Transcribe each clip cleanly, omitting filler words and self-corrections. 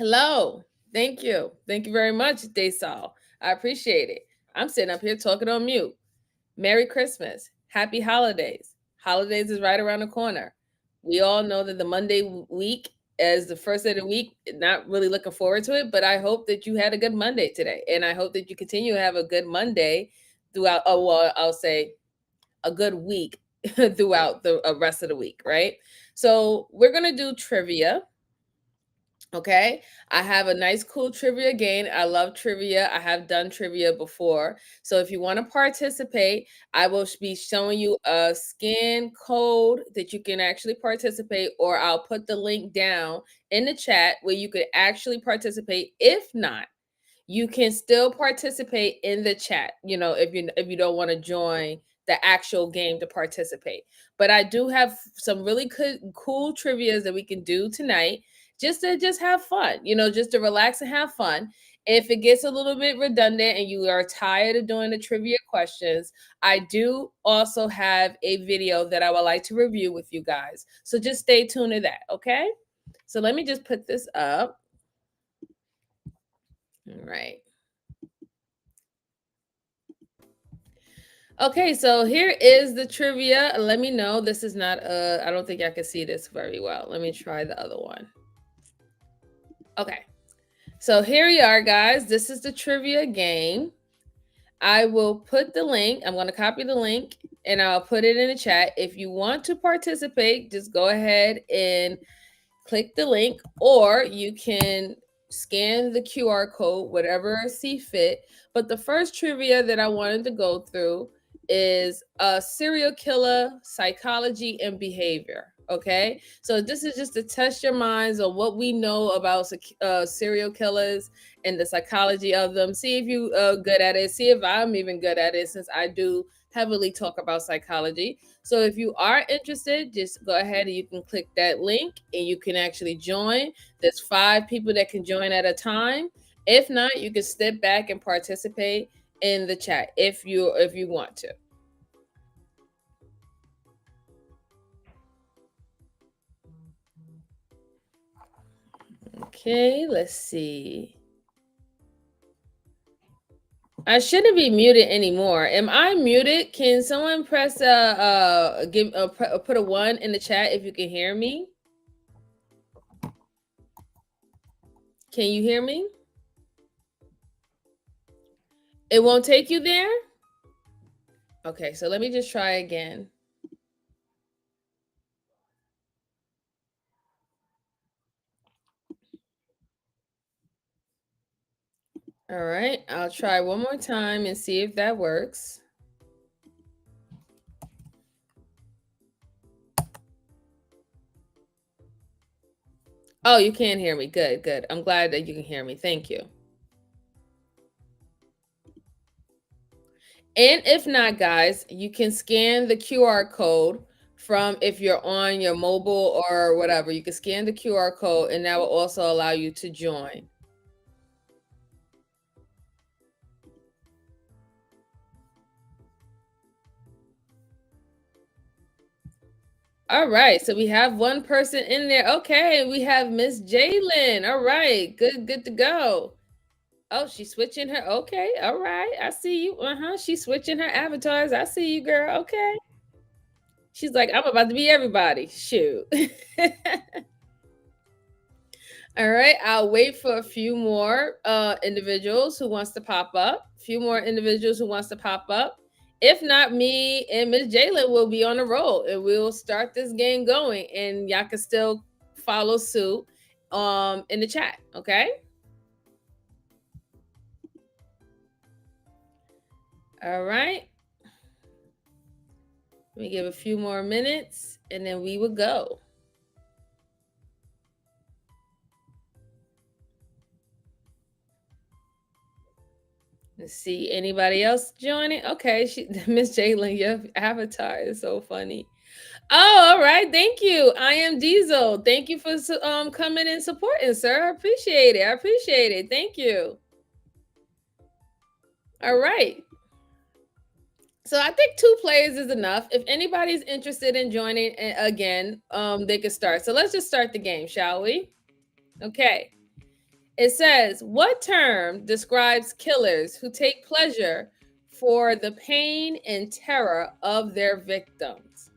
Hello. Thank you. Thank you very much, Daysal. I appreciate it. I'm sitting up here talking on mute. Merry Christmas. Happy holidays. Holidays is right around the corner. We all know that the Monday week is the first day of the week. Not really looking forward to it, but I hope that you had a good Monday today. And I hope that you continue to have a good Monday throughout, oh, well, I'll say a good week throughout the rest of the week, right? So we're going to do trivia. Okay. I have a nice, cool trivia game. I love trivia. I have done trivia before. So if you want to participate, I will be showing you a scan code that you can actually participate, or I'll put the link down in the chat where you could actually participate. If not, you can still participate in the chat, if you don't want to join the actual game to participate. But I do have some really cool trivias that we can do tonight, just have fun, just to relax and have fun. If it gets a little bit redundant and you are tired of doing the trivia questions, I do also have a video that I would like to review with you guys, so just stay tuned to that. Okay, so let me just put this up. All right. Okay, so here is the trivia. Let me know. This is not I don't think I can see this very well. Let me try the other one. Okay. So here you are, guys. This is the trivia game. I will put the link. I'm going to copy the link and I'll put it in the chat. If you want to participate, just go ahead and click the link, or you can scan the QR code, whatever see fit. But the first trivia that I wanted to go through is serial killer psychology and behavior. Okay, so this is just to test your minds on what we know about serial killers and the psychology of them. See if you good at it. See if I'm even good at it, since I do heavily talk about psychology. So if you are interested, just go ahead and you can click that link and you can actually join. There's 5 people that can join at a time. If not, you can step back and participate in the chat if you want to. Okay, let's see. I shouldn't be muted anymore. Am I muted? Can someone press put a 1 in the chat if you can hear me? Can you hear me? It won't take you there? Okay, so let me just try again. All right, I'll try one more time and see if that works. Oh, you can hear me. Good, good. I'm glad that you can hear me. Thank you. And if not, guys, you can scan the QR code from, if you're on your mobile or whatever, you can scan the QR code and that will also allow you to join. All right, so we have one person in there. Okay, we have Miss Jalen. All right, good to go. Oh, she's switching her. Okay, all right. I see you. She's switching her avatars. I see you, girl. Okay. She's like, I'm about to be everybody. Shoot. All right. I'll wait for a few more individuals who wants to pop up. A few more individuals who wants to pop up. If not, me and Miss Jalen will be on the roll and we'll start this game going. And y'all can still follow suit in the chat. Okay. All right. Let me give a few more minutes and then we will go. Let's see, anybody else joining? Okay, Miss Jalen, your avatar is so funny. Oh, all right. Thank you. I am Diesel. Thank you for coming and supporting, sir. I appreciate it. I appreciate it. Thank you. All right. So I think 2 players is enough. If anybody's interested in joining again, they could start. So let's just start the game, shall we? Okay. It says, what term describes killers who take pleasure for the pain and terror of their victims?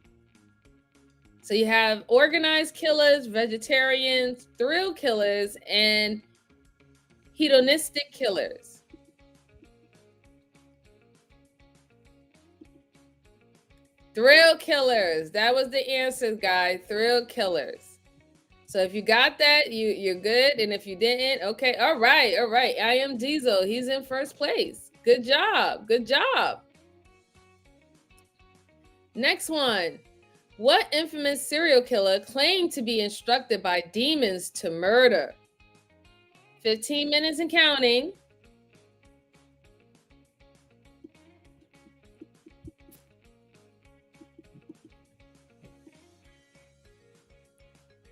So you have organized killers, vegetarians, thrill killers, and hedonistic killers. Thrill killers. That was the answer, guys. Thrill killers. So if you got that, you're good. And if you didn't, okay. All right. I am Diesel. He's in first place. Good job. Next one. What infamous serial killer claimed to be instructed by demons to murder? 15 minutes and counting.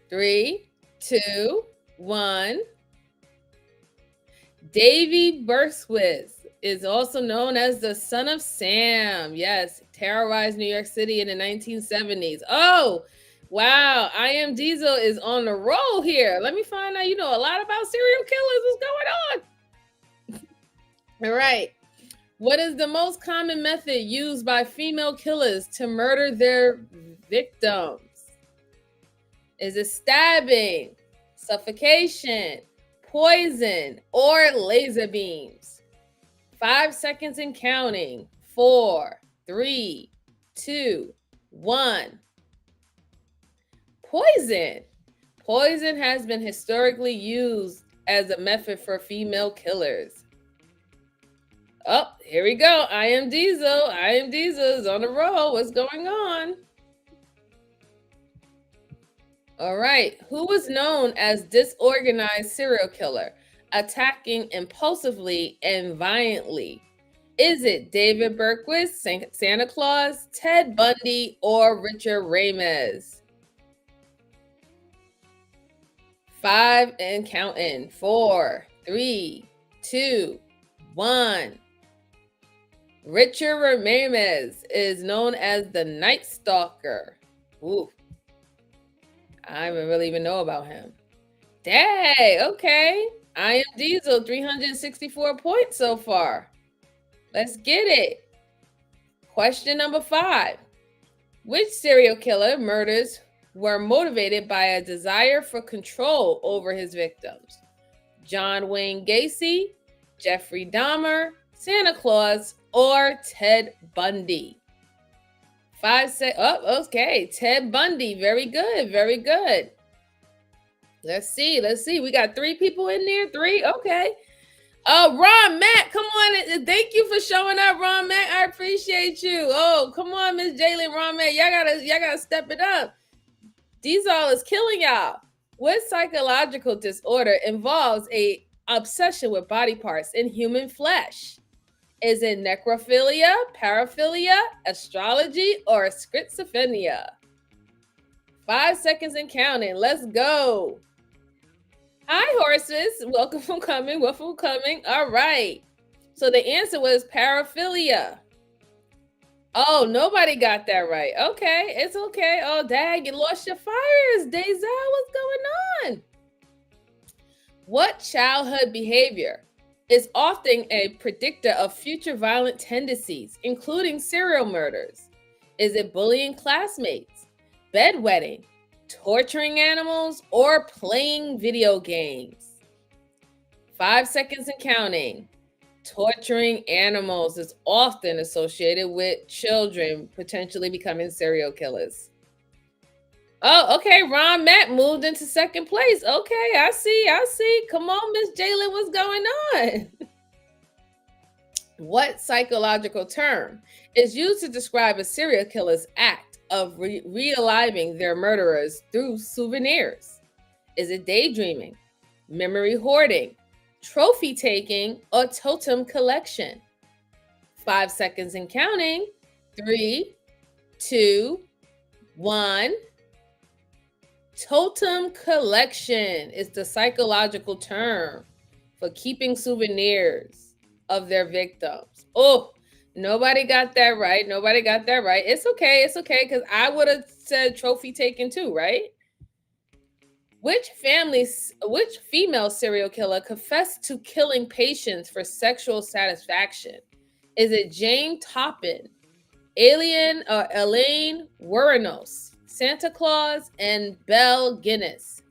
Three, two, one. Davy Berkowitz is also known as the Son of Sam. Yes, terrorized New York City in the 1970s. Oh, wow. I Am Diesel is on the roll here. Let me find out. You know a lot about serial killers. What's going on? All right. What is the most common method used by female killers to murder their victims? Is it stabbing, suffocation, poison, or laser beams? 5 seconds and counting. 4, 3, 2, 1. Poison. Poison has been historically used as a method for female killers. Oh, here we go. I Am Diesel. I Am Diesel is on the roll. What's going on? All right. Who was known as disorganized serial killer, attacking impulsively and violently? Is it David Berkowitz, Santa Claus, Ted Bundy, or Richard Ramirez? 5 and counting. 4, 3, 2, 1. Richard Ramirez is known as the Night Stalker. Ooh. I don't really even know about him. Dang, okay. I Am Diesel, 364 points so far. Let's get it. Question number 5. Which serial killer murders were motivated by a desire for control over his victims? John Wayne Gacy, Jeffrey Dahmer, Santa Claus, or Ted Bundy? 5 seconds. Oh, okay. Ted Bundy. Very good. Let's see. We got 3 people in there. 3. Okay. Ron Mack, come on. Thank you for showing up, Ron Mack. I appreciate you. Oh, come on, Miss Jalen, Ron Mack. Y'all gotta step it up. Diesel is killing y'all. What psychological disorder involves a obsession with body parts in human flesh? Is it necrophilia, paraphilia, astrology, or schizophrenia? 5 seconds and counting. Let's go. Hi, horses. Welcome for coming. All right. So the answer was paraphilia. Oh, nobody got that right. Okay, it's okay. Oh, Dad, you lost your fires. Dazel, what's going on? What childhood behavior is often a predictor of future violent tendencies, including serial murders? Is it bullying classmates, bedwetting, torturing animals, or playing video games? 5 seconds and counting. Torturing animals is often associated with children potentially becoming serial killers. Oh, okay. Ron Mack moved into second place. Okay, I see. Come on, Miss Jalen, what's going on? What psychological term is used to describe a serial killer's act of realiving their murderers through souvenirs? Is it daydreaming, memory hoarding, trophy taking, or totem collection? 5 seconds and counting. 3, 2, 1. Totem collection is the psychological term for keeping souvenirs of their victims. Oh, nobody got that right. It's okay, because I would have said trophy taken too, right? Which female serial killer confessed to killing patients for sexual satisfaction? Is it Jane Toppin, Elaine Wuornos, Santa Claus, and Belle Guinness?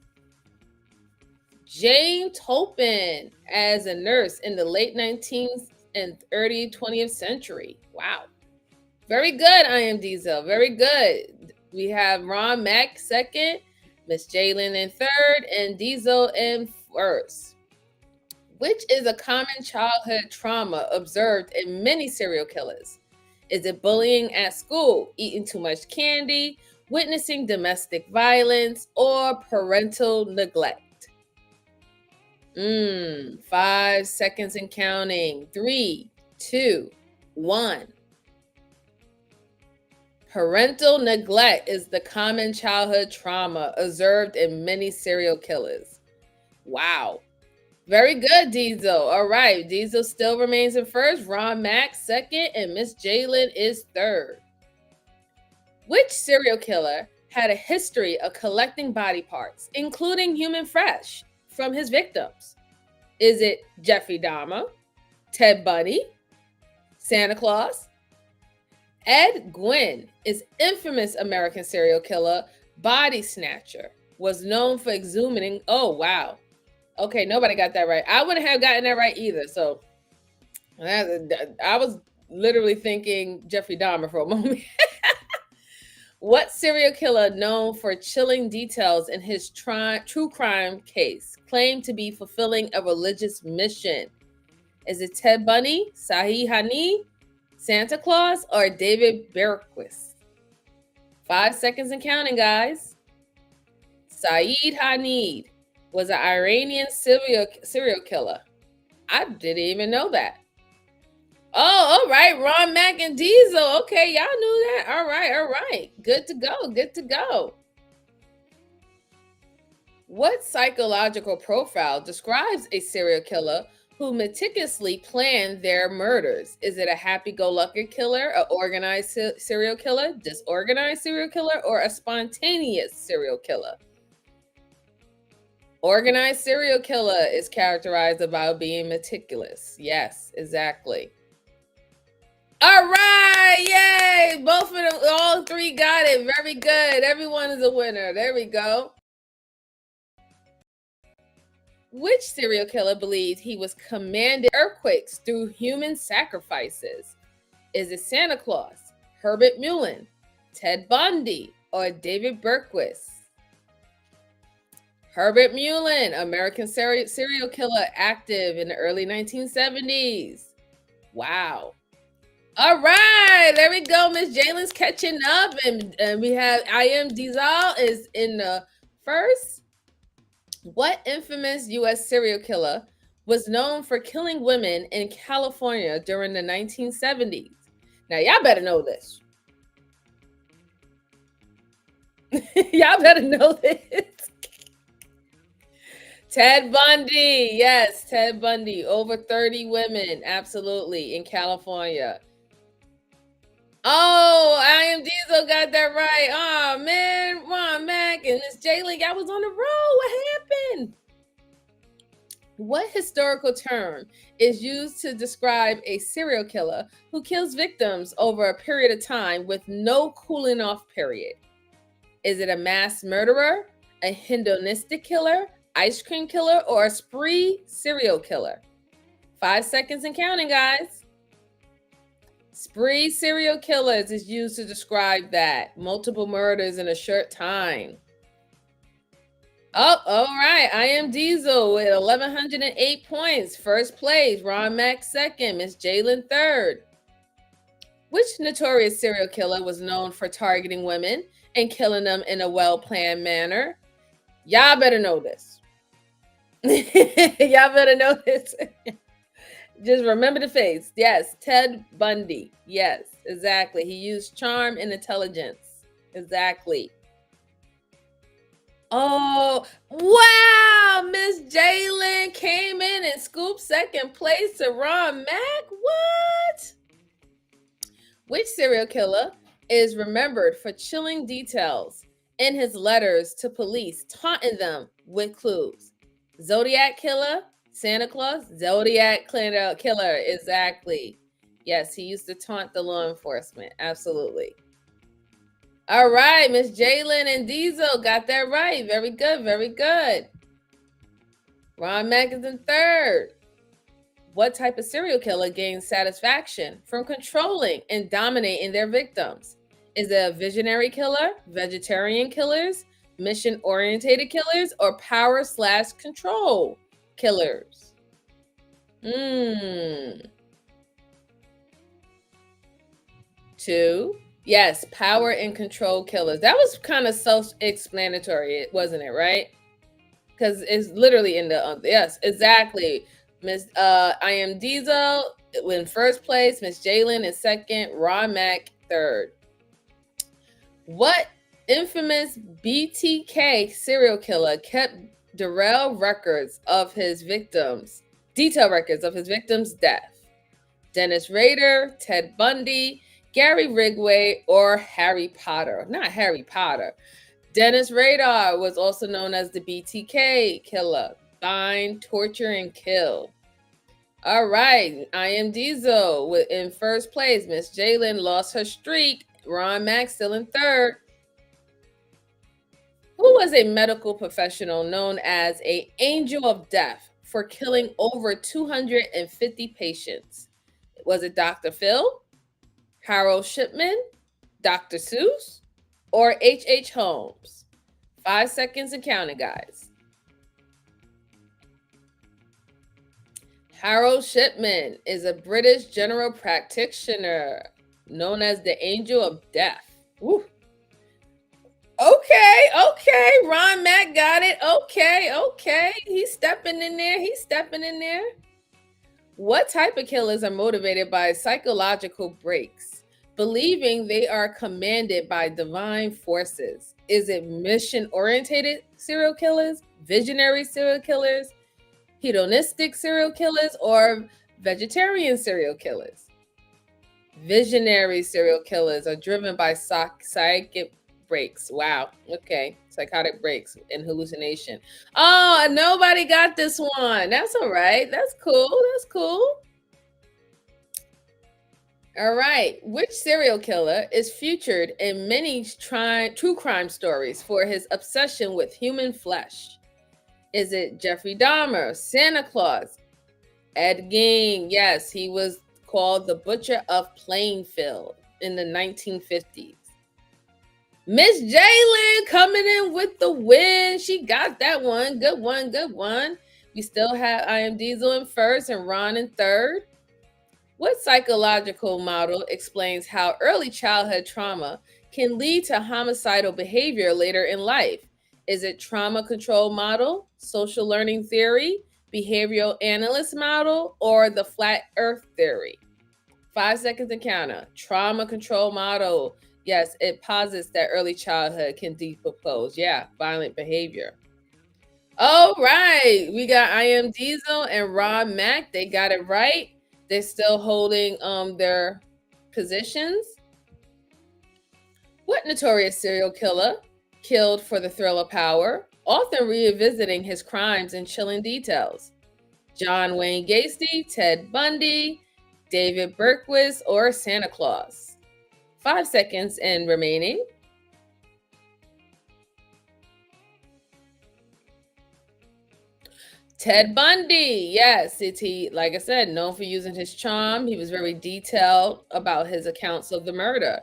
Jane Topin as a nurse in the late 19th and early 20th century. Wow. Very good, I am Diesel. Very good. We have Ron Mack second, Miss Jalen in third, and Diesel in first. Which is a common childhood trauma observed in many serial killers? Is it bullying at school, eating too much candy, witnessing domestic violence, or parental neglect? 5 seconds and counting. 3, 2, 1. Parental neglect is the common childhood trauma observed in many serial killers. Wow. Very good, Diesel. All right. Diesel still remains in first, Ron Mack second, and Miss Jalen is third. Which serial killer had a history of collecting body parts, including human flesh, from his victims? Is it Jeffrey Dahmer, Ted Bundy, Santa Claus? Ed Gein is infamous American serial killer, body snatcher, was known for exhuming. Oh, wow. Okay, nobody got that right. I wouldn't have gotten that right either. So I was literally thinking Jeffrey Dahmer for a moment. What serial killer known for chilling details in his true crime case claimed to be fulfilling a religious mission? Is it Ted Bundy, Saeed Hani, Santa Claus, or David Berquist? 5 seconds and counting, guys. Saeed Hani was an Iranian serial killer. I didn't even know that. Oh, all right. Ron Mack and Diesel. Okay, y'all knew that. All right. Good to go. What psychological profile describes a serial killer who meticulously planned their murders? Is it a happy-go-lucky killer, an organized serial killer, disorganized serial killer, or a spontaneous serial killer? Organized serial killer is characterized about being meticulous. Yes, exactly. All right, yay! Both of them, all three got it. Very good. Everyone is a winner. There we go. Which serial killer believes he was commanded earthquakes through human sacrifices? Is it Santa Claus, Herbert Mullin, Ted Bundy, or David Berquist? Herbert Mullin, American serial killer, active in the early 1970s. Wow. All right, there we go. Miss Jalen's catching up, and we have I am Diesel is in the first. What infamous U.S. serial killer was known for killing women in California during the 1970s? Now, y'all better know this. Y'all better know this. Ted Bundy. Yes, Ted Bundy. Over 30 women, absolutely, in California. Oh, I am Diesel got that right. Oh, man. Ron Mack and Miss Jaylee, y'all was on the roll. What happened? What historical term is used to describe a serial killer who kills victims over a period of time with no cooling off period? Is it a mass murderer, a hedonistic killer, ice cream killer, or a spree serial killer? 5 seconds and counting, guys. Spree serial killers is used to describe that. Multiple murders in a short time. Oh, all right. I am Diesel with 1,108 points. First place. Ron Mack second. Miss Jalen third. Which notorious serial killer was known for targeting women and killing them in a well-planned manner? Y'all better know this. Y'all better know this. Just remember the face. Yes, Ted Bundy. Yes, exactly. He used charm and intelligence. Exactly. Oh, wow. Miss Jalen came in and scooped second place to Ron Mack. What? Which serial killer is remembered for chilling details in his letters to police, taunting them with clues. Zodiac killer, Santa Claus, Zodiac killer, exactly. Yes, he used to taunt the law enforcement. Absolutely. All right, Miss Jalen and Diesel got that right. Very good, very good. Ron Mack is in third. What type of serial killer gains satisfaction from controlling and dominating their victims? Is it a visionary killer, vegetarian killers, mission orientated killers, or power/control killers? Two. Yes, power and control killers. That was kind of self-explanatory, wasn't it, right? Because it's literally in the yes, exactly. Miss I am Diesel in first place, Miss Jalen in second, Ron Mack third. What infamous BTK serial killer kept detailed records of his victims' death? Dennis Rader, Ted Bundy, Gary Ridgway, or Harry Potter? Not Harry Potter. Dennis Rader was also known as the BTK killer. Bind, torture, and kill. All right, I am Diesel in first place. Miss Jalen lost her streak. Ron Mack still in third. Who was a medical professional known as an angel of death for killing over 250 patients? Was it Dr. Phil, Harold Shipman, Dr. Seuss, or H.H. Holmes? 5 seconds and counting, guys. Harold Shipman is a British general practitioner known as the Angel of Death. Woo. Okay. Ron Mack got it. Okay. He's stepping in there. What type of killers are motivated by psychological breaks, believing they are commanded by divine forces? Is it mission-oriented serial killers, visionary serial killers, hedonistic serial killers, or vegetarian serial killers? Visionary serial killers are driven by psychic breaks. Wow. Okay. Psychotic breaks and hallucination. Oh, nobody got this one. That's all right. That's cool. All right. Which serial killer is featured in many true crime stories for his obsession with human flesh? Is it Jeffrey Dahmer, Santa Claus, Ed Gein? Yes, he was called the Butcher of Plainfield in the 1950s. Miss Jalen coming in with the win. She got that one. Good one. We still have I am Diesel in first and Ron in third. What psychological model explains how early childhood trauma can lead to homicidal behavior later in life? Is it trauma control model, social learning theory, behavioral analyst model, or the flat earth theory? 5 seconds and counter. Trauma control model. Yes, it posits that early childhood can decompose. Yeah, violent behavior. All right. We got I am Diesel and Ron Mack. They got it right. They're still holding their positions. What notorious serial killer killed for the thrill of power, often revisiting his crimes in chilling details? John Wayne Gacy, Ted Bundy, David Berkowitz, or Santa Claus? 5 seconds and remaining. Ted Bundy, yes, he, like I said, known for using his charm. He was very detailed about his accounts of the murder.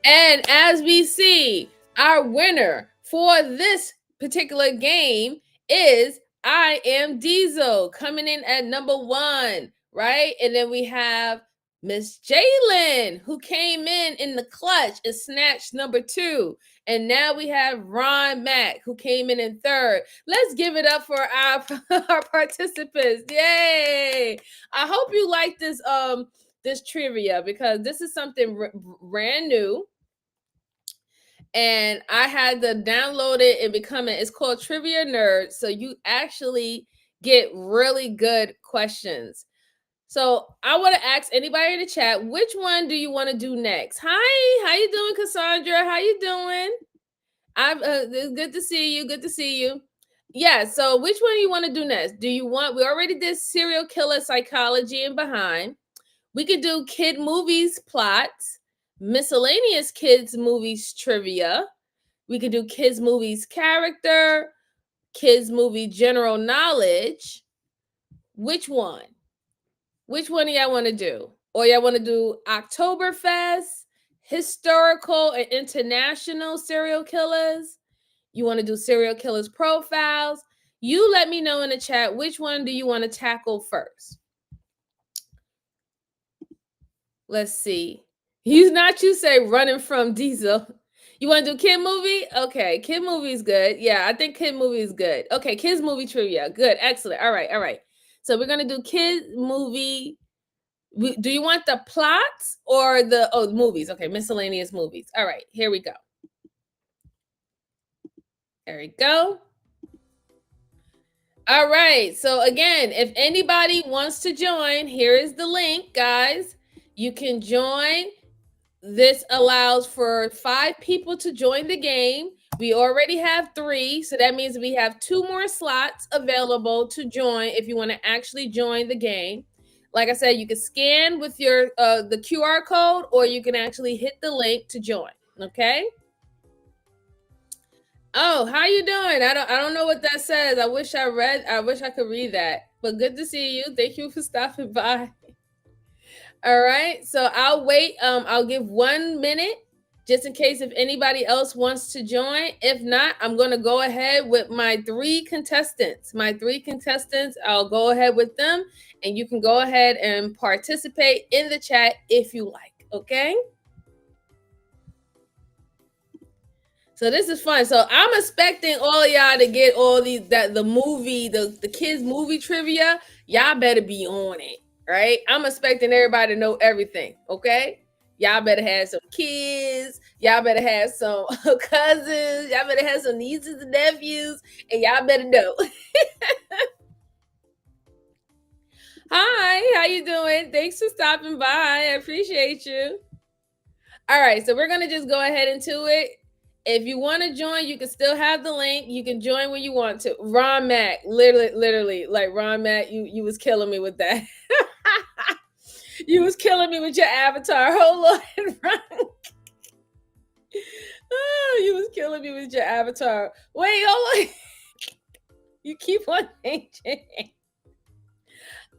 And as we see, our winner for this particular game is I am Diesel coming in at number 1, right? And then we have Miss Jalen, who came in the clutch and snatched number 2. And now we have Ron Mack, who came in third. Let's give it up for our participants. Yay! I hope you like this trivia because this is something brand new. And I had to download it and become it. It's called Trivia Nerd. So you actually get really good questions. So I want to ask anybody in the chat, which one do you want to do next? Hi, how you doing, Cassandra? How you doing? It's good to see you. Yeah, so which one do you want to do next? Do you want, we already did serial killer psychology and behind. We could do kid movies plots, miscellaneous kids movies trivia. We could do kids movies character, kids movie general knowledge. Which one? Which one do y'all want to do? Or y'all want to do Oktoberfest, historical and international serial killers? You want to do serial killers profiles? You let me know in the chat which one do you want to tackle first. Let's see. You say running from Diesel. You want to do kid movie? Okay, kid movie is good. Yeah, I think kid movie is good. Okay, kids movie trivia. Good, excellent. All right, all right. So we're gonna do kid movie. Do you want the plots or the movies? Okay, miscellaneous movies. All right, here we go. There we go. All right. So again, if anybody wants to join, here is the link, guys. You can join. This allows for 5 people to join the game. We already have 3, so that means we have 2 more slots available to join if you want to actually join the game. Like I said, you can scan with your the QR code, or you can actually hit the link to join. Okay. Oh, how you doing? I don't know what that says. I wish I could read that. But good to see you. Thank you for stopping by. All right. So I'll wait. I'll give 1 minute just in case if anybody else wants to join. If not, I'm going to go ahead with my 3 contestants. I'll go ahead with them, and you can go ahead and participate in the chat if you like. Okay. So this is fun. So I'm expecting all y'all to get all these the kids movie trivia. Y'all better be on it, right? I'm expecting everybody to know everything. Okay. Y'all better have some kids. Y'all better have some cousins. Y'all better have some nieces and nephews, and y'all better know. Hi, how you doing? Thanks for stopping by. I appreciate you. All right, so we're gonna just go ahead into it. If you want to join, you can still have the link. You can join when you want to. Ron Mac, literally, like Ron Mac, you was killing me with that. You was killing me with your avatar. Hold on, Ron. Oh, you was killing me with your avatar. Wait, hold on. You keep on changing.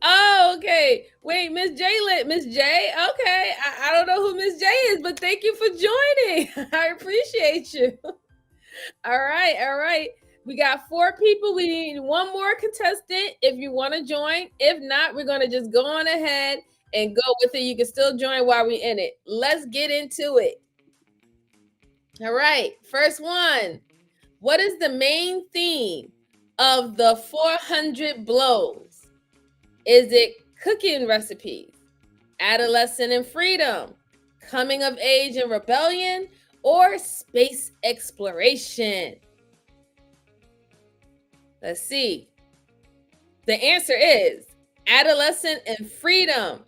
Oh, okay. Wait, Miss J. Okay, I don't know who Miss J is, but thank you for joining. I appreciate you. All right, all right. We got 4 people. We need 1 more contestant if you want to join. If not, we're going to just go on ahead and go with it. You can still join while we're in it. Let's get into it. All right, first one. What is the main theme of the 400 Blows? Is it cooking recipes, adolescent and freedom, coming of age and rebellion, or space exploration? Let's see. The answer is adolescent and freedom.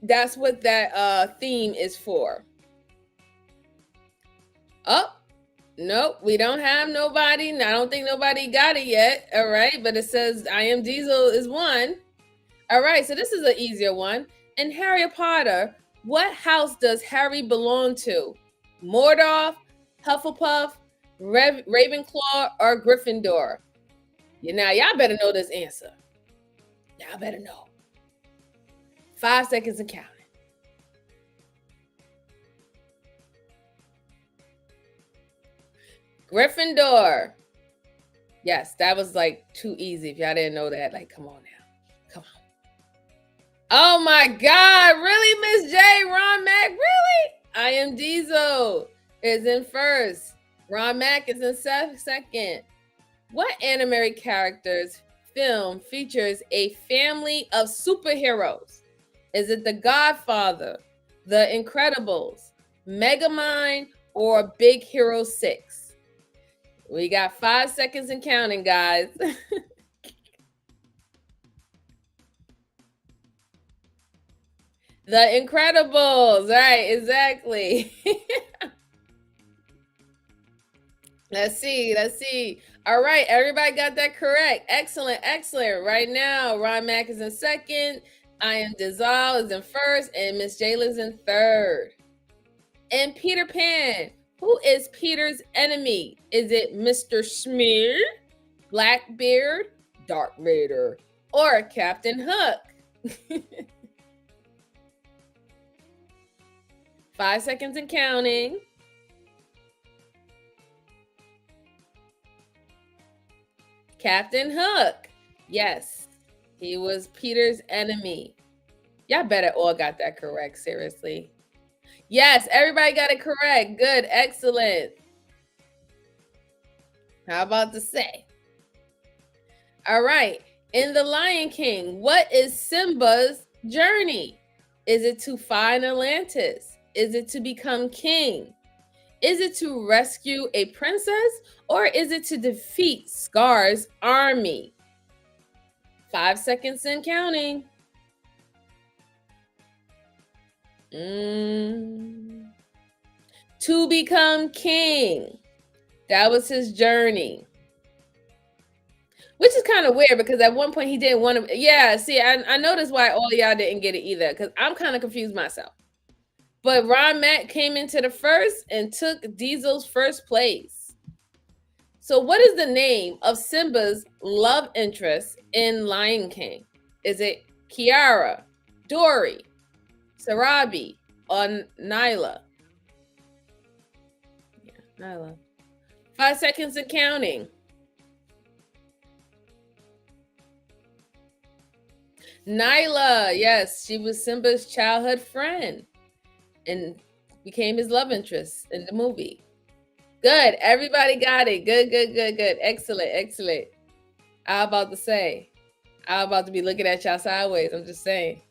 That's what that theme is for. Oh, nope, we don't have nobody. I don't think nobody got it yet. All right, but it says I Am Diesel is 1. All right, so this is an easier one. In Harry Potter, what house does Harry belong to? Mordor, Hufflepuff, Ravenclaw, or Gryffindor? Now, y'all better know this answer. Y'all better know. 5 seconds and counting. Gryffindor. Yes, that was like too easy. If y'all didn't know that, like, come on now. Come on. Oh my God. Really, Miss J? Ron Mac? Really? I Am Diesel is in first. Ron Mac is in second. What animated characters film features a family of superheroes? Is it The Godfather, The Incredibles, Megamind, or Big Hero 6? We got 5 seconds and counting, guys. The Incredibles, right? Exactly. Let's see. Let's see. All right, everybody got that correct. Excellent, excellent. Right now, Ron Mack is in second. I am Dizal is in first, and Miss Jayla's in third. And Peter Pan. Who is Peter's enemy? Is it Mr. Smear, Blackbeard, Darth Vader, or Captain Hook? 5 seconds and counting. Captain Hook. Yes, he was Peter's enemy. Y'all better all got that correct, seriously. Yes, everybody got it correct. Good, excellent. How about to say? All right. In The Lion King, what is Simba's journey? Is it to find Atlantis? Is it to become king? Is it to rescue a princess? Or is it to defeat Scar's army? 5 seconds and counting. To become king. That was his journey. Which is kind of weird because at one point he didn't want to. Yeah, see, I noticed why all y'all didn't get it either because I'm kind of confused myself. But Ron Mack came into the first and took Diesel's first place. So, what is the name of Simba's love interest in Lion King? Is it Kiara, Dory, Sarabi, or Nyla? Yeah, Nyla. 5 seconds and counting. Nyla, yes, she was Simba's childhood friend and became his love interest in the movie. Good. Everybody got it. Good, good, good, good. Excellent, excellent. I was about to say, I was about to be looking at y'all sideways. I'm just saying.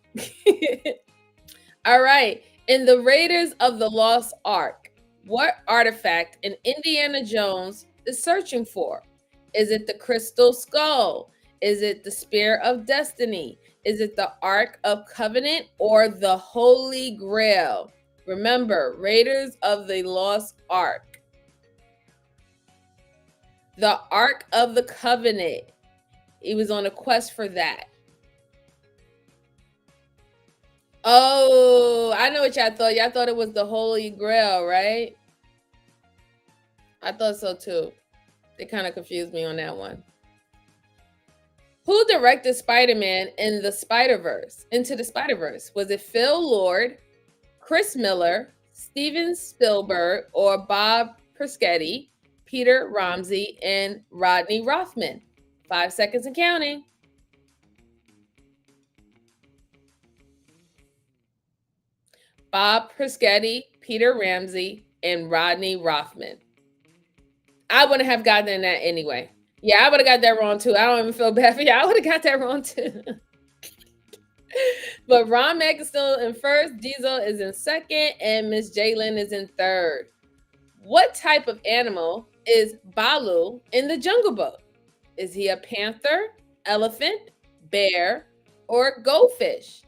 All right. In the Raiders of the Lost Ark, what artifact in Indiana Jones is searching for? Is it the Crystal Skull? Is it the Spear of Destiny? Is it the Ark of Covenant or the Holy Grail? Remember, Raiders of the Lost Ark. The Ark of the Covenant. He was on a quest for that. Oh, I know what y'all thought. Y'all thought it was the Holy Grail, right? I thought so too. They kind of confused me on that one. Who directed Spider-Man in the Spider-Verse? Into the Spider-Verse? Was it Phil Lord, Chris Miller, Steven Spielberg, or Bob Perschetti, Peter Ramsey, and Rodney Rothman? 5 seconds and counting. Bob Perschetti, Peter Ramsey, and Rodney Rothman. I wouldn't have gotten that anyway. Yeah, I would have got that wrong too. I don't even feel bad for you. I would have got that wrong too. But Ron Mack is still in first, Diesel is in second, and Miss Jalen is in third. What type of animal is Baloo in the Jungle Book? Is he a panther, elephant, bear, or goldfish?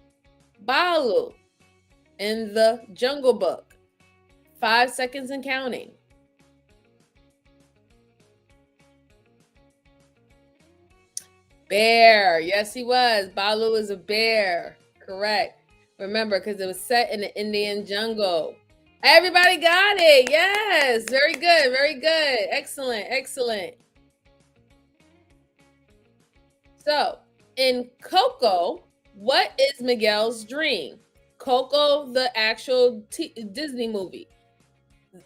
Baloo in the Jungle Book. 5 seconds and counting. Bear. Yes, he was. Baloo is a bear. Correct. Remember, because it was set in the Indian jungle. Everybody got it. Yes. Very good. Very good. Excellent. Excellent. So, in Coco, what is Miguel's dream? Coco, the actual Disney movie.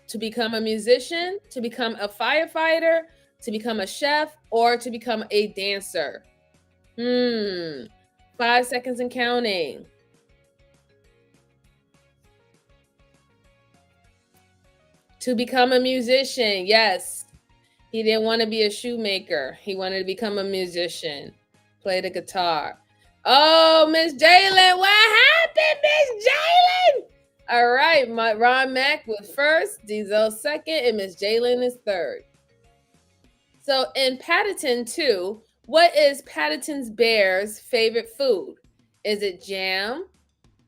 To become a musician, to become a firefighter, to become a chef, or to become a dancer? 5 seconds and counting. To become a musician, yes. He didn't want to be a shoemaker. He wanted to become a musician, play the guitar. Oh, Miss Jalen, what happened, Miss Jalen? All right, Ron Mack was first, Diesel second, and Miss Jalen is third. So in Paddington 2, what is Paddington's bear's favorite food? Is it jam,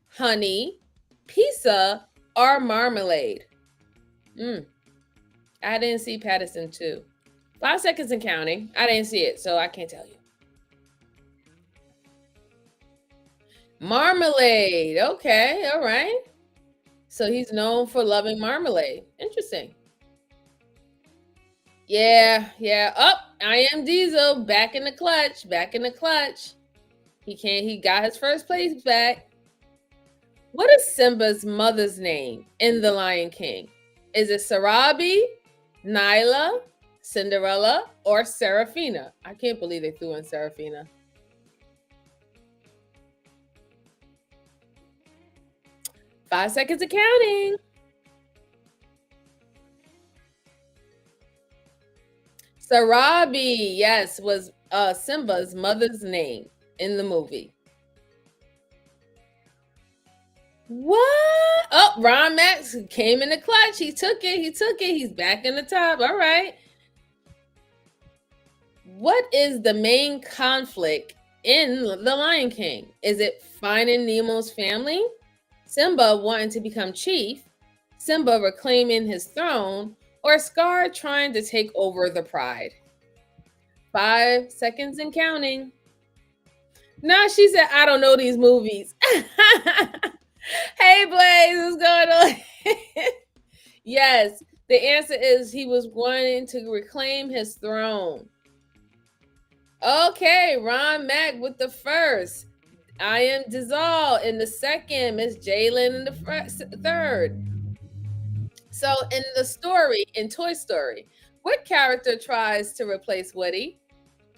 honey, pizza, or marmalade? I didn't see Paddington 2. 5 seconds and counting. I didn't see it, so I can't tell you. Marmalade. Okay, all right. So he's known for loving marmalade. Interesting. Yeah, yeah. Up. I am Diesel. Back in the clutch. Back in the clutch. He got his first place back. What is Simba's mother's name in The Lion King? Is it Sarabi, Nyla, Cinderella, or Serafina? I can't believe they threw in Serafina. Five seconds of counting. Sarabi, yes, was Simba's mother's name in the movie. What? Oh, Ron Max came in the clutch. He took it. He took it. He's back in the top. All right. What is the main conflict in The Lion King? Is it finding Nemo's family? Simba wanting to become chief? Simba reclaiming his throne? Or Scar trying to take over the pride? 5 seconds and counting. No, she said, I don't know these movies. Hey, Blaze, what's going on? Yes, the answer is he was wanting to reclaim his throne. Okay, Ron Mack with the first. I am Dizal in the second. Miss Jalen in the third. So in the story, in Toy Story, what character tries to replace Woody?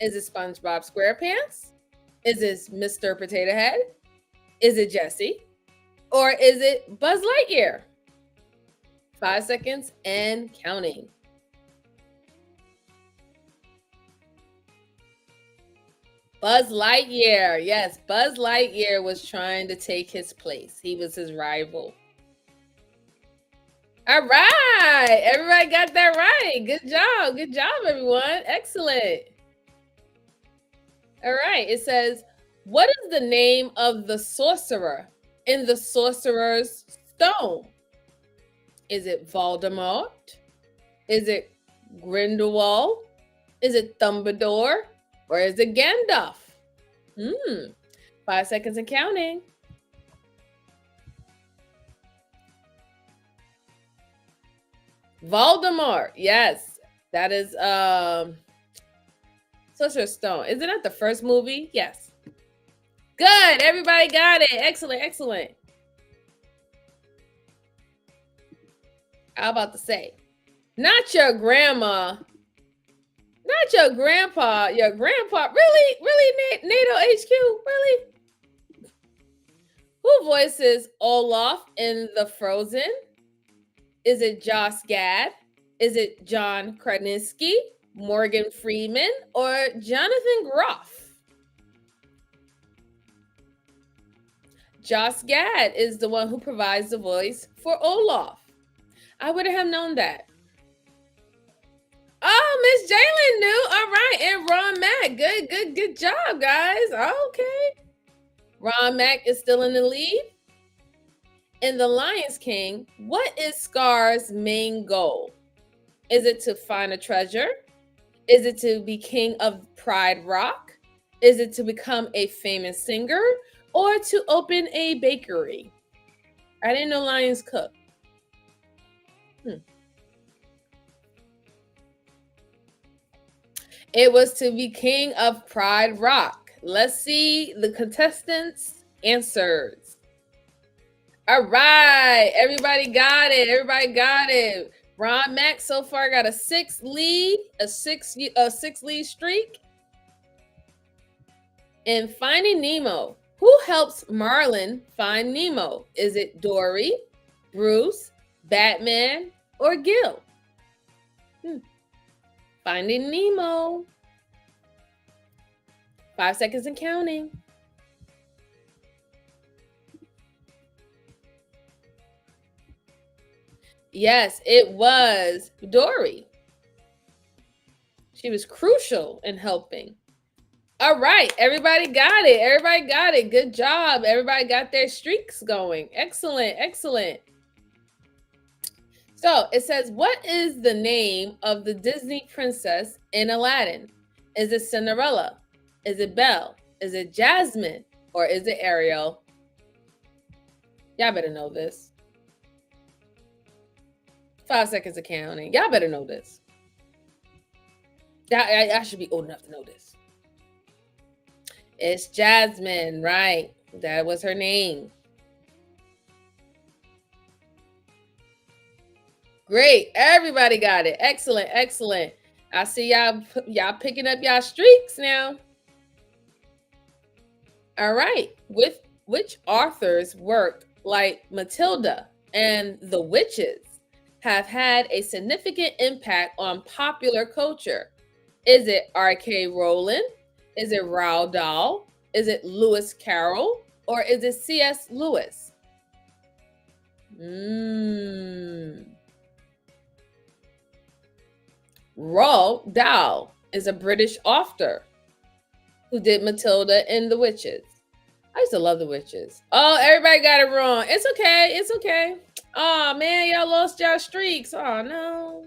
Is it SpongeBob SquarePants? Is it Mr. Potato Head? Is it Jesse? Or is it Buzz Lightyear? 5 seconds and counting. Buzz Lightyear. Yes, Buzz Lightyear was trying to take his place. He was his rival. All right. Everybody got that right. Good job. Good job, everyone. Excellent. All right. It says, what is the name of the sorcerer in the Sorcerer's Stone? Is it Voldemort? Is it Grindelwald? Is it Dumbledore? Or is it Gandalf? 5 seconds and counting. Voldemort. Yes. That is Sorcerer's Stone. Isn't that the first movie? Yes. Good. Everybody got it. Excellent. Excellent. How about to say? Not your grandma. Not your grandpa. Your grandpa. Really? Really, NATO HQ? Really? Who voices Olaf in The Frozen? Is it Josh Gad? Is it John Krasinski, Morgan Freeman, or Jonathan Groff? Josh Gad is the one who provides the voice for Olaf. I would have known that. Oh, Miss Jalen knew. All right. And Ron Mack. Good job, guys. Okay. Ron Mack is still in the lead. In The Lion King, what is Scar's main goal? Is it to find a treasure? Is it to be king of Pride Rock? Is it to become a famous singer? Or to open a bakery? I didn't know lions cook. It was to be king of Pride Rock. Let's see the contestants' answers. All right, everybody got it. Everybody got it. Ron Mack so far got a six lead streak. In Finding Nemo, who helps Marlin find Nemo? Is it Dory, Bruce, Batman, or Gil? Finding Nemo. 5 seconds and counting. Yes, it was Dory. She was crucial in helping. All right, everybody got it. Everybody got it. Good job. Everybody got their streaks going. Excellent, excellent. So it says, what is the name of the Disney princess in Aladdin? Is it Cinderella? Is it Belle? Is it Jasmine? Or is it Ariel? Y'all better know this. 5 seconds of counting. Y'all better know this. I should be old enough to know this. It's Jasmine, right? That was her name. Great. Everybody got it. Excellent. Excellent. I see y'all picking up y'all streaks now. All right. With which authors' work like Matilda and The Witches have had a significant impact on popular culture? Is it R.K. Rowling? Is it Roald Dahl? Is it Lewis Carroll? Or is it C.S. Lewis? Roald Dahl is a British author who did Matilda and the Witches. I used to love the Witches. Oh, everybody got it wrong. It's okay. It's okay. Oh man, y'all lost y'all streaks. Oh no.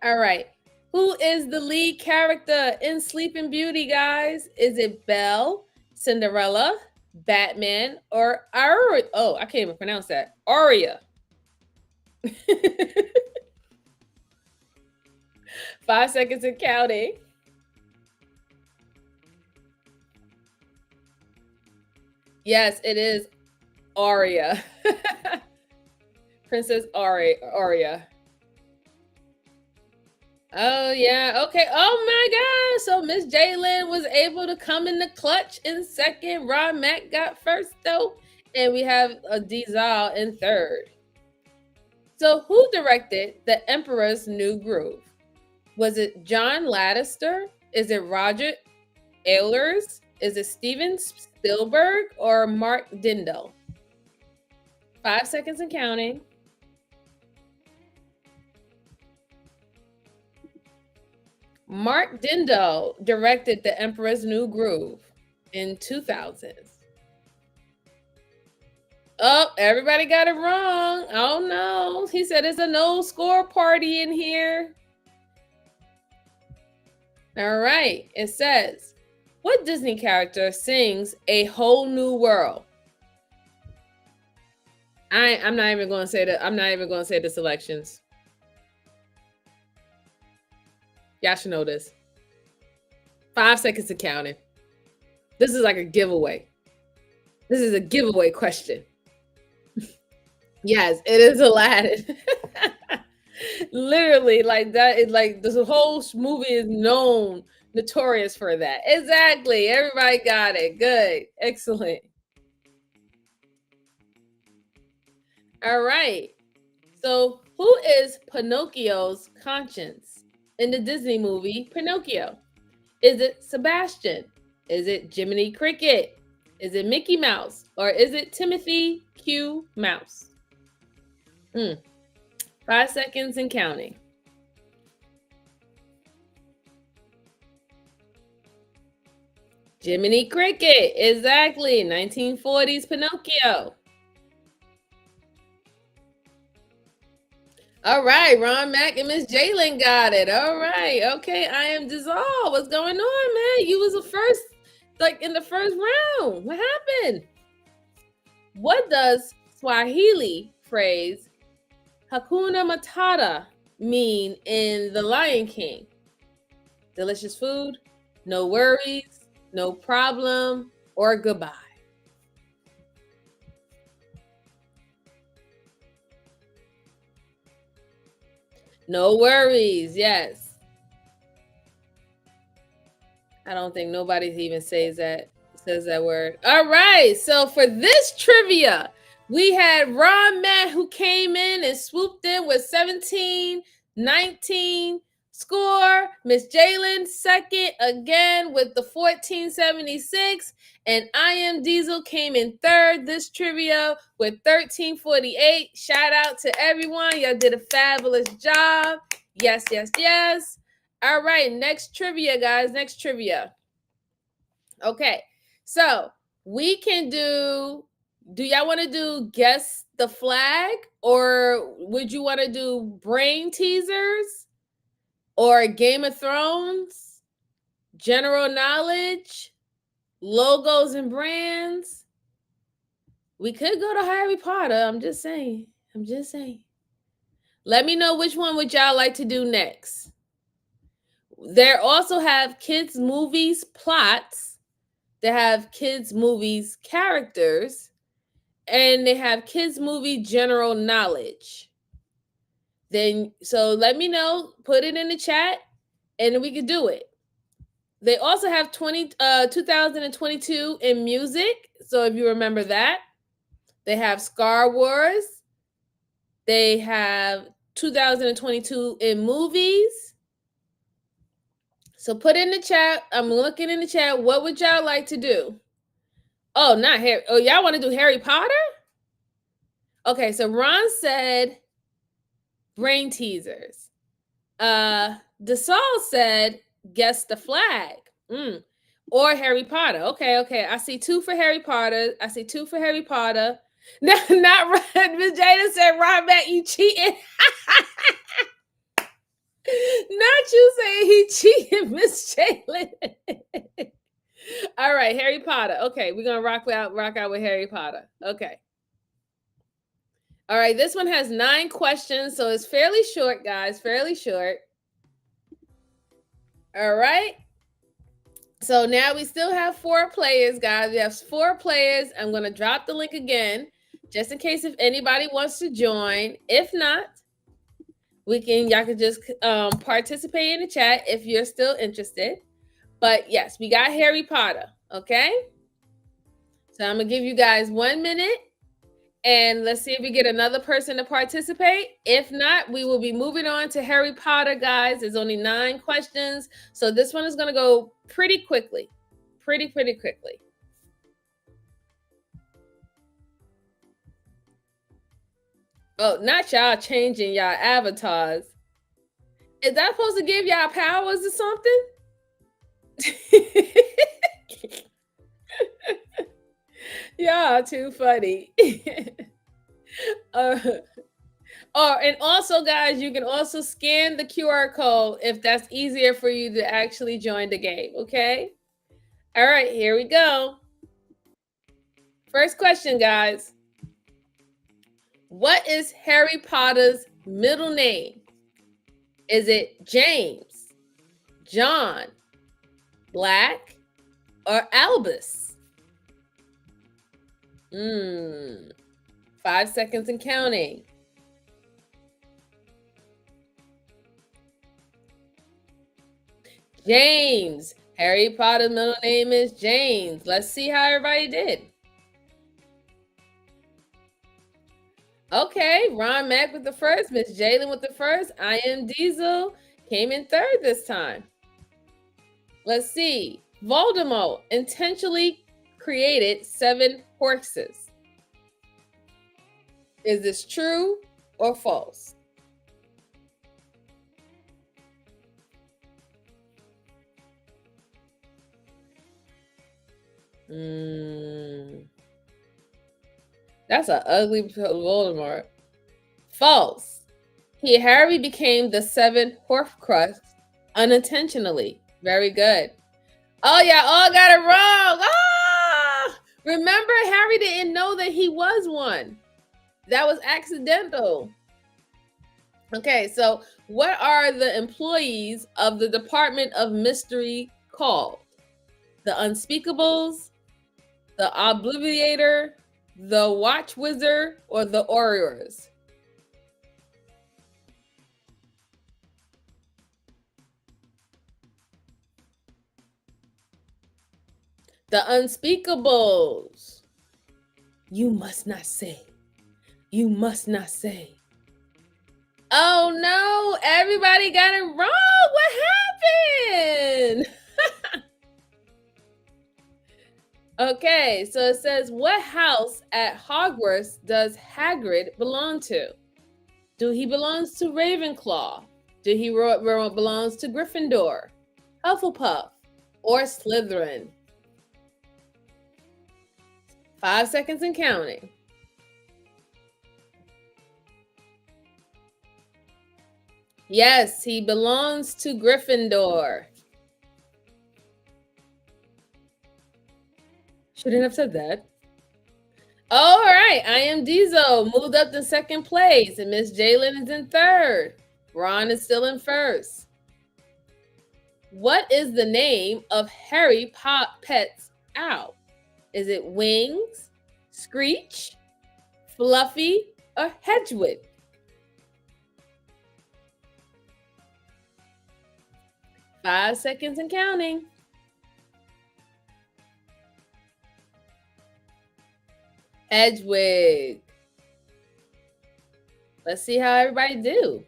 All right. Who is the lead character in Sleeping Beauty, guys? Is it Belle, Cinderella, Batman, or Aria? Oh, I can't even pronounce that. Aria. 5 seconds and counting. Yes, it is Aria. Princess Aria. Oh yeah. Okay. Oh my God. So Miss Jalen was able to come in the clutch in second. Ron Mack got first though, and we have a Dizal in third. So who directed The Emperor's New Groove? Was it John Ladester? Is it Roger Ehlers? Is it Steven Spielberg or Mark Dindal? 5 seconds and counting. Mark Dindal directed The Emperor's New Groove in 2000. Oh, everybody got it wrong. Oh no. He said it's a no score party in here. All right. It says, what Disney character sings A Whole New World? I'm not even going to say that. I'm not even going to say the selections. Y'all should know this. 5 seconds to counting. This is like a giveaway. This is a giveaway question. Yes, it is Aladdin. Literally, like that is like this whole movie is notorious for that. Exactly. Everybody got it. Good. Excellent. All right. So, who is Pinocchio's conscience in the Disney movie Pinocchio? Is it Sebastian? Is it Jiminy Cricket? Is it Mickey Mouse? Or is it Timothy Q. Mouse? 5 seconds and counting. Jiminy Cricket, exactly. 1940s Pinocchio. All right, Ron Mack and Miss Jalen got it. All right, okay. I am dissolved. What's going on, man? You was the first, like in the first round. What happened? What does Swahili phrase Hakuna Matata mean in The Lion King? Delicious food, no worries, no problem, or goodbye. No worries, yes. I don't think nobody even says that word. All right. So for this trivia, we had Ron Matt who came in and swooped in with 17-19 score. Miss Jalen second again with the 1476. And I Am Diesel came in third this trivia with 1348. Shout out to everyone. Y'all did a fabulous job. Yes, yes, yes. All right. Next trivia, guys. Next trivia. Okay. So we can do Do y'all want to do guess the flag, or would you want to do brain teasers, or Game of Thrones, general knowledge, logos and brands? We could go to Harry Potter. I'm just saying. Let me know which one would y'all like to do next. There also have kids movies plots. They have kids movies characters, and they have kids movie general knowledge. Then so let me know, put it in the chat, and we could do it. They also have 2022 in music. So if you remember that, they have Star Wars. They have 2022 in movies. So put in the chat. I'm looking in the chat. What would y'all like to do? Oh, not Harry. Oh, y'all want to do Harry Potter? Okay, so Ron said brain teasers. DeSaul said guess the flag. Or Harry Potter. Okay. I see 2 for Harry Potter. No, not Ron. Miss Jada said, Ron, Matt, you cheating. Not you saying he cheated, Miss Jalen. All right, Harry Potter. Okay, we're gonna rock out with Harry Potter. Okay. All right, this one has 9 questions, so it's fairly short, guys. Fairly short. All right. So now we still have 4 players, guys. We have 4 players. I'm gonna drop the link again, just in case if anybody wants to join. If not, y'all can just participate in the chat if you're still interested. But yes, we got Harry Potter. Okay. So I'm gonna give you guys 1 minute, and let's see if we get another person to participate. If not, we will be moving on to Harry Potter, guys. There's only 9 questions, so this one is gonna go pretty quickly. Pretty quickly. Oh, not y'all changing y'all avatars. Is that supposed to give y'all powers or something? Y'all too funny. And also, guys, you can also scan the QR code if that's easier for you to actually join the game. Okay. All right, here we go. First question, guys. What is Harry Potter's middle name? Is it James, John, Black, or Albus? 5 seconds and counting. James. Harry Potter's middle name is James. Let's see how everybody did. Okay, Ron Mack with the first, Miss Jalen with the first. I Am Diesel came in third this time. Let's see. Voldemort intentionally created 7 horses. Is this true or false? That's an ugly Voldemort. False. Harry became the 7th Horcrux unintentionally. Very good. Oh, yeah, all got it wrong. Ah! Remember, Harry didn't know that he was one. That was accidental. Okay, so what are the employees of the Department of Mystery called? The Unspeakables, the Obliviator, the Watch Wizard, or the Aurors? The Unspeakables. You must not say. You must not say. Oh no, everybody got it wrong. What happened? Okay, so it says, what house at Hogwarts does Hagrid belong to? Do he belongs to Ravenclaw? Do he belongs to Gryffindor, Hufflepuff, or Slytherin? 5 seconds and counting. Yes, he belongs to Gryffindor. Shouldn't have said that. All right, I am Diesel moved up to second place, and Miss Jalen is in third. Ron is still in first. What is the name of Harry Pet's owl? Is it Wings, Screech, Fluffy, or Hedwig? Five seconds and counting. Hedwig. Let's see how everybody do.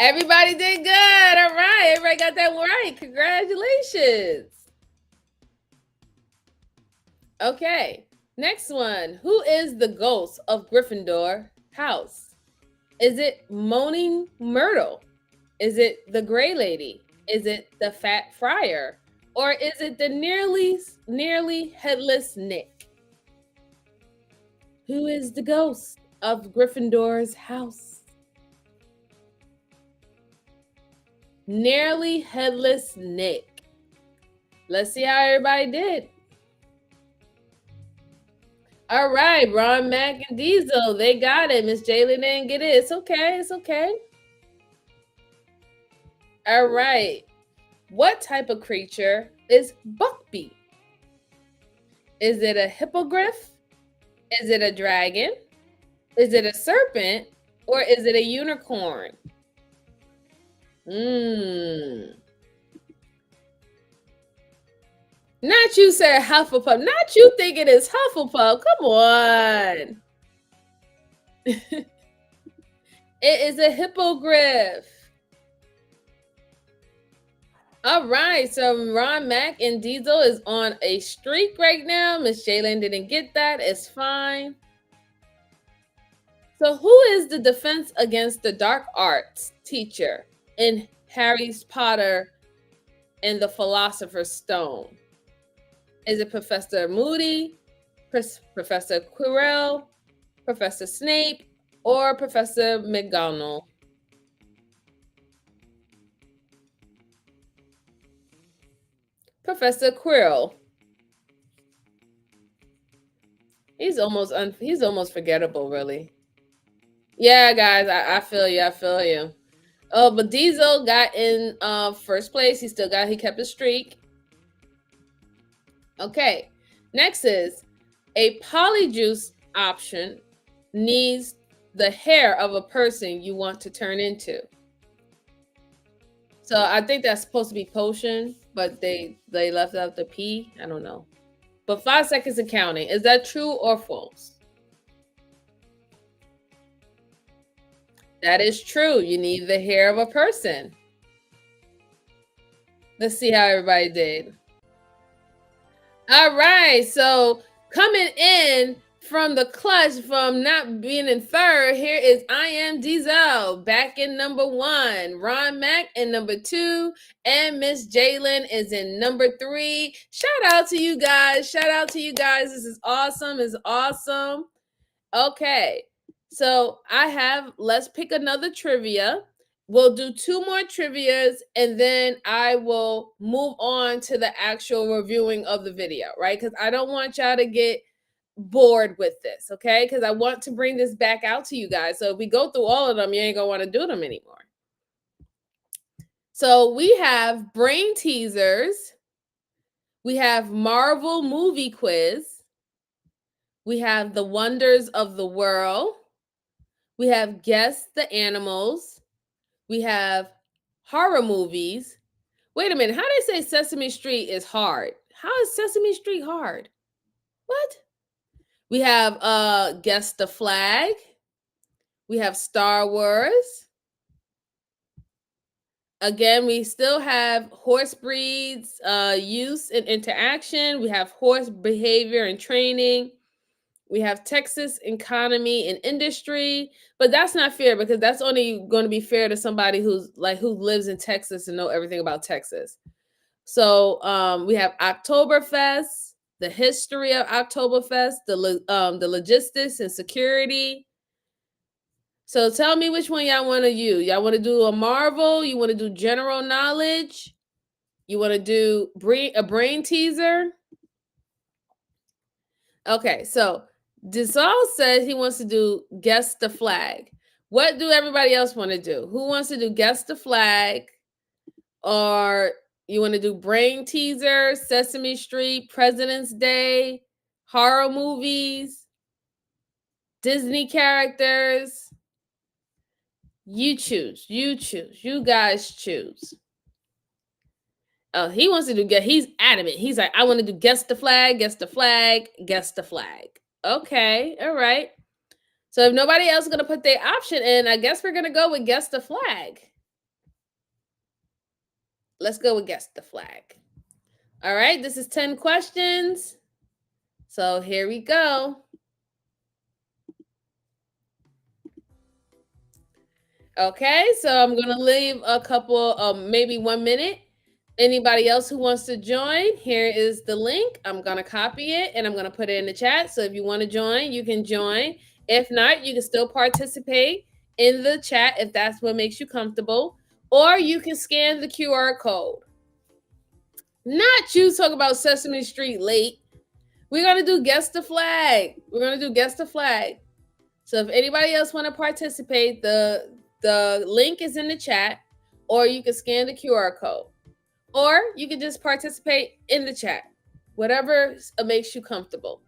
Everybody did good. All right. Everybody got that right. Congratulations. Okay. Next one. Who is the ghost of Gryffindor house? Is it Moaning Myrtle? Is it the Gray Lady? Is it the Fat Friar? Or is it the nearly headless Nick? Who is the ghost of Gryffindor's house? Nearly headless Nick. Let's see how everybody did. All right, Ron, Mac, and Diesel, they got it. Miss Jaylee didn't get it. It's okay. It's okay. All right. What type of creature is Buckbeak? Is it a hippogriff? Is it a dragon? Is it a serpent? Or is it a unicorn? Not you, Sir Hufflepuff. Not you thinking it's Hufflepuff. Come on. It is a hippogriff. All right, so Ron, Mac, and Diesel is on a streak right now. Miss Jalen didn't get that. It's fine. So who is the defense against the dark arts teacher in Harry Potter and the Philosopher's Stone? Is it Professor Moody, Professor Quirrell, Professor Snape, or Professor McGonagall? Professor Quirrell. He's almost forgettable, really. Yeah, guys, I feel you. I feel you. Oh, but Diesel got in first place. He kept his streak. Okay, next is a polyjuice option needs the hair of a person you want to turn into. So I think that's supposed to be potion, but they left out the P. I don't know. But 5 seconds and counting. Is that true or false? That is true. You need the hair of a person. Let's see how everybody did. All right. So coming in from the clutch from not being in third, here is I Am Diesel back in number 1. Ron Mac in number 2. And Miss Jalen is in number 3. Shout out to you guys. Shout out to you guys. This is awesome. It's awesome. Okay. So let's pick another trivia. We'll do 2 more trivias and then I will move on to the actual reviewing of the video, right? Because I don't want y'all to get bored with this, okay? Because I want to bring this back out to you guys. So if we go through all of them, you ain't gonna want to do them anymore. So we have brain teasers. We have Marvel movie quiz. We have the wonders of the world. We have guess the animals. We have horror movies. Wait a minute. How do they say Sesame Street is hard? How is Sesame Street hard? What? We have guess the flag. We have Star Wars. Again, we still have horse breeds, use and interaction. We have horse behavior and training. We have Texas economy and industry, but that's not fair because that's only going to be fair to somebody who lives in Texas and know everything about Texas. So we have Oktoberfest, the history of Oktoberfest, the logistics and security. So tell me which one y'all want to use. Y'all want to do a Marvel? You want to do general knowledge? You want to do a brain teaser? Okay, so Desal says he wants to do guess the flag. What do everybody else want to do? Who wants to do guess the flag? Or you want to do brain teaser, Sesame Street, President's Day, horror movies, Disney characters? You choose. You choose. You guys choose. Oh, he wants to do he's adamant. He's like, I want to do guess the flag, guess the flag, guess the flag. Okay, all right. So if nobody else is gonna put their option in, I guess we're gonna go with guess the flag. Let's go with guess the flag. All right, this is 10 questions. So here we go. Okay, so I'm gonna leave a couple, maybe 1 minute. Anybody else who wants to join, here is the link. I'm gonna copy it and I'm gonna put it in the chat. So if you want to join, you can join. If not, you can still participate in the chat if that's what makes you comfortable, or you can scan the QR code. Not you talk about Sesame Street late. We're gonna do guess the flag. We're gonna do guess the flag. So if anybody else want to participate, the link is in the chat, or you can scan the QR code, or you can just participate in the chat. Whatever makes you comfortable.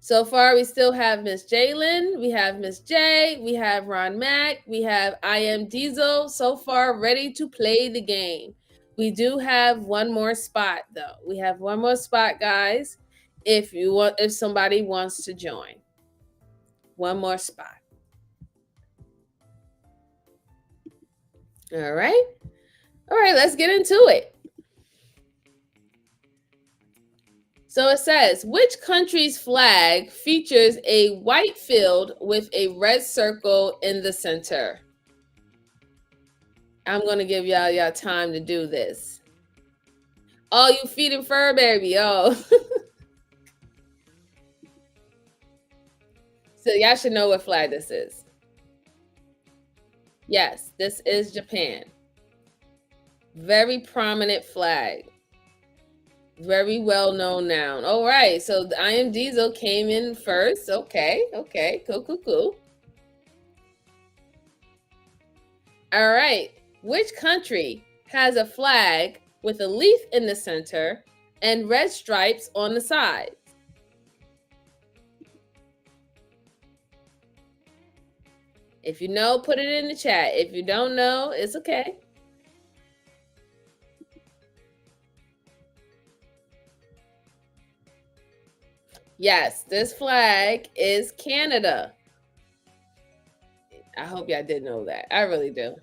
So far, we still have Miss Jalen, we have Miss J, we have Ron Mack, we have I Am Diesel. So far, ready to play the game. We do have one more spot, though. We have one more spot, guys. If somebody wants to join, one more spot. All right, let's get into it. So it says, which country's flag features a white field with a red circle in the center? I'm going to give y'all time to do this. Oh, you feeding fur baby. Oh. So y'all should know what flag this is. Yes, this is Japan. Very prominent flag. Very well known noun. All right, so the I Am Diesel came in first. Okay, cool. All right, which country has a flag with a leaf in the center and red stripes on the sides? If you know, put it in the chat. If you don't know, it's okay. Yes, this flag is Canada. I hope y'all did know that. I really do.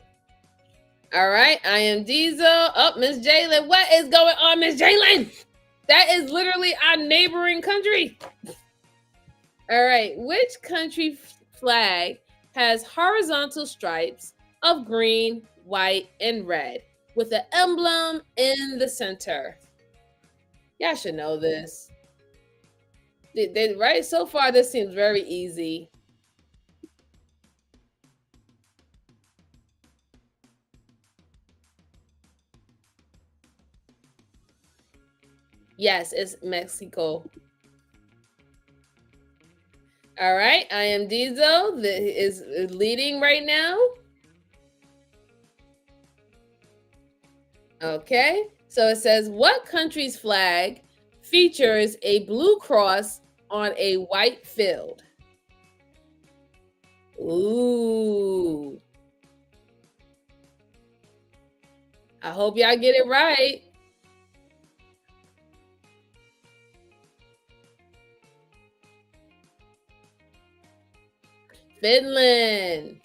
All right, I Am Diesel. Oh, Miss Jalen. What is going on, Miss Jalen? That is literally our neighboring country. All right, which country flag has horizontal stripes of green, white, and red with an emblem in the center? Y'all should know this. Right? So far, this seems very easy. Yes, it's Mexico. All right, I Am Diesel is leading right now. Okay, so it says, what country's flag features a blue cross on a white field? Ooh. I hope y'all get it right. Finland.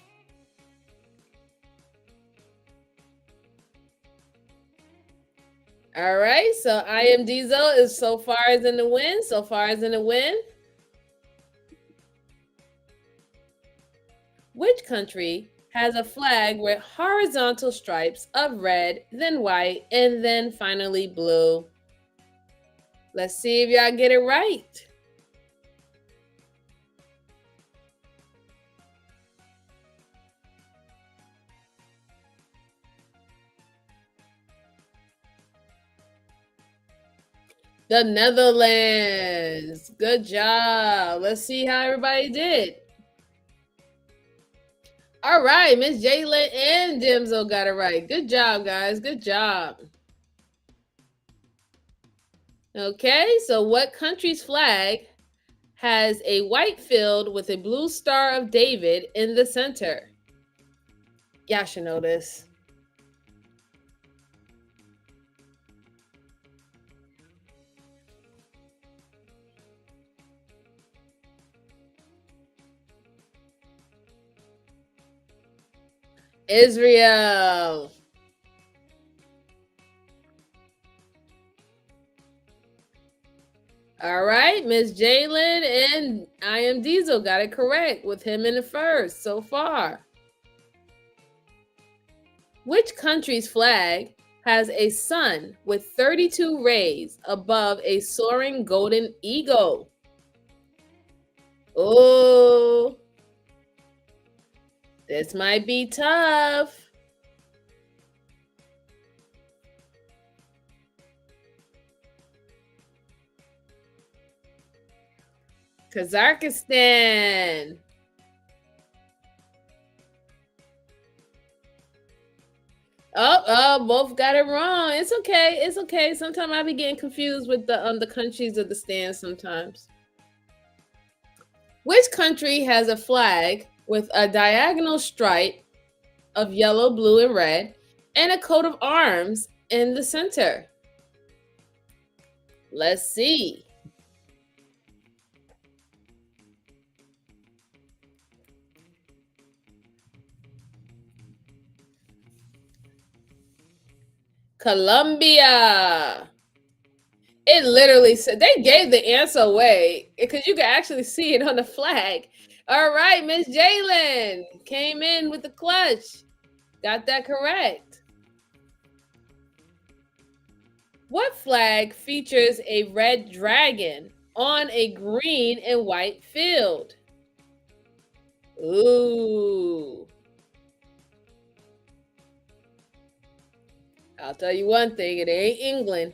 All right, so I Am Diesel is so far as in the win. Which country has a flag with horizontal stripes of red, then white, and then finally blue? Let's see if y'all get it right. The Netherlands. Good job. Let's see how everybody did. All right, Miss Jalen and Dimzo got it right. Good job, guys. Good job. Okay, so what country's flag has a white field with a blue star of David in the center? Y'all should know this. Israel. All right, Miss Jalen and I am Diesel got it correct with him in the first so far. Which country's flag has a sun with 32 rays above a soaring golden eagle? Oh, this might be tough. Kazakhstan. Both got it wrong. It's okay. It's okay. Sometimes I be getting confused with the countries of the stands sometimes. Which country has a flag with a diagonal stripe of yellow, blue, and red, and a coat of arms in the center? Let's see. Colombia. It literally said they gave the answer away because you can actually see it on the flag. All right, Miss Jalen came in with the clutch. Got that correct. What flag features a red dragon on a green and white field? Ooh. I'll tell you one thing, it ain't England.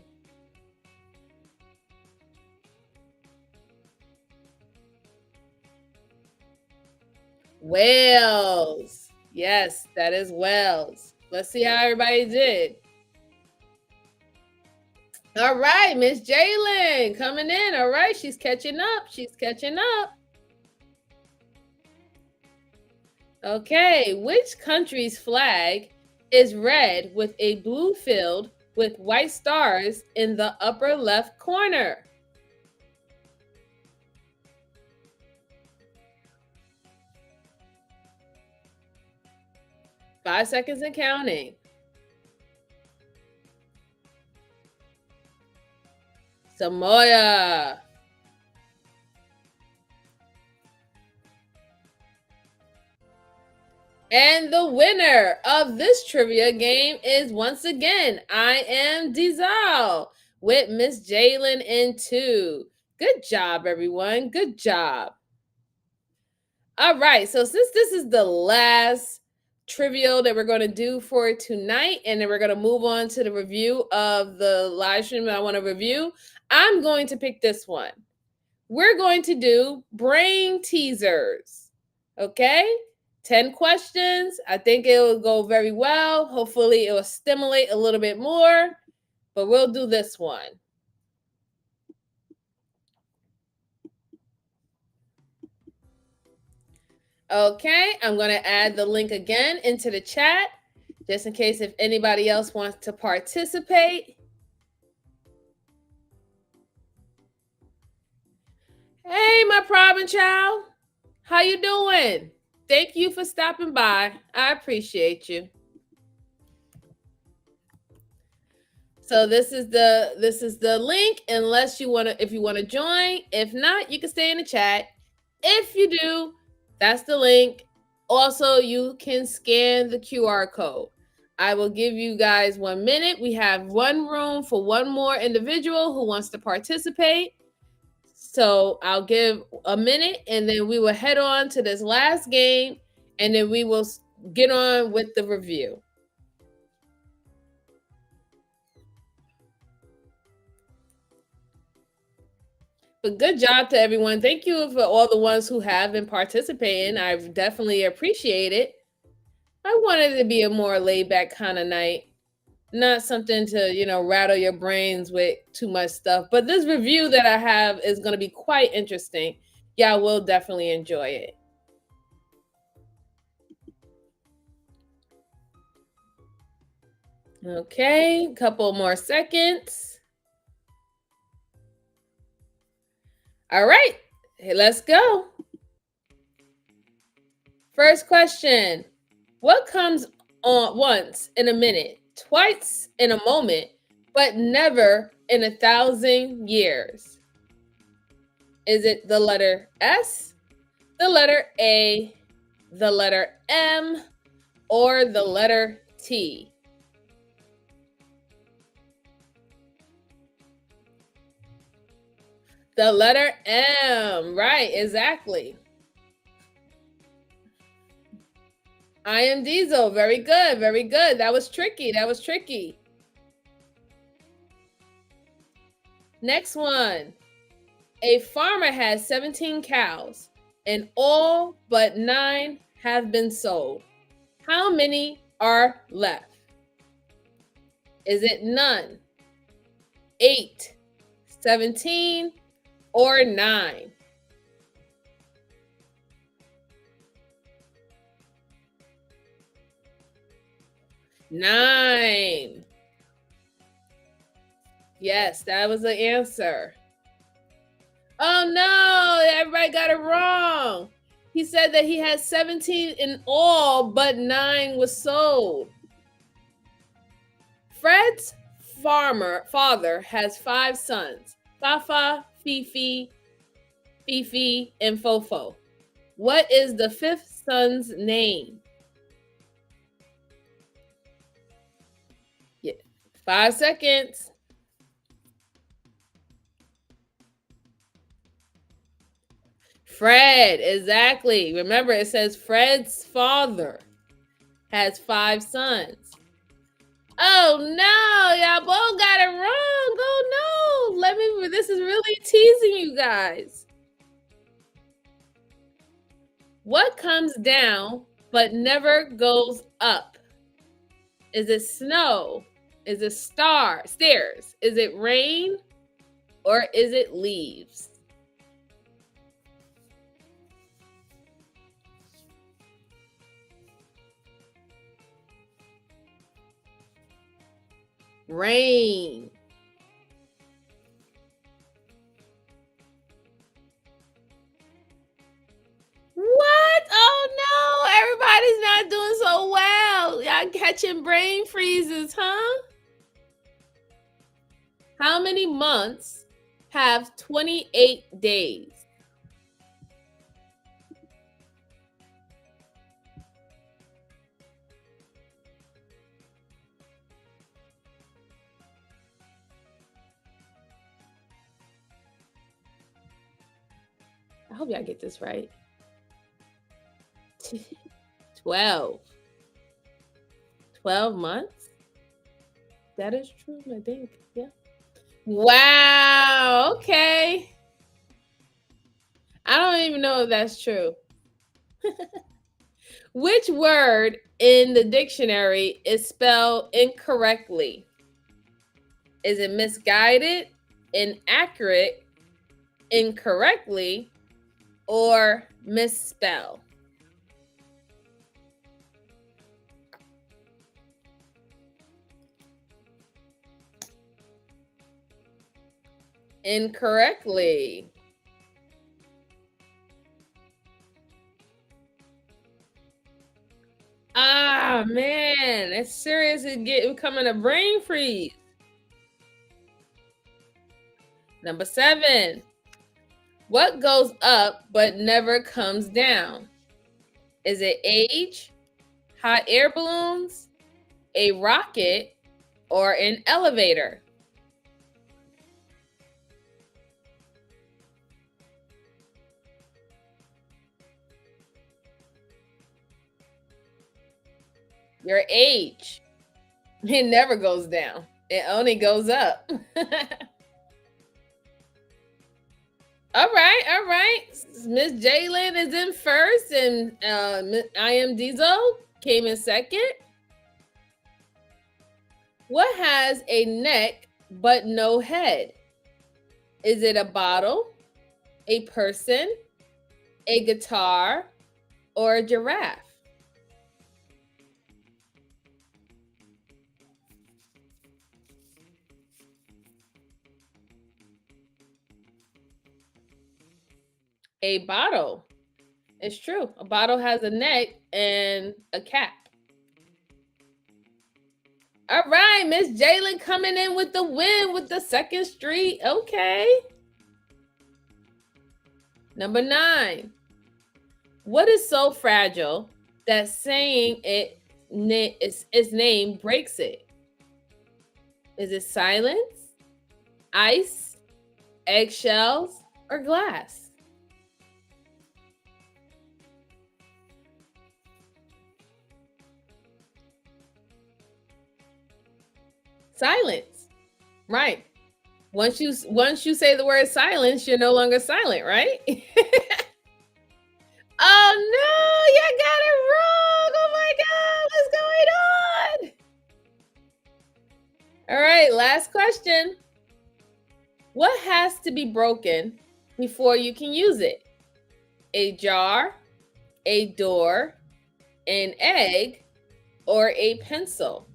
Wales. Yes, that is Wales. Let's see how everybody did. All right, Miss Jalen coming in. All right, she's catching up. She's catching up. Okay, which country's flag is red with a blue field with white stars in the upper left corner? 5 seconds and counting. Samoa. And the winner of this trivia game is once again I am Dizal with Miss Jalen in 2. Good job, everyone. Good job. All right, so since this is the last trivial that we're going to do for tonight, and then we're going to move on to the review of the live stream that I want to review, I'm going to pick this one. We're going to do brain teasers. Okay? 10 questions. I think it will go very well. Hopefully, it will stimulate a little bit more, but we'll do this one. Okay, I'm going to add the link again into the chat just in case if anybody else wants to participate. Hey, my problem child. How you doing? Thank you for stopping by. I appreciate you. So this is the link unless you want to if you want to join. If not, you can stay in the chat. If you do, that's the link. Also, you can scan the QR code. I will give you guys 1 minute. We have one room for one more individual who wants to participate. So I'll give a minute and then we will head on to this last game and then we will get on with the review. But good job to everyone. Thank you for all the ones who have been participating. I definitely appreciate it. I wanted it to be a more laid back kind of night, not something to, rattle your brains with too much stuff. But this review that I have is going to be quite interesting. Y'all will definitely enjoy it. Okay, a couple more seconds. All right, let's go. First question. What comes on once in a minute, twice in a moment, but never in 1,000 years? Is it the letter S, the letter A, the letter M, or the letter T? The letter M, right, exactly. I am Diesel, very good, very good. That was tricky, that was tricky. Next one. A farmer has 17 cows, and all but 9 have been sold. How many are left? Is it none, 8, 17, or 9? Nine. Yes, that was the answer. Oh no, everybody got it wrong. He said that he had 17 in all, but 9 was sold. Fred's father has 5 sons: Fafa, Fifi, Fifi, and Fofo. What is the 5th son's name? Yeah. 5 seconds. Fred, exactly. Remember, it says Fred's father has 5 sons. Oh no, y'all both got it wrong. Oh no. This is really teasing you guys. What comes down but never goes up? Is it snow? Is it stairs? Is it rain? Or is it leaves? Rain. What? Oh no, everybody's not doing so well. Y'all catching brain freezes, huh? How many months have 28 days? I hope y'all get this right. 12. 12 months? That is true, I think. Yeah. Wow. Okay. I don't even know if that's true. Which word in the dictionary is spelled incorrectly? Is it misguided, inaccurate, incorrectly, or misspell? Incorrectly. Ah, man, it's seriously becoming a brain freeze. Number 7. What goes up but never comes down? Is it age, hot air balloons, a rocket, or an elevator? Your age. It never goes down. It only goes up. All right. Miss Jalen is in first, and I am Diesel came in second. What has a neck but no head? Is it a bottle, a person, a guitar, or a giraffe? A bottle. It's true. A bottle has a neck and a cap. All right, Miss Jalen coming in with the win with the second street. Okay. Number 9. What is so fragile that saying its name breaks it? Is it silence, ice, eggshells, or glass? Silence. Right. Once you say the word silence, you're no longer silent, right? Oh no, you got it wrong. Oh my God, what's going on? All right, last question. What has to be broken before you can use it? A jar, a door, an egg, or a pencil?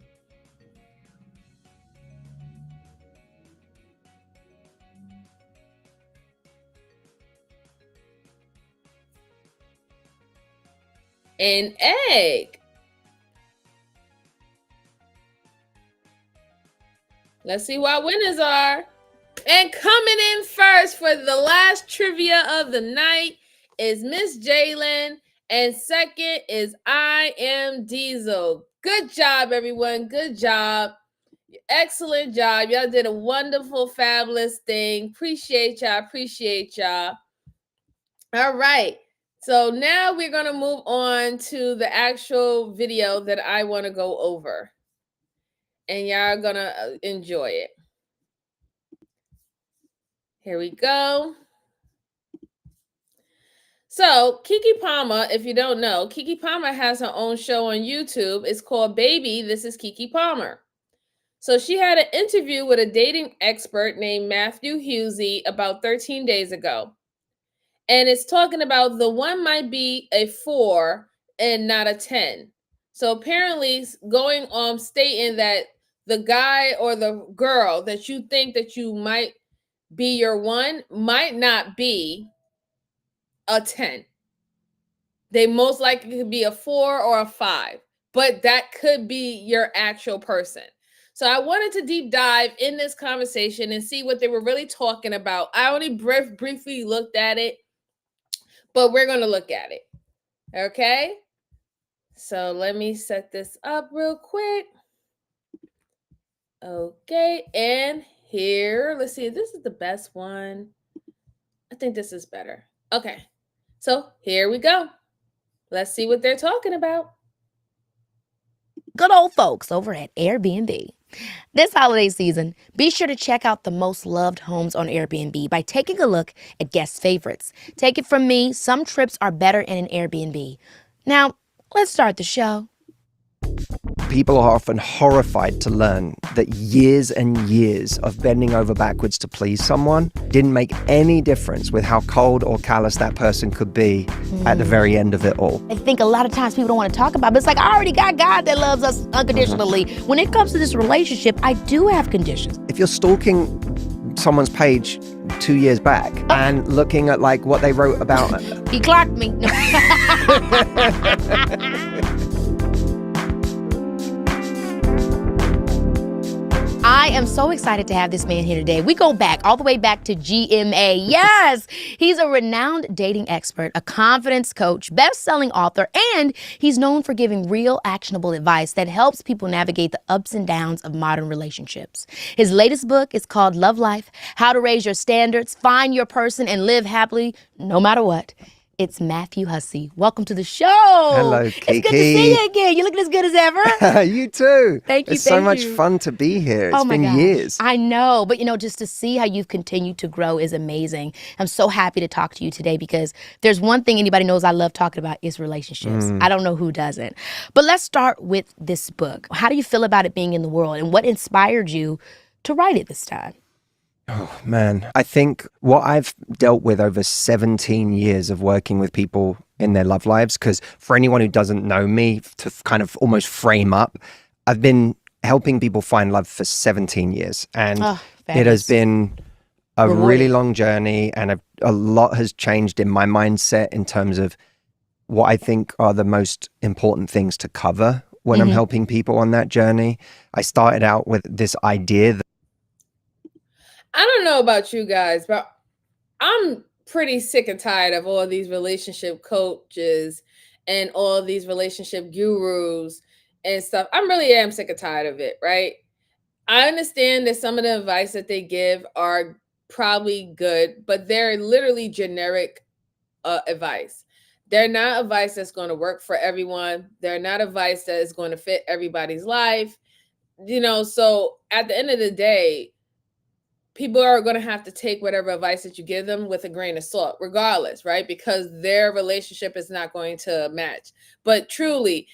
An egg. Let's see what winners are. And coming in first for the last trivia of the night is Miss Jalen, and second is I Am Diesel. Good job, everyone. Good job. Excellent job. Y'all did a wonderful, fabulous thing. Appreciate y'all. All right. So now we're going to move on to the actual video that I want to go over. And y'all are going to enjoy it. Here we go. So Keke Palmer, if you don't know, Keke Palmer has her own show on YouTube. It's called Baby, This is Keke Palmer. So she had an interview with a dating expert named Matthew Hughesy about 13 days ago. And it's talking about the one might be a 4 and not a 10. So apparently going on stating that the guy or the girl that you think that you might be your one might not be a 10. They most likely could be a 4 or a 5, but that could be your actual person. So I wanted to deep dive in this conversation and see what they were really talking about. I only briefly looked at it, but we're going to look at it. Okay. So let me set this up real quick. Okay. And here, let's see. This is the best one. I think this is better. Okay. So here we go. Let's see what they're talking about. Good old folks over at Airbnb. This holiday season, be sure to check out the most loved homes on Airbnb by taking a look at guest favorites. Take it from me, some trips are better in an Airbnb. Now, let's start the show. People are often horrified to learn that years and years of bending over backwards to please someone didn't make any difference with how cold or callous that person could be at the very end of it all. I think a lot of times people don't want to talk about it, but it's like, I already got God that loves us unconditionally. When it comes to this relationship, I do have conditions. If you're stalking someone's page 2 years back and looking at like what they wrote about... He clocked me. I am so excited to have this man here today. We go back, all the way back to GMA. Yes, he's a renowned dating expert, a confidence coach, best-selling author, and he's known for giving real actionable advice that helps people navigate the ups and downs of modern relationships. His latest book is called Love Life: How to Raise Your Standards, Find Your Person, and Live Happily No Matter What. It's Matthew Hussey. Welcome to the show. Hello, Kiki. It's good to see you again. You're looking as good as ever. You too. Thank you. It's so much fun to be here. It's been years. I know, but just to see how you've continued to grow is amazing. I'm so happy to talk to you today because there's one thing anybody knows I love talking about is relationships. I don't know who doesn't. But let's start with this book. How do you feel about it being in the world, and what inspired you to write it this time? Oh, man. I think what I've dealt with over 17 years of working with people in their love lives, because for anyone who doesn't know me, to kind of almost frame up, I've been helping people find love for 17 years. And it has been a really long journey, and a lot has changed in my mindset in terms of what I think are the most important things to cover when I'm helping people on that journey. I started out with this idea that I don't know about you guys, but I'm pretty sick and tired of all these relationship coaches and all these relationship gurus and stuff. I really am sick and tired of it, right? I understand that some of the advice that they give are probably good, but they're literally generic advice. They're not advice that's going to work for everyone. They're not advice that is going to fit everybody's life. So at the end of the day, people are going to have to take whatever advice that you give them with a grain of salt, regardless, right? Because their relationship is not going to match. But truly,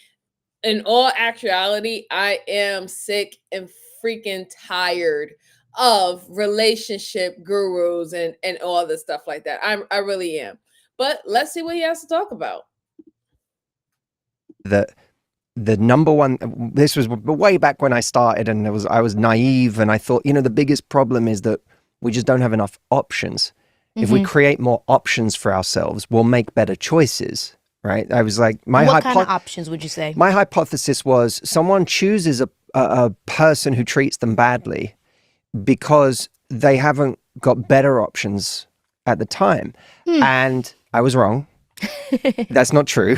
in all actuality, I am sick and freaking tired of relationship gurus and all the stuff like that. I really am. But let's see what he has to talk about. The number one, this was way back when I started, and I was naive, and I thought, the biggest problem is that we just don't have enough options. If we create more options for ourselves, we'll make better choices, right? I was like, what kind of options would you say? My hypothesis was someone chooses a person who treats them badly because they haven't got better options at the time. And I was wrong. That's not true.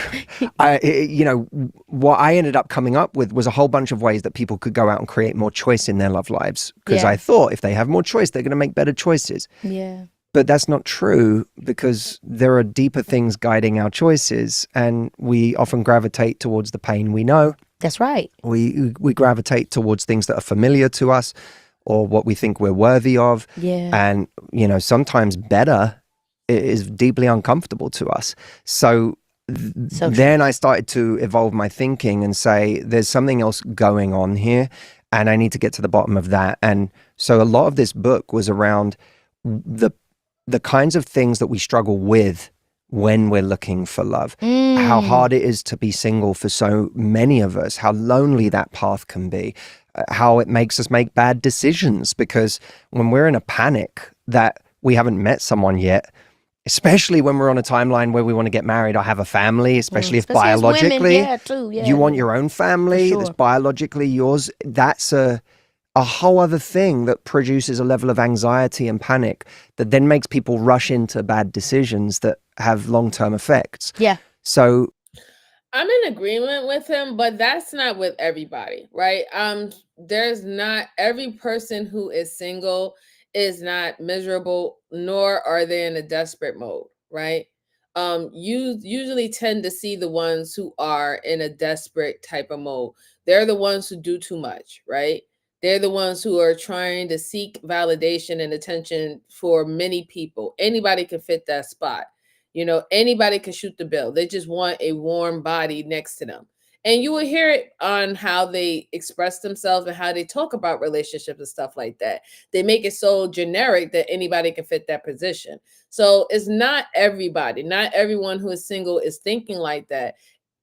What I ended up coming up with was a whole bunch of ways that people could go out and create more choice in their love lives. Because I thought if they have more choice, they're going to make better choices. Yeah. But that's not true, because there are deeper things guiding our choices, and we often gravitate towards the pain we know. That's right. We gravitate towards things that are familiar to us or what we think we're worthy of. Yeah. And, sometimes better is deeply uncomfortable to us. So then I started to evolve my thinking and say, there's something else going on here, and I need to get to the bottom of that. And so a lot of this book was around the kinds of things that we struggle with when we're looking for love, how hard it is to be single for so many of us, how lonely that path can be, how it makes us make bad decisions, because when we're in a panic that we haven't met someone yet, especially when we're on a timeline where we want to get married or have a family, especially if biologically you want your own family that's biologically yours, that's a whole other thing that produces a level of anxiety and panic that then makes people rush into bad decisions that have long-term effects. Yeah. So I'm in agreement with him, but that's not with everybody, right? There's not every person who is single is not miserable, nor are they in a desperate mode, right? You usually tend to see the ones who are in a desperate type of mode. They're the ones who do too much, right? They're the ones who are trying to seek validation and attention for many people. Anybody can fit that spot. Anybody can shoot the bill. They just want a warm body next to them. And you will hear it on how they express themselves and how they talk about relationships and stuff like that. They make it so generic that anybody can fit that position. So it's not everybody, not everyone who is single is thinking like that.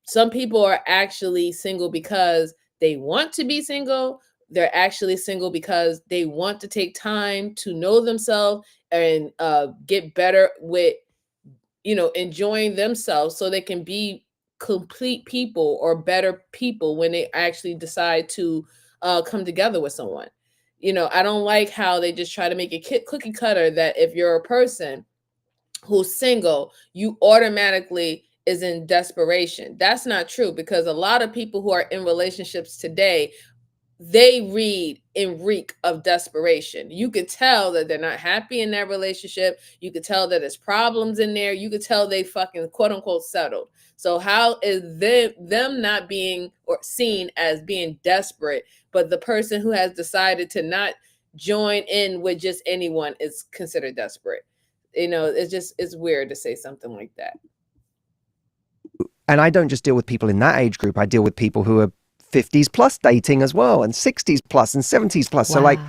Some people are actually single because they want to be single. They're actually single because they want to take time to know themselves and get better with, enjoying themselves so they can be complete people or better people when they actually decide to come together with someone. I don't like how they just try to make it cookie cutter that if you're a person who's single, you automatically is in desperation. That's not true, because a lot of people who are in relationships today, they read and reek of desperation. You could tell that they're not happy in that relationship. You could tell that there's problems in there. You could tell they fucking quote unquote settled. So how is them not being or seen as being desperate, but the person who has decided to not join in with just anyone is considered desperate? It's weird to say something like that. And I don't just deal with people in that age group. I deal with people who are 50s plus dating as well, and 60s plus and 70s plus. So like,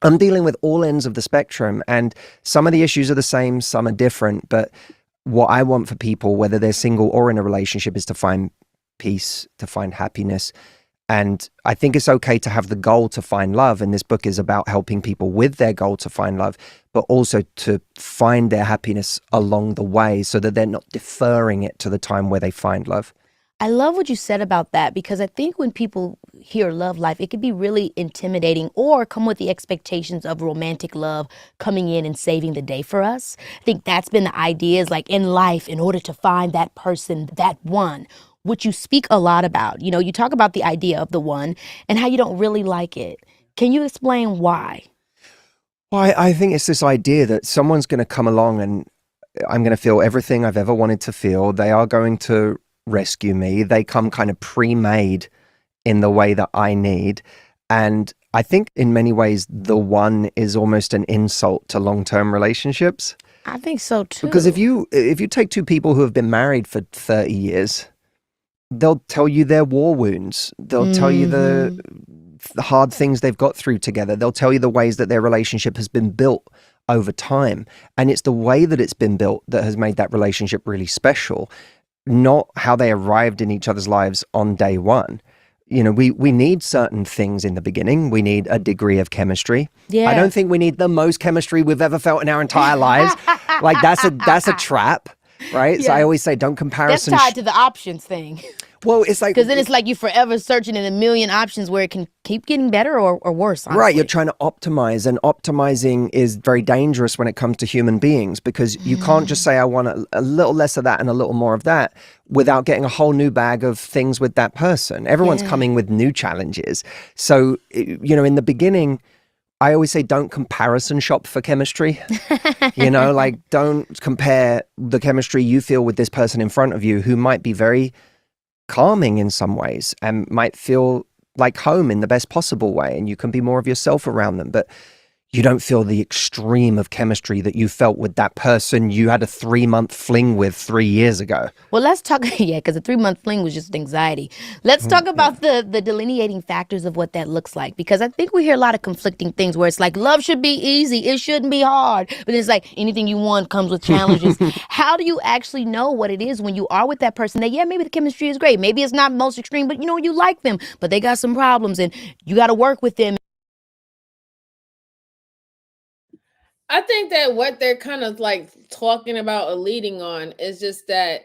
I'm dealing with all ends of the spectrum, and some of the issues are the same, some are different. But what I want for people, whether they're single or in a relationship, is to find peace, to find happiness. And I think it's okay to have the goal to find love. And this book is about helping people with their goal to find love, but also to find their happiness along the way so that they're not deferring it to the time where they find love. I love what you said about that, because I think when people hear love life, it can be really intimidating or come with the expectations of romantic love coming in and saving the day for us. I think that's been the idea, is like in life, in order to find that person, that one, which you speak a lot about. You talk about the idea of the one and how you don't really like it. Can you explain why? Well, I think it's this idea that someone's going to come along and I'm going to feel everything I've ever wanted to feel. They are going to rescue me. They come kind of pre-made in the way that I need. And I think in many ways, the one is almost an insult to long-term relationships. I think so too. Because if you take two people who have been married for 30 years, they'll tell you their war wounds. They'll tell you the hard things they've got through together. They'll tell you the ways that their relationship has been built over time. And it's the way that it's been built that has made that relationship really special, not how they arrived in each other's lives on day one. We need certain things in the beginning. We need a degree of chemistry. Yeah. I don't think we need the most chemistry we've ever felt in our entire lives. Like that's a trap, right? Yeah. So I always say, don't comparison. That's tied to the options thing. Well, it's like, Because then it's like you're forever searching in a million options where it can keep getting better or worse. Honestly. right, you're trying to optimize, and optimizing is very dangerous when it comes to human beings, because you can't just say, I want a little less of that and a little more of that without getting a whole new bag of things with that person. Everyone's coming with new challenges. So, in the beginning, I always say, don't comparison shop for chemistry. Like, don't compare the chemistry you feel with this person in front of you, who might be very calming in some ways and might feel like home in the best possible way, and you can be more of yourself around them, but you don't feel the extreme of chemistry that you felt with that person you had a 3-month fling with 3 years ago. Well, let's talk, because the 3-month fling was just anxiety. Let's talk about the delineating factors of what that looks like, because I think we hear a lot of conflicting things where it's like, love should be easy, it shouldn't be hard, but it's like anything you want comes with challenges. How do you actually know what it is when you are with that person that, maybe the chemistry is great, maybe it's not most extreme, but you like them, but they got some problems and you got to work with them? I think that what they're kind of like talking about or leading on is just that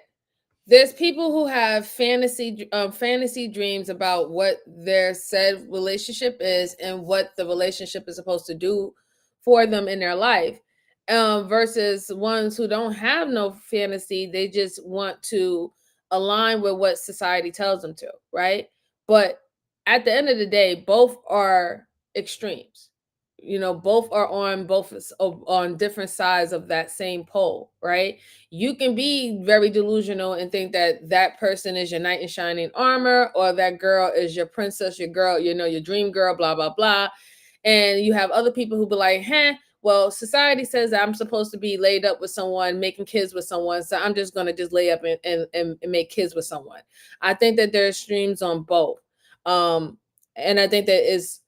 there's people who have fantasy dreams about what their said relationship is and what the relationship is supposed to do for them in their life, versus ones who don't have no fantasy. They just want to align with what society tells them to, right? But at the end of the day, both are extremes. Both are on different sides of that same pole, right? You can be very delusional and think that that person is your knight in shining armor, or that girl is your princess, your girl, your dream girl, blah blah blah. And you have other people who be like, well, society says that I'm supposed to be laid up with someone, making kids with someone, so I'm just gonna just lay up and make kids with someone. I think that there are streams on both, and I think that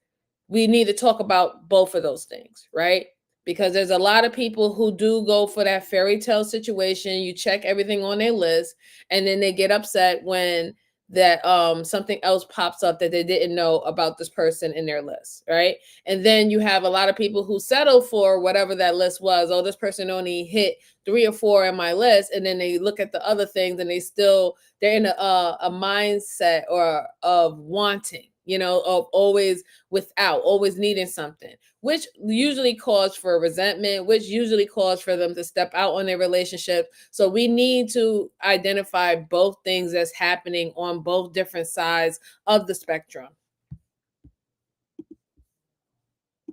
we need to talk about both of those things, right? Because there's a lot of people who do go for that fairy tale situation. You check everything on their list, and then they get upset when that something else pops up that they didn't know about this person in their list, right? And then you have a lot of people who settle for whatever that list was. Oh, this person only hit 3 or 4 in my list, and then they look at the other things and they're in a mindset or of wanting, of always without, always needing something, which usually calls for resentment, which usually calls for them to step out on their relationship. So we need to identify both things that's happening on both different sides of the spectrum.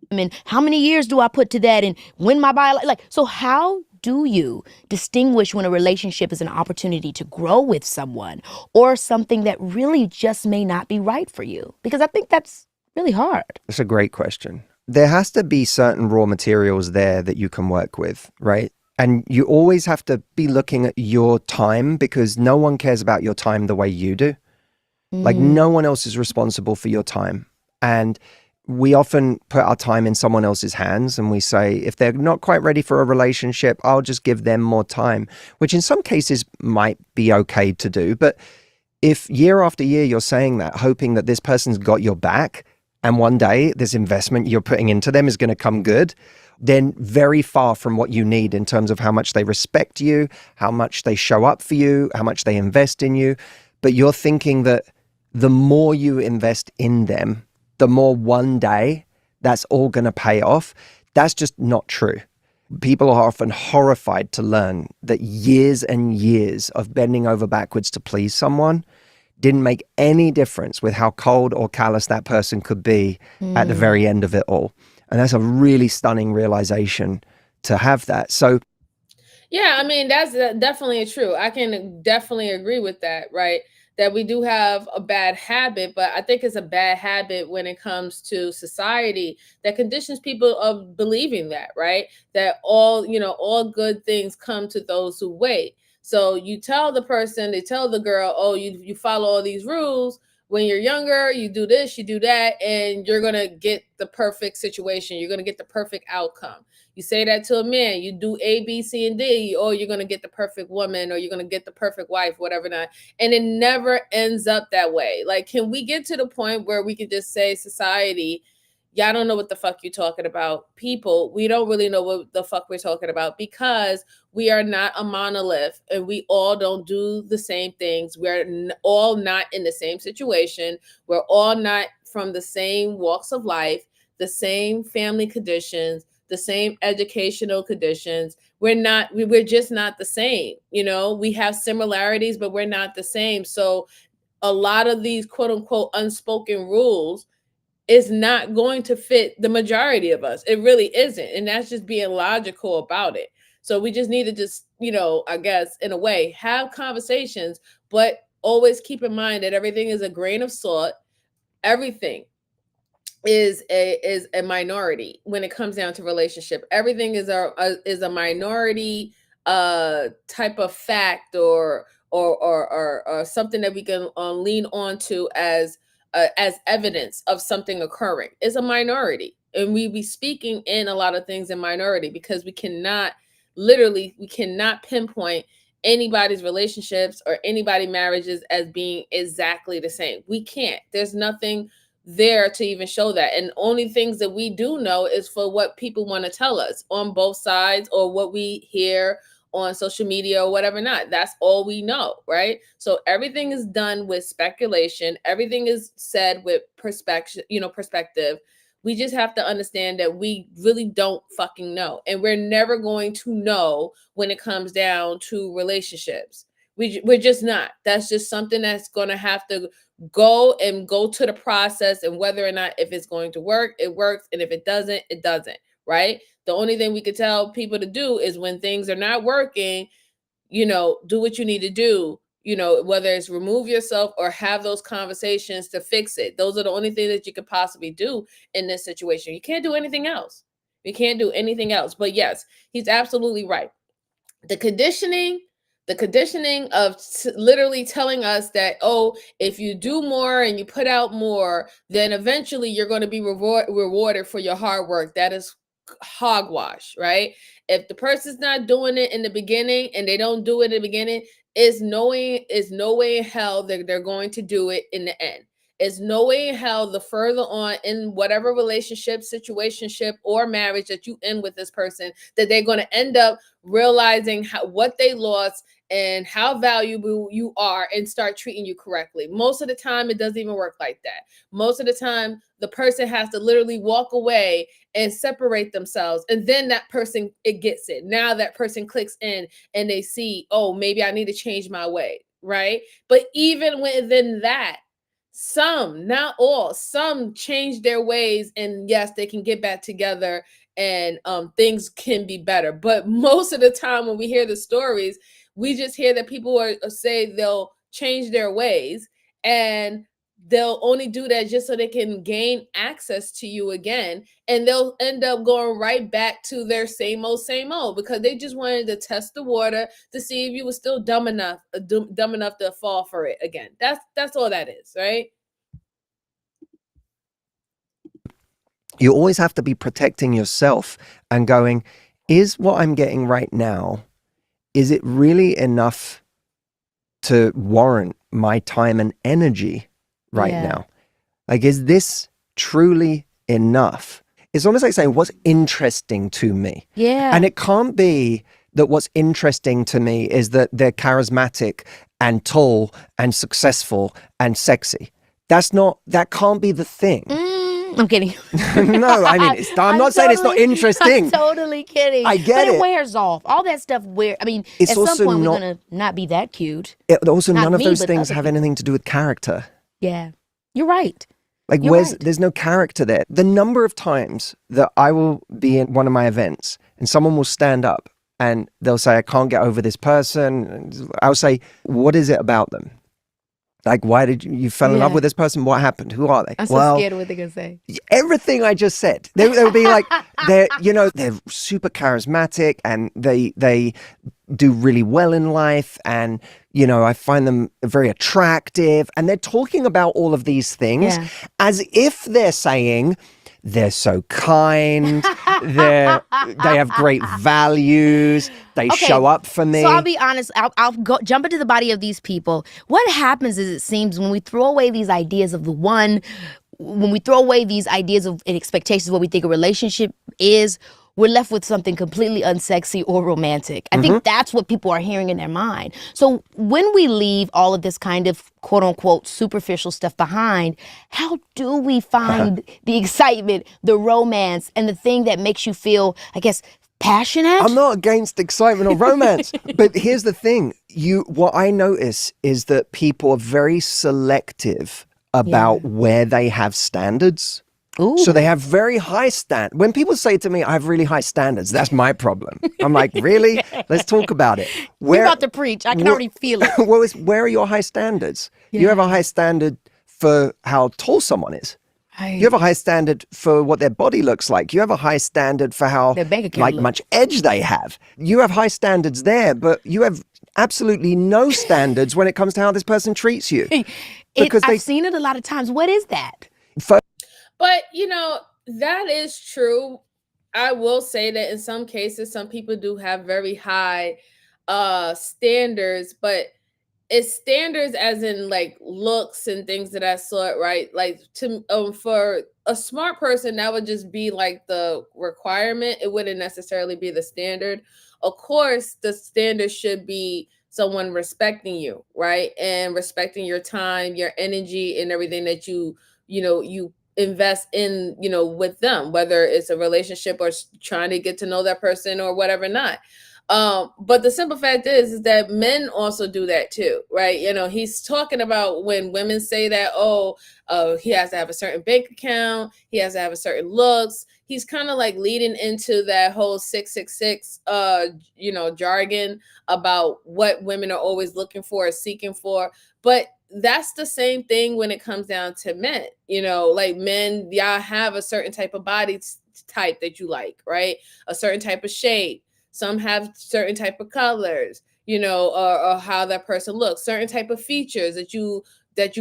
And how many years do I put to that? And when my so how do you distinguish when a relationship is an opportunity to grow with someone or something that really just may not be right for you? Because I think that's really hard. That's a great question. There has to be certain raw materials there that you can work with, right? And you always have to be looking at your time, because no one cares about your time the way you do. Like, no one else is responsible for your time. And we often put our time in someone else's hands, and we say, if they're not quite ready for a relationship, I'll just give them more time, which in some cases might be okay to do. But if year after year you're saying that, hoping that this person's got your back, and one day this investment you're putting into them is going to come good, then very far from what you need in terms of how much they respect you, how much they show up for you, how much they invest in you. But you're thinking that the more you invest in them, the more one day that's all going to pay off. That's just not true. People are often horrified to learn that years and years of bending over backwards to please someone didn't make any difference with how cold or callous that person could be at the very end of it all. And that's a really stunning realization to have that. So yeah, I mean, that's definitely true. I can definitely agree with that, right? That we do have a bad habit, but I think it's a bad habit when it comes to society that conditions people of believing that, right? That all good things come to those who wait. So you tell the person, they tell the girl, oh, you follow all these rules. When you're younger, you do this, you do that, and you're going to get the perfect situation. You're going to get the perfect outcome. You say that to a man, you do A, B, C, and D, or you're going to get the perfect woman, or you're going to get the perfect wife, whatever not. And it never ends up that way. Like, can we get to the point where we can just say, society, y'all don't know what the fuck you're talking about. People, we don't really know what the fuck we're talking about, because we are not a monolith and we all don't do the same things. We're all not in the same situation. We're all not from the same walks of life, the same family conditions, the same educational conditions. We're just not the same. We have similarities, but we're not the same. So a lot of these quote unquote unspoken rules is not going to fit the majority of us. It really isn't. And that's just being logical about it. So we just need to just, I guess in a way, have conversations, but always keep in mind that everything is a grain of salt. Everything is a minority when it comes down to relationship. Everything is a minority type of fact or something that we can lean on to as evidence of something occurring. Is a minority, and we be speaking in a lot of things in minority, because we cannot pinpoint anybody's relationships or anybody marriages as being exactly the same. We can't. There's nothing there to even show that. And only things that we do know is for what people want to tell us on both sides, or what we hear on social media or whatever not. That's all we know, right? So everything is done with speculation. Everything is said with perspective. We just have to understand that we really don't fucking know. And we're never going to know when it comes down to relationships. We're just not. That's just something that's going to have to go to the process, and whether or not, if it's going to work, it works. And if it doesn't, it doesn't, right? The only thing we could tell people to do is when things are not working, do what you need to do, whether it's remove yourself or have those conversations to fix it. Those are the only things that you could possibly do in this situation. You can't do anything else. You can't do anything else. But yes, he's absolutely right. The conditioning of literally telling us that, oh, if you do more and you put out more, then eventually you're going to be rewarded for your hard work. That is hogwash, right? If the person's not doing it in the beginning and they don't do it in the beginning, is no way in hell that they're going to do it in the end. Is no way in hell the further on in whatever relationship, situationship, or marriage that you end with this person, that they're going to end up realizing what they lost and how valuable you are and start treating you correctly. Most of the time, it doesn't even work like that. Most of the time, the person has to literally walk away and separate themselves. And then that person, it gets it. Now that person clicks in and they see, oh, maybe I need to change my way, right? But even within that, some, not all, some change their ways, and yes, they can get back together and things can be better. But most of the time when we hear the stories, we just hear that people say they'll change their ways, and they'll only do that just so they can gain access to you again, and they'll end up going right back to their same old because they just wanted to test the water to see if you were still dumb enough to fall for it again. That's all that is, right? You always have to be protecting yourself and going, is what I'm getting right now, is it really enough to warrant my time and energy right now? Like, is this truly enough? It's almost like saying, what's interesting to me? Yeah. And it can't be that what's interesting to me is that they're charismatic and tall and successful and sexy. That can't be the thing. I'm kidding. No, I mean, I'm not saying it's not interesting. I'm totally kidding. I get but it. It wears off. All that stuff I mean, It's at some also point not- we're going to not be that cute. Also, Not none of me, those but things other have people. anything to do with character. Yeah. You're right. Like, You're right. there's no character there. The number of times that I will be in one of my events and someone will stand up and they'll say, I can't get over this person. And I'll say, what is it about them? Like, why did you fell in love Yeah. with this person? What happened? Who are they? I'm so scared of what they're going to say. Everything I just said. They would be like, they're super charismatic and they do really well in life, and I find them very attractive, and they're talking about all of these things as if they're saying they're so kind, they have great values, they show up for me. So I'll be honest, I'll go jump into the body of these people. What happens is, it seems, when we throw away these ideas of the one, when we throw away these ideas of and expectations of what we think a relationship is, we're left with something completely unsexy or romantic. I think that's what people are hearing in their mind. So when we leave all of this kind of quote unquote superficial stuff behind, how do we find the excitement, the romance, and the thing that makes you feel, I guess, passionate? I'm not against excitement or romance, but here's the thing. What I notice is that people are very selective about where they have standards. Ooh. So they have very high when people say to me, I have really high standards, that's my problem. I'm like, really? Let's talk about it. You're about to preach. I can already feel it. Where are your high standards? You have a high standard for how tall someone is. You have a high standard for what their body looks like. You have a high standard for how Their bank account looks. much edge they have. You have high standards there, but you have absolutely no standards when it comes to how this person treats you. I've seen it a lot of times. What is that? But, that is true. I will say that in some cases, some people do have very high standards, but it's standards as in like looks and things of that sort, right? Like for a smart person, that would just be like the requirement. It wouldn't necessarily be the standard. Of course, the standard should be someone respecting you, right? And respecting your time, your energy, and everything that you invest in, with them, whether it's a relationship or trying to get to know that person or whatever not. But the simple fact is that men also do that too, right? He's talking about when women say that, he has to have a certain bank account, he has to have a certain looks. He's kind of like leading into that whole 666, jargon about what women are always looking for or seeking for. But that's the same thing when it comes down to men. Like men, y'all have a certain type of body type that you like, right? A certain type of shape. Some have certain type of colors, or how that person looks, certain type of features that you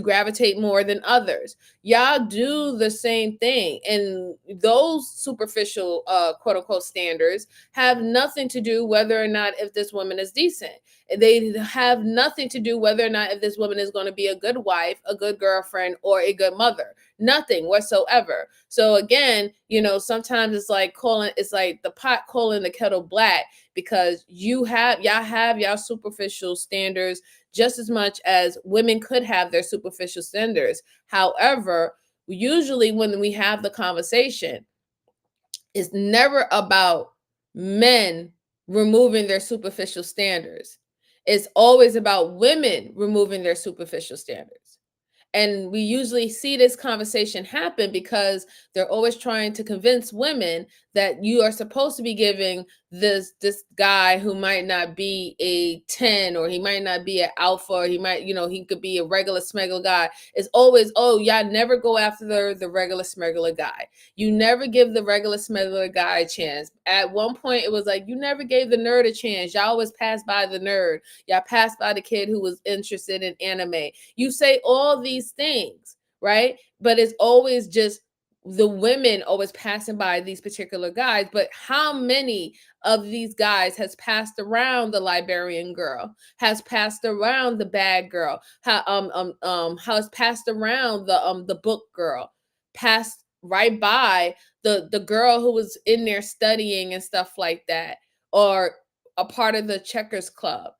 gravitate more than others. Y'all do the same thing. And those superficial, quote unquote, standards have nothing to do whether or not if this woman is decent. They have nothing to do whether or not if this woman is going to be a good wife, a good girlfriend, or a good mother. Nothing whatsoever. So again, sometimes it's like the pot calling the kettle black, because y'all have y'all superficial standards just as much as women could have their superficial standards. However, usually when we have the conversation, it's never about men removing their superficial standards. It's always about women removing their superficial standards. And we usually see this conversation happen because they're always trying to convince women that you are supposed to be giving this guy who might not be a 10, or he might not be an alpha, or he might, he could be a regular smuggler guy. It's always, oh, y'all never go after the regular smuggler guy. You never give the regular smuggler guy a chance. At one point, it was like, you never gave the nerd a chance. Y'all always passed by the nerd. Y'all passed by the kid who was interested in anime. You say all these things, right? But it's always just the women always passing by these particular guys. But how many of these guys has passed around the librarian girl, has passed around the bad girl, has passed around the book girl, passed right by the girl who was in there studying and stuff like that, or a part of the checkers club,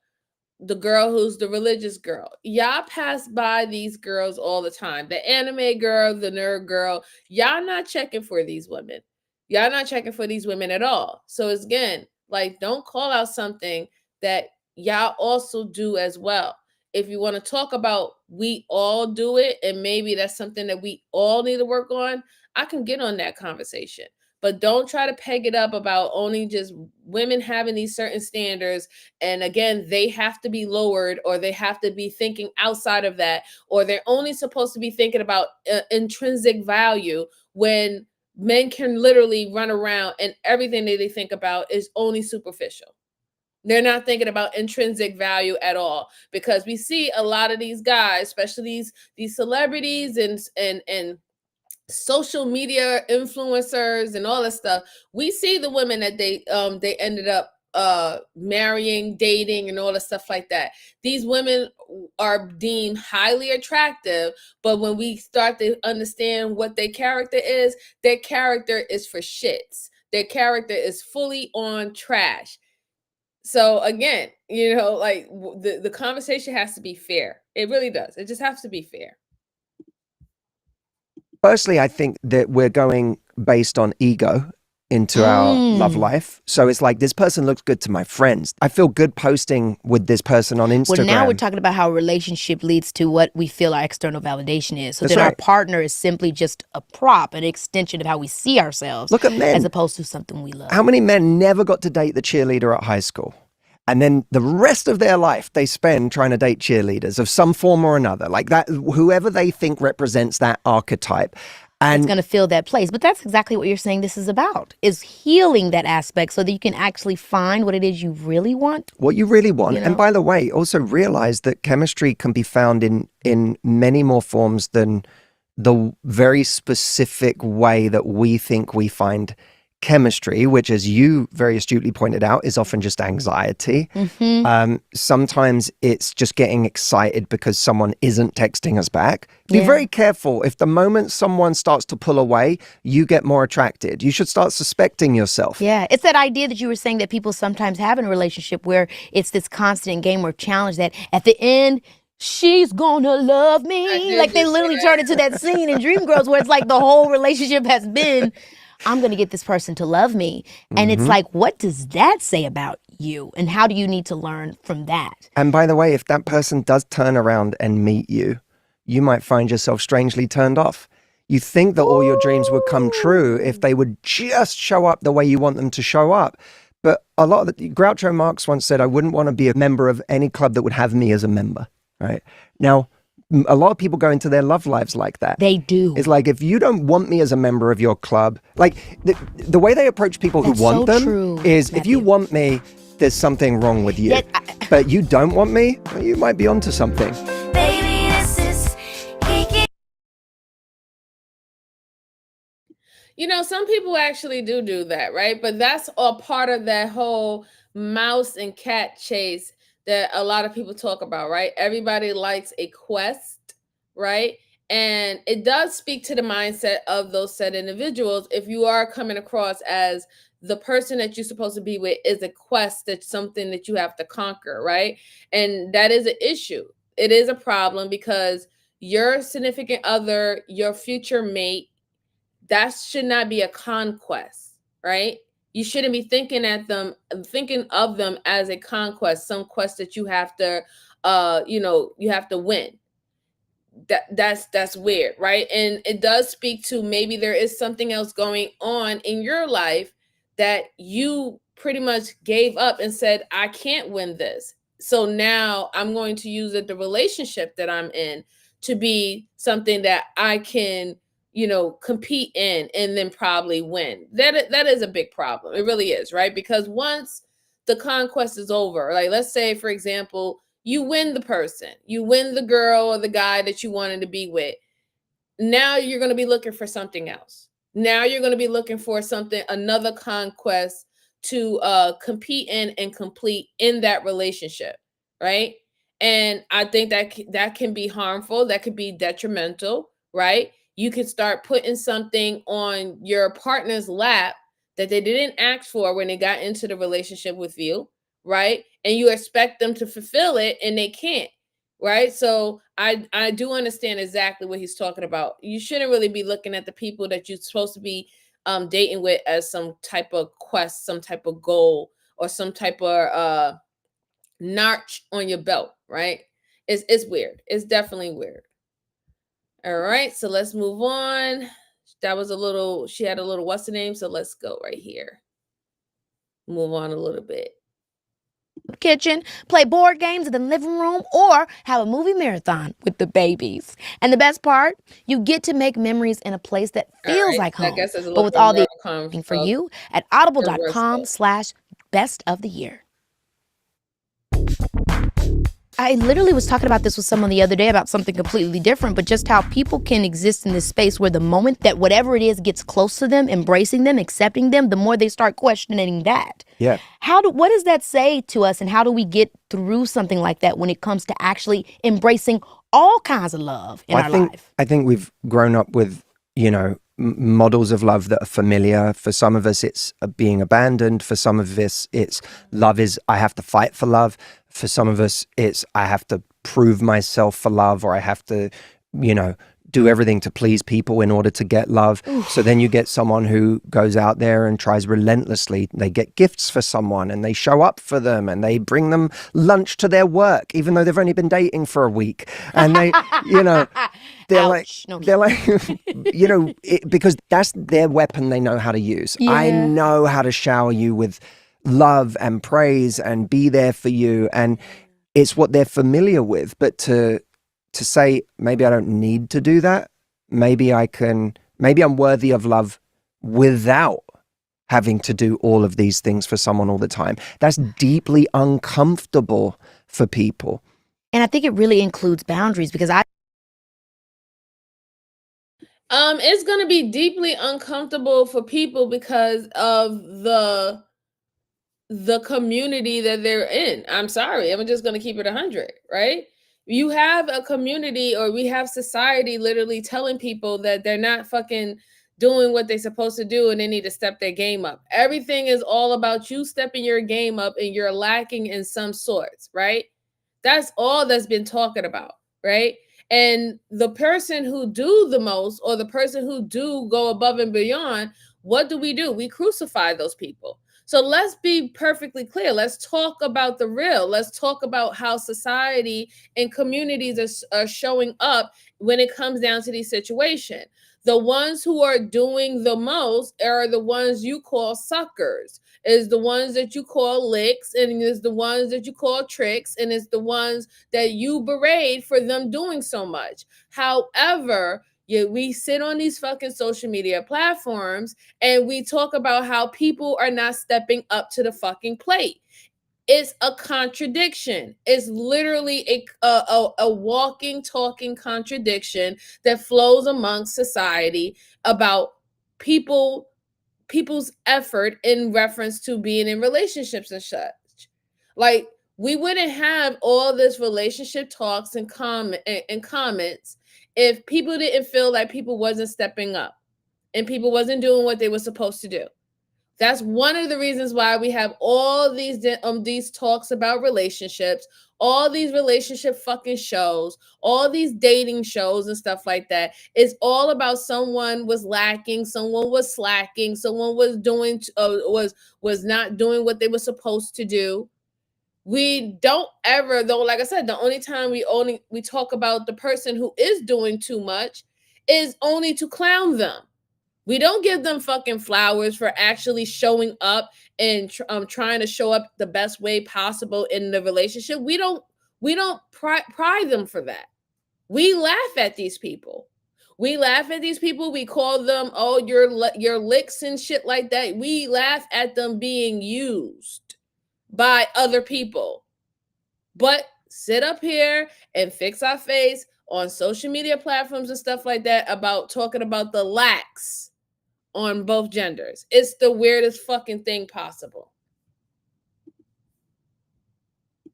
the girl who's the religious girl. Y'all pass by these girls all the time. The anime girl, the nerd girl. Y'all not checking for these women. Y'all not checking for these women at all. So it's, again, like, don't call out something that y'all also do as well. If you want to talk about we all do it, and maybe that's something that we all need to work on, I can get on that conversation. But don't try to peg it up about only just women having these certain standards. And again, they have to be lowered, or they have to be thinking outside of that, or they're only supposed to be thinking about intrinsic value, when men can literally run around and everything that they think about is only superficial. They're not thinking about intrinsic value at all, because we see a lot of these guys, especially these celebrities and social media influencers and all that stuff. We see the women that they ended up marrying, dating, and all the stuff like that. These women are deemed highly attractive, but when we start to understand what their character is for shits. Their character is fully on trash. So again, like, the conversation has to be fair. It really does. It just has to be fair. Firstly, I think that we're going based on ego into our love life. So it's like, this person looks good to my friends. I feel good posting with this person on Instagram. Well, now we're talking about how a relationship leads to what we feel our external validation is. So That's then our right. partner is simply just a prop, an extension of how we see ourselves. Look at men. As opposed to something we love. How many men never got to date the cheerleader at high school? And then the rest of their life they spend trying to date cheerleaders of some form or another, like that, whoever they think represents that archetype. And it's going to fill that place. But that's exactly what you're saying this is about, is healing that aspect so that you can actually find what it is you really want. What you really want. And by the way, also realize that chemistry can be found in many more forms than the very specific way that we think we find chemistry, which, as you very astutely pointed out, is often just anxiety. Sometimes it's just getting excited because someone isn't texting us back. Be very careful. If the moment someone starts to pull away, you get more attracted. You should start suspecting yourself. Yeah, it's that idea that you were saying that people sometimes have in a relationship, where it's this constant game or challenge that at the end, she's gonna love me. Like, they literally turn into that scene in Dreamgirls where it's like the whole relationship has been, I'm going to get this person to love me. And it's like, what does that say about you? And how do you need to learn from that? And by the way, if that person does turn around and meet you, you might find yourself strangely turned off. You think that all your dreams would come true if they would just show up the way you want them to show up. But a lot of Groucho Marx once said, I wouldn't want to be a member of any club that would have me as a member, right? Now, a lot of people go into their love lives like that. They do. It's like, if you don't want me as a member of your club, like the way they approach people who want them is, if you want me, there's something wrong with you. But you don't want me, well, you might be onto something. Some people actually do that, right? But that's a part of that whole mouse and cat chase that a lot of people talk about, right? Everybody likes a quest, right? And it does speak to the mindset of those said individuals. If you are coming across as the person that you're supposed to be with is a quest, that's something that you have to conquer, right? And that is an issue. It is a problem because your significant other, your future mate, that should not be a conquest, right? You shouldn't be thinking of them as a conquest, some quest that you have to you have to win. That's weird, right? And it does speak to maybe there is something else going on in your life that you pretty much gave up and said, I can't win this. So now I'm going to use the relationship that I'm in to be something that I can, compete in and then probably win. That is a big problem. It really is, right? Because once the conquest is over, like let's say, for example, you win the person, you win the girl or the guy that you wanted to be with. Now you're going to be looking for something else. Now you're going to be looking for another conquest to compete in and complete in that relationship, right? And I think that can be harmful. That could be detrimental, right? You can start putting something on your partner's lap that they didn't ask for when they got into the relationship with you, right? And you expect them to fulfill it and they can't, right? So I do understand exactly what he's talking about. You shouldn't really be looking at the people that you're supposed to be dating with as some type of quest, some type of goal, or some type of notch on your belt, right? It's weird. It's definitely weird. All right, so let's move on. She had a little what's the name? So let's go right here. Move on a little bit. Kitchen, play board games in the living room, or have a movie marathon with the babies. And the best part, you get to make memories in a place that feels like I home, guess there's a but little with bit all the more for you at audible.com/best of the year. I literally was talking about this with someone the other day about something completely different, but just how people can exist in this space where the moment that whatever it is gets close to them, embracing them, accepting them, the more they start questioning that. Yeah. What does that say to us, and how do we get through something like that when it comes to actually embracing all kinds of love in our life? I think we've grown up with, models of love that are familiar. For some of us, it's being abandoned. For some of us, it's love is I have to fight for love. For some of us, it's I have to prove myself for love, or I have to, do everything to please people in order to get love. So then you get someone who goes out there and tries relentlessly. They get gifts for someone and they show up for them and they bring them lunch to their work, even though they've only been dating for a week. And they, they're because that's their weapon they know how to use. Yeah. I know how to shower you with love and praise and be there for you. And it's what they're familiar with. But to say, maybe I don't need to do that. Maybe I'm worthy of love without having to do all of these things for someone all the time. That's deeply uncomfortable for people. And I think it really includes boundaries, because it's going to be deeply uncomfortable for people because of the community that they're in. I'm sorry. I'm just going to keep it 100, right? You have a community, or we have society literally telling people that they're not fucking doing what they're supposed to do and they need to step their game up. Everything is all about you stepping your game up and you're lacking in some sorts, right? That's all that's been talking about, right? And the person who do the most, or the person who do go above and beyond, what do? We crucify those people. So let's be perfectly clear. Let's talk about the real. Let's talk about how society and communities are showing up when it comes down to these situations. The ones who are doing the most are the ones you call suckers, is the ones that you call licks, and is the ones that you call tricks, and it's the ones that you berate for them doing so much. However, we sit on these fucking social media platforms and we talk about how people are not stepping up to the fucking plate. It's a contradiction. It's literally a walking, talking contradiction that flows amongst society about people's effort in reference to being in relationships and such. Like, we wouldn't have all this relationship talks and comments if people didn't feel like people wasn't stepping up and people wasn't doing what they were supposed to do. That's one of the reasons why we have all these talks about relationships, all these relationship fucking shows, all these dating shows and stuff like that. It's all about someone was lacking, someone was slacking, someone was was not doing what they were supposed to do. We don't ever, though, like I said, the only time we talk about the person who is doing too much is only to clown them. We don't give them fucking flowers for actually showing up and trying to show up the best way possible in the relationship. We don't pry them for that. We laugh at these people. We laugh at these people. We call them, oh, your licks and shit like that. We laugh at them being used by other people. But sit up here and fix our face on social media platforms and stuff like that about talking about the lacks on both genders. It's the weirdest fucking thing possible.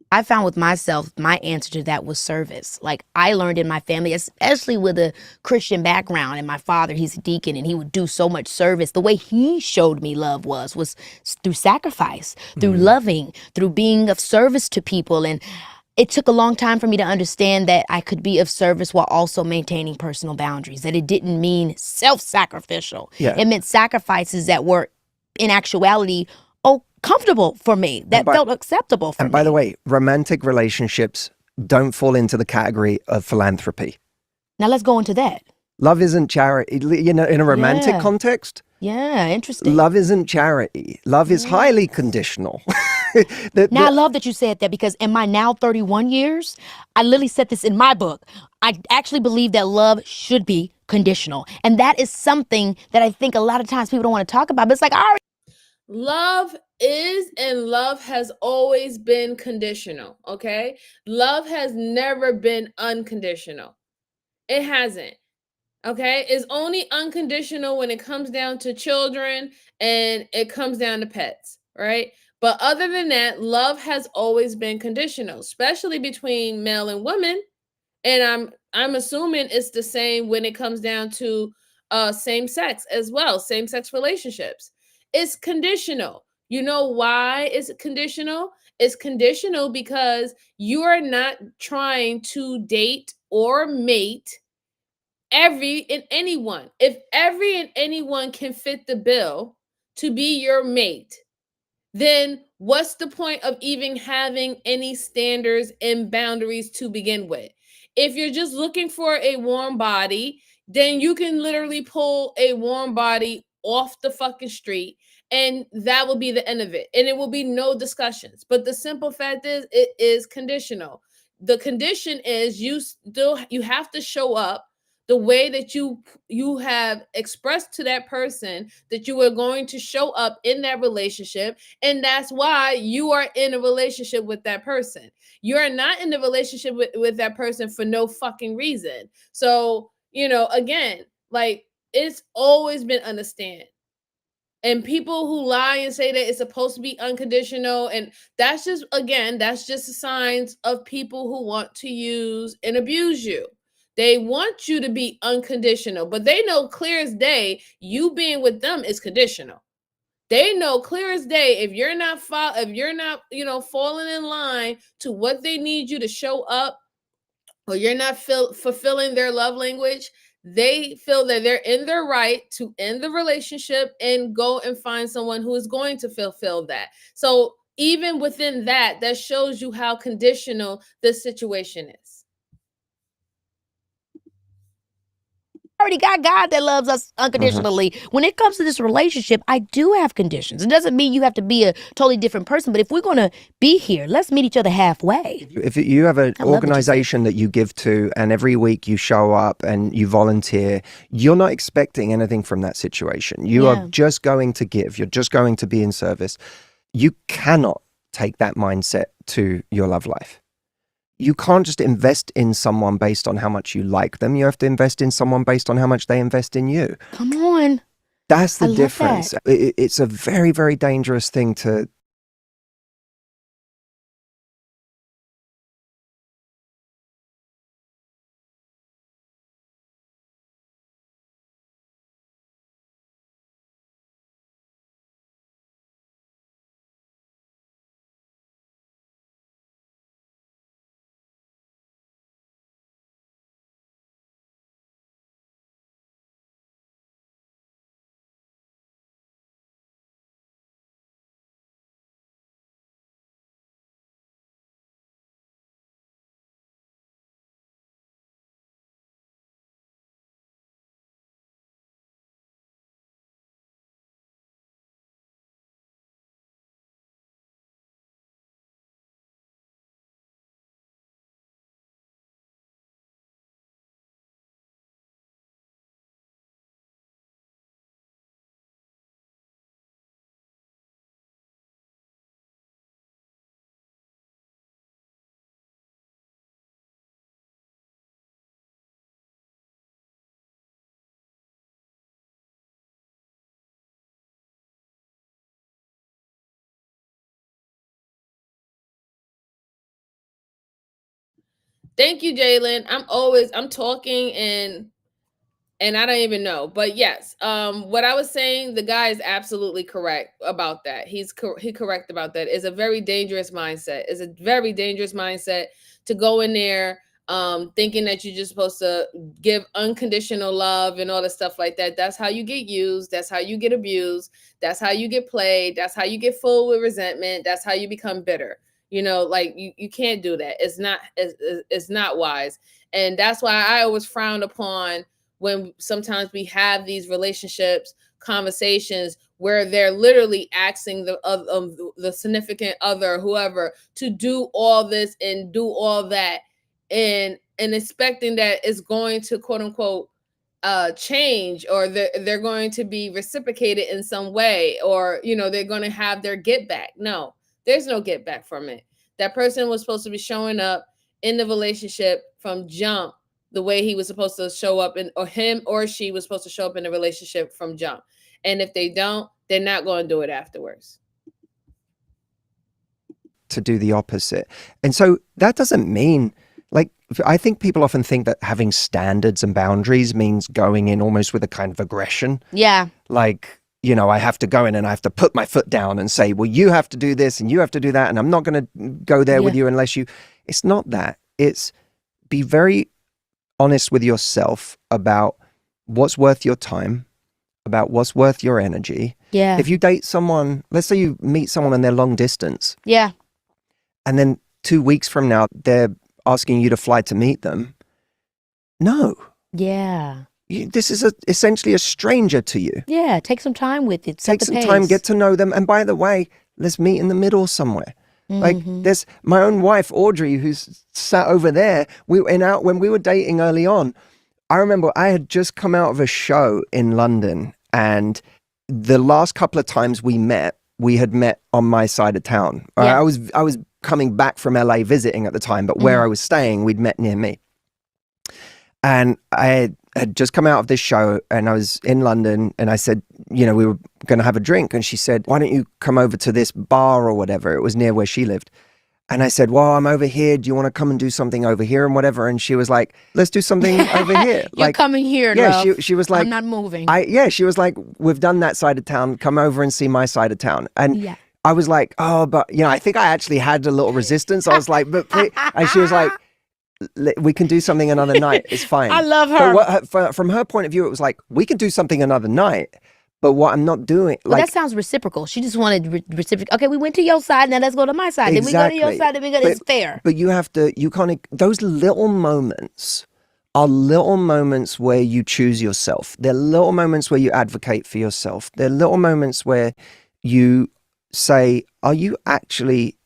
I found with myself, my answer to that was service. Like, I learned in my family, especially with a Christian background, and my father, he's a deacon, and he would do so much service. The way he showed me love was through sacrifice, through loving, through being of service to people. And it took a long time for me to understand that I could be of service while also maintaining personal boundaries, that it didn't mean self-sacrificial. Yeah. It meant sacrifices that were, in actuality, comfortable for me, that felt acceptable for me. And by the way, romantic relationships don't fall into the category of philanthropy. Now let's go into that. Love isn't charity, you know, in a romantic context. Yeah, interesting. Love isn't charity. Love is highly conditional. I love that you said that, because in my now 31 years, I literally said this in my book. I actually believe that love should be conditional. And that is something that I think a lot of times people don't want to talk about. But it's like, all right. Love is and love has always been conditional, okay? Love has never been unconditional. It hasn't. Okay, it's only unconditional when it comes down to children and it comes down to pets, right? But other than that, love has always been conditional, especially between male and women. And I'm assuming it's the same when it comes down to same sex as well, same sex relationships. It's conditional. You know why it's conditional? It's conditional because you are not trying to date or mate every and anyone. If every and anyone can fit the bill to be your mate, then what's the point of even having any standards and boundaries to begin with? If you're just looking for a warm body, then you can literally pull a warm body off the fucking street, and that will be the end of it. And it will be no discussions. But the simple fact is, it is conditional. The condition is you have to show up the way that you have expressed to that person that you are going to show up in that relationship. And that's why you are in a relationship with that person. You are not in the relationship with that person for no fucking reason. So, you know, again, like, it's always been understand. And people who lie and say that it's supposed to be unconditional, and that's just signs of people who want to use and abuse you. They want you to be unconditional, but they know clear as day you being with them is conditional. They know clear as day if you're not falling in line to what they need you to show up, or you're not fulfilling their love language, they feel that they're in their right to end the relationship and go and find someone who is going to fulfill that. So even within that shows you how conditional this situation is. Already got God that loves us unconditionally. When it comes to this relationship, I do have conditions. It doesn't mean you have to be a totally different person, but if we're going to be here, let's meet each other halfway. If you have an organization that you give to, and every week you show up and you volunteer, you're not expecting anything from that situation. You are just going to give. You're just going to be in service. You cannot take that mindset to your love life. You can't just invest in someone based on how much you like them. You have to invest in someone based on how much they invest in you. Come on. That's the difference. It's a very, very dangerous thing to Thank you, Jalen. I'm talking and I don't even know. But yes, what I was saying, the guy is absolutely correct about that. He correct about that. It's a very dangerous mindset. It's a very dangerous mindset to go in there thinking that you're just supposed to give unconditional love and all the stuff like that. That's how you get used. That's how you get abused. That's how you get played. That's how you get full with resentment. That's how you become bitter. You know, like you can't do that. It's not wise. And that's why I always frown upon when sometimes we have these relationships conversations where they're literally asking the significant other, whoever, to do all this and do all that, and expecting that it's going to quote unquote change, or they're going to be reciprocated in some way, or they're going to have their get back. No, there's no get back from it. That person was supposed to be showing up in the relationship from jump the way he was supposed to show up, or him or she was supposed to show up in the relationship from jump. And if they don't, they're not going to do it afterwards. To do the opposite. And so that doesn't mean, like, I think people often think that having standards and boundaries means going in almost with a kind of aggression. Yeah. Like, I have to go in and I have to put my foot down and say, well, you have to do this and you have to do that. And I'm not going to go there with you unless you. It's not that. It's be very honest with yourself about what's worth your time, about what's worth your energy. Yeah. If you date someone, let's say you meet someone and they're long distance. Yeah. And then 2 weeks from now, they're asking you to fly to meet them. No. Yeah. This is essentially a stranger to you. Yeah. Take some time with it. Take some time, get to know them. And by the way, let's meet in the middle somewhere. Like there's my own wife, Audrey, who's sat over there. When we were dating early on, I remember I had just come out of a show in London, and the last couple of times we had met on my side of town. Yeah. I was coming back from LA visiting at the time, but where I was staying, we'd met near me. And I had just come out of this show and I was in London, and I said, we were going to have a drink. And she said, why don't you come over to this bar or whatever? It was near where she lived. And I said, well, I'm over here. Do you want to come and do something over here and whatever? And she was like, let's do something over here. You're coming here, yeah, love. she was like, I'm not moving. She was like, we've done that side of town. Come over and see my side of town. And I was like, oh, but, I think I actually had a little resistance. I was like, but please. And she was like, we can do something another night. It's fine. I love her. But from her point of view, it was like, we can do something another night. But what I'm not doing, well, that sounds reciprocal. She just wanted reciprocal. Okay, we went to your side, now let's go to my side. Exactly. Then we go to your side, then we go. It's fair. But you can't. Those little moments are little moments where you choose yourself. They're little moments where you advocate for yourself. They're little moments where you say, "Are you actually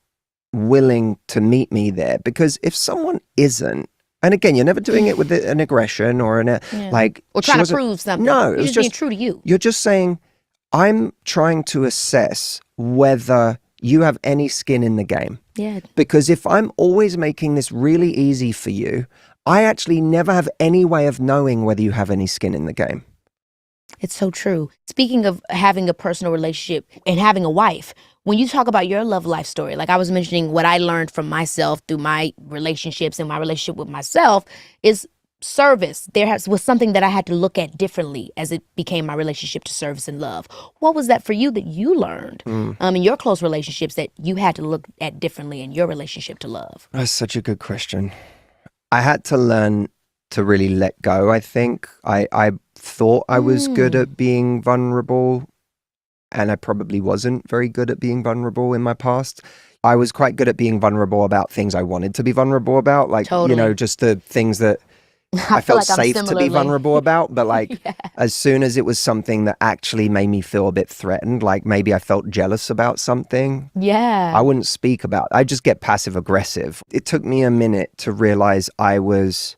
willing to meet me there?" Because if someone isn't. And again, you're never doing it with an aggression or or trying to prove something. No, it's just being true to you. You're just saying, I'm trying to assess whether you have any skin in the game. Yeah. Because if I'm always making this really easy for you, I actually never have any way of knowing whether you have any skin in the game. It's so true. Speaking of having a personal relationship and having a wife, when you talk about your love life story, like I was mentioning what I learned from myself through my relationships and my relationship with myself is service. Was something that I had to look at differently as it became my relationship to service and love. What was that for you that you learned in your close relationships that you had to look at differently in your relationship to love? That's such a good question. I had to learn to really let go, I think. I thought I was good at being vulnerable, and I probably wasn't very good at being vulnerable in my past. I was quite good at being vulnerable about things I wanted to be vulnerable about, like, totally. Just the things that I felt like safe to be vulnerable about. But like, as soon as it was something that actually made me feel a bit threatened, like maybe I felt jealous about something, I wouldn't speak about it. I'd just get passive aggressive. It took me a minute to realize I was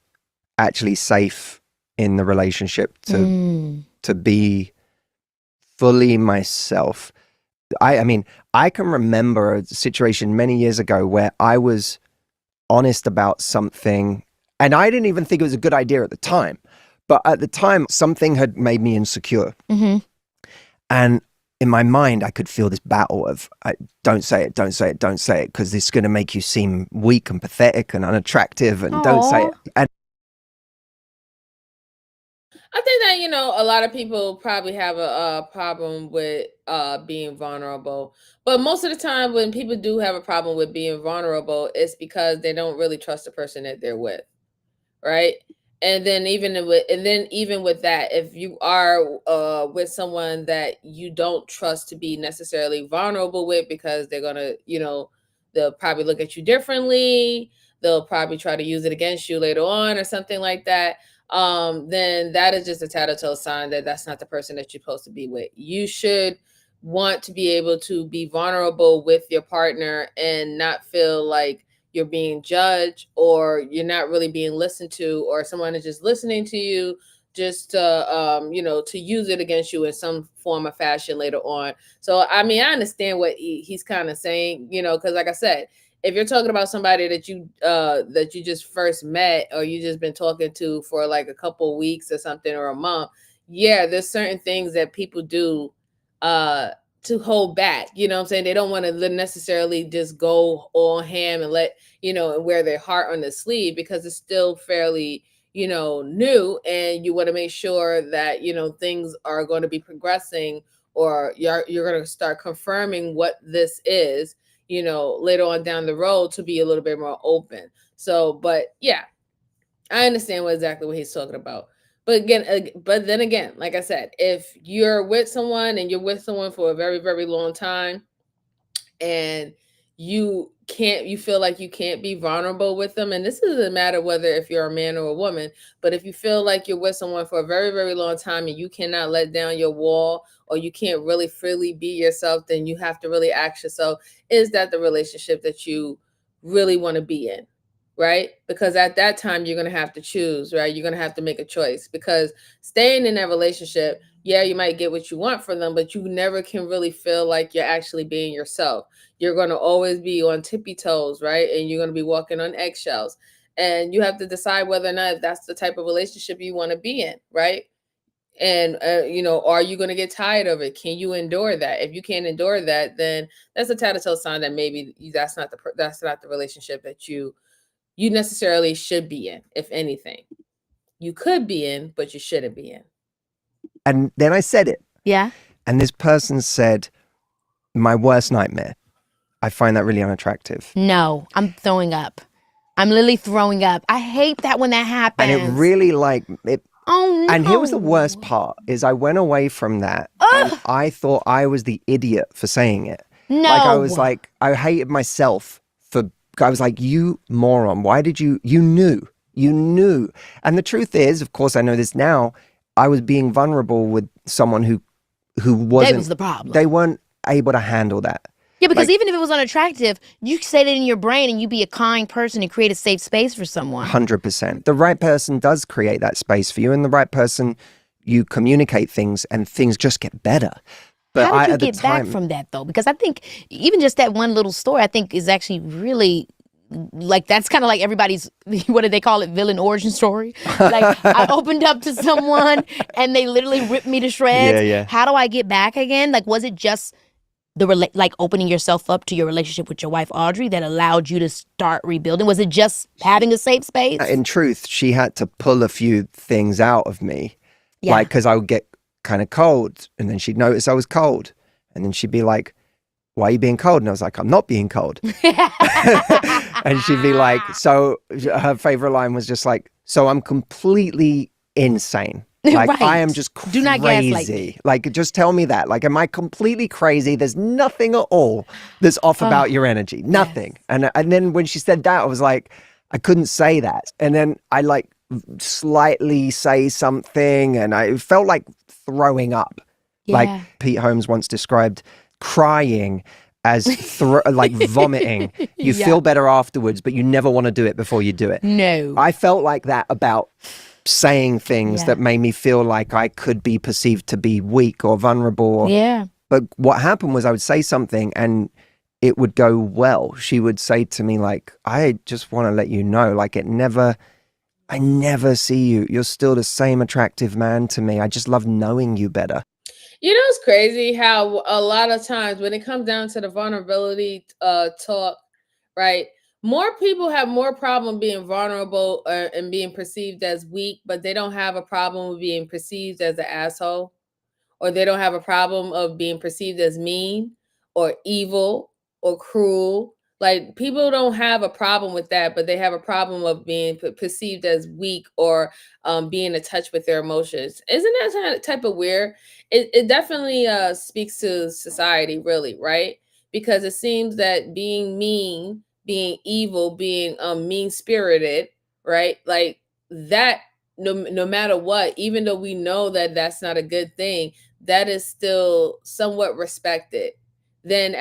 actually safe in the relationship to be fully myself. I mean, I can remember a situation many years ago where I was honest about something, and I didn't even think it was a good idea at the time. But at the time, something had made me insecure. And in my mind, I could feel this battle of don't say it, don't say it, don't say it, because this is going to make you seem weak and pathetic and unattractive, and don't say it. And I think that, a lot of people probably have a problem with being vulnerable. But most of the time when people do have a problem with being vulnerable, it's because they don't really trust the person that they're with, right? And then even with that, if you are with someone that you don't trust to be necessarily vulnerable with, because they're gonna, they'll probably look at you differently. They'll probably try to use it against you later on or something like that. Then that is just a telltale sign that that's not the person that you're supposed to be with. You should want to be able to be vulnerable with your partner and not feel like you're being judged or you're not really being listened to, or someone is just listening to you just to use it against you in some form or fashion later on. So, I mean, I understand what he's kind of saying, because like I said, if you're talking about somebody that you just first met, or you just been talking to for like a couple of weeks or something, or a month, yeah, there's certain things that people do to hold back. You know what I'm saying? They don't want to necessarily just go all ham and and wear their heart on the sleeve, because it's still fairly, new, and you want to make sure that, things are going to be progressing, or you're going to start confirming what this is, later on down the road, to be a little bit more open. So, but yeah, I understand exactly what he's talking about. But then again, like I said, if you're with someone and you're with someone for a very, very long time, and you feel like you can't be vulnerable with them, and this doesn't matter whether if you're a man or a woman, but if you feel like you're with someone for a very, very long time and you cannot let down your wall, or you can't really freely be yourself, then you have to really ask yourself, is that the relationship that you really want to be in? Right? Because at that time, you're going to have to choose, right? You're going to have to make a choice, because staying in that relationship, yeah, you might get what you want from them, but you never can really feel like you're actually being yourself. You're going to always be on tippy toes, right? And you're going to be walking on eggshells. And you have to decide whether or not that's the type of relationship you want to be in, right? And, are you going to get tired of it? Can you endure that? If you can't endure that, then that's a telltale sign that maybe that's not the relationship that you necessarily should be in. If anything, you could be in, but you shouldn't be in. And then I said it. Yeah. And this person said, my worst nightmare. I find that really unattractive. No, I'm throwing up. I'm literally throwing up. I hate that when that happens. And it really it. Oh, no. And here was the worst part, is I went away from that and I thought I was the idiot for saying it. No. Like I was like, I hated myself I was like, you moron, why did you knew. And the truth is, of course I know this now, I was being vulnerable with someone who wasn't. That was the problem. They weren't able to handle that. Yeah, because even if it was unattractive, you say it in your brain and you be a kind person and create a safe space for someone. 100%. The right person does create that space for you, and the right person, you communicate things and things just get better. But how did you get back from that, though? Because I think even just that one little story, I think is actually really, like, that's kind of like everybody's, what do they call it, villain origin story? Like, I opened up to someone and they literally ripped me to shreds. Yeah. How do I get back again? Like, was it just like opening yourself up to your relationship with your wife, Audrey, that allowed you to start rebuilding? Was it just having a safe space? In truth, she had to pull a few things out of me. Yeah. Like, because I would get kind of cold, and then she'd notice I was cold, and then she'd be like, why are you being cold? And I was like, I'm not being cold. And she'd be like, so her favorite line was just like, so I'm completely insane. Like, right. I am just crazy. Do not gaslight me. Like, just tell me that. Like, am I completely crazy? There's nothing at all that's off about your energy. Nothing. Yes. And then when she said that, I was like, I couldn't say that. And then I like slightly say something, and I felt like throwing up. Yeah. Like Pete Holmes once described crying as like vomiting. You feel better afterwards, but you never want to do it before you do it. No. I felt like that about saying things that made me feel like I could be perceived to be weak or vulnerable. Yeah. But what happened was I would say something and it would go well. She would say to me like, I just want to let you know, like I never see you. You're still the same attractive man to me. I just love knowing you better. You know, it's crazy how a lot of times when it comes down to the vulnerability talk, right? More people have more problem being vulnerable and being perceived as weak, but they don't have a problem with being perceived as an asshole, or they don't have a problem of being perceived as mean or evil or cruel. Like, people don't have a problem with that, but they have a problem of being perceived as weak or being in touch with their emotions. Isn't that type of weird? It definitely speaks to society, really, right? Because it seems that being mean, being evil, being mean spirited, right? Like that, no matter what, even though we know that that's not a good thing, that is still somewhat respected than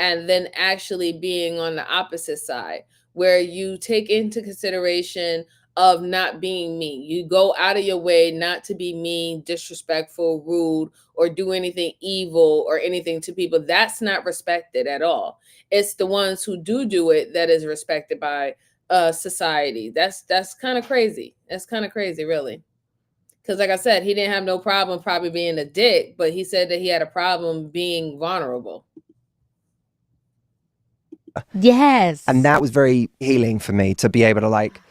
actually being on the opposite side, where you take into consideration of not being mean. You go out of your way not to be mean, disrespectful, rude, or do anything evil or anything to people. That's not respected at all. It's the ones who do it that is respected by society. That's kind of crazy. That's kind of crazy, really. Because, like I said, he didn't have no problem probably being a dick, but he said that he had a problem being vulnerable. Yes. And that was very healing for me to be able to like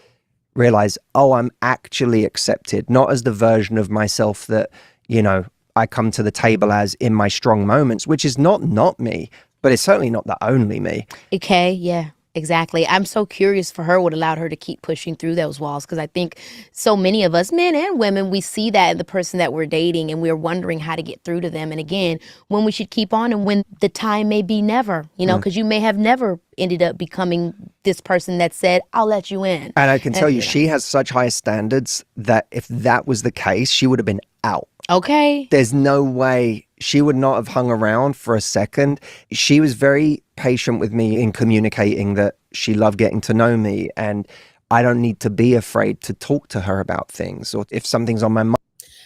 realize, oh, I'm actually accepted, not as the version of myself that, you know, I come to the table as in my strong moments, which is not me, but it's certainly not the only me. Okay, yeah, exactly. I'm so curious for her what allowed her to keep pushing through those walls, because I think so many of us, men and women, we see that in the person that we're dating and we're wondering how to get through to them. And again, when we should keep on and when the time may be never, you know, because you may have never ended up becoming this person that said, I'll let you in. And I can tell you, she has such high standards that if that was the case, she would have been out. Okay. There's no way she would not have hung around for a second. She was very patient with me in communicating that she loved getting to know me, and I don't need to be afraid to talk to her about things or if something's on my mind.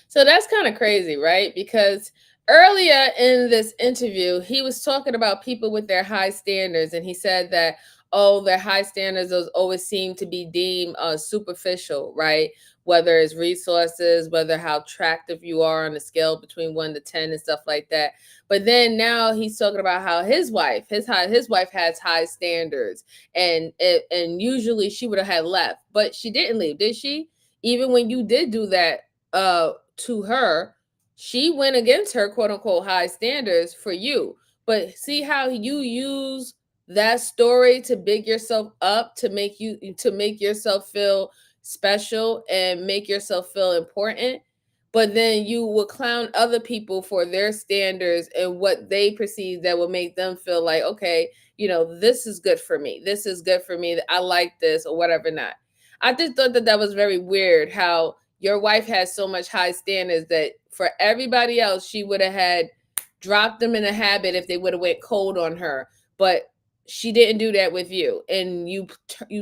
So that's kind of crazy, right? Because earlier in this interview, he was talking about people with their high standards, and he said that, oh, their high standards always seem to be deemed superficial, right? Whether it's resources, whether how attractive you are on a scale between 1 to 10 and stuff like that. But then now he's talking about how his wife has high standards, and usually she would have had left, but she didn't leave, did she? Even when you did do that to her, she went against her quote unquote high standards for you. But see how you use that story to big yourself up, to make yourself feel special and make yourself feel important. But then you will clown other people for their standards and what they perceive that will make them feel like, okay, you know, this is good for me. This is good for me. I like this or whatever not. I just thought that was very weird how your wife has so much high standards that for everybody else, she would have had dropped them in a habit if they would have went cold on her. But she didn't do that with you. And you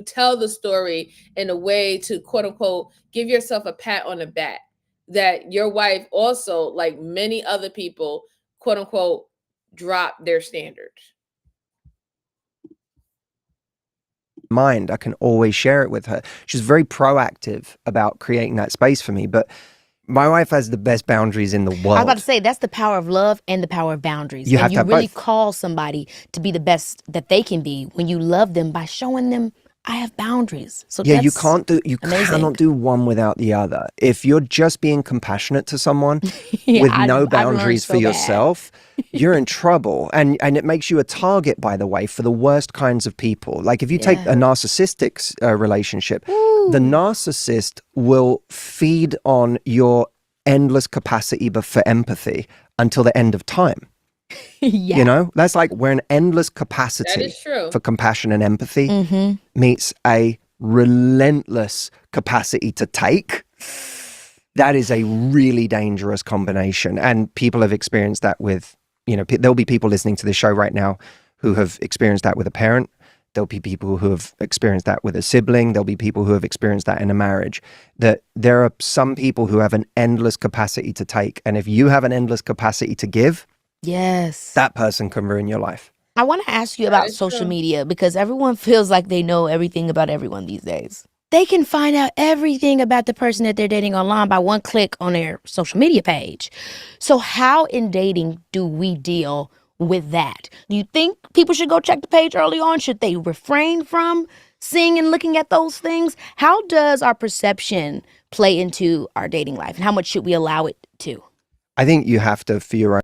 tell the story in a way to quote unquote give yourself a pat on the back that your wife also, like many other people, quote unquote, drop their standards. Mind, I can always share it with her. She's very proactive about creating that space for me, but my wife has the best boundaries in the world. I was about to say, that's the power of love and the power of boundaries. You have and to have really both. call somebody to be the best that they can be when you love them by showing them I have boundaries. So yeah, that's you cannot do one without the other. If you're just being compassionate to someone Yeah, with I've no learned boundaries so for bad. yourself, you're in trouble. And it makes you a target, by the way, for the worst kinds of people. Like if you take a narcissistic relationship, the narcissist will feed on your endless capacity but for empathy until the end of time. Yeah. You know, that's like where an endless That capacity is true. for compassion and empathy meets a relentless capacity to take. That is a really dangerous combination. And people have experienced that with, you know, there'll be people listening to this show right now who have experienced that with a parent. There'll be people who have experienced that with a sibling. There'll be people who have experienced that in a marriage. That there are some people who have an endless capacity to take. And if you have an endless capacity to give, Yes. that person can ruin your life. I want to ask you That about is social true. media because everyone feels like they know everything about everyone these days. they can find out everything about the person that they're dating online by one click on their social media page. So how in dating do we deal with that? Do you think people should go check the page early on? Should they refrain from seeing and looking at those things? How does our perception play into our dating life, and how much should we allow it to? I think you have to, for your own.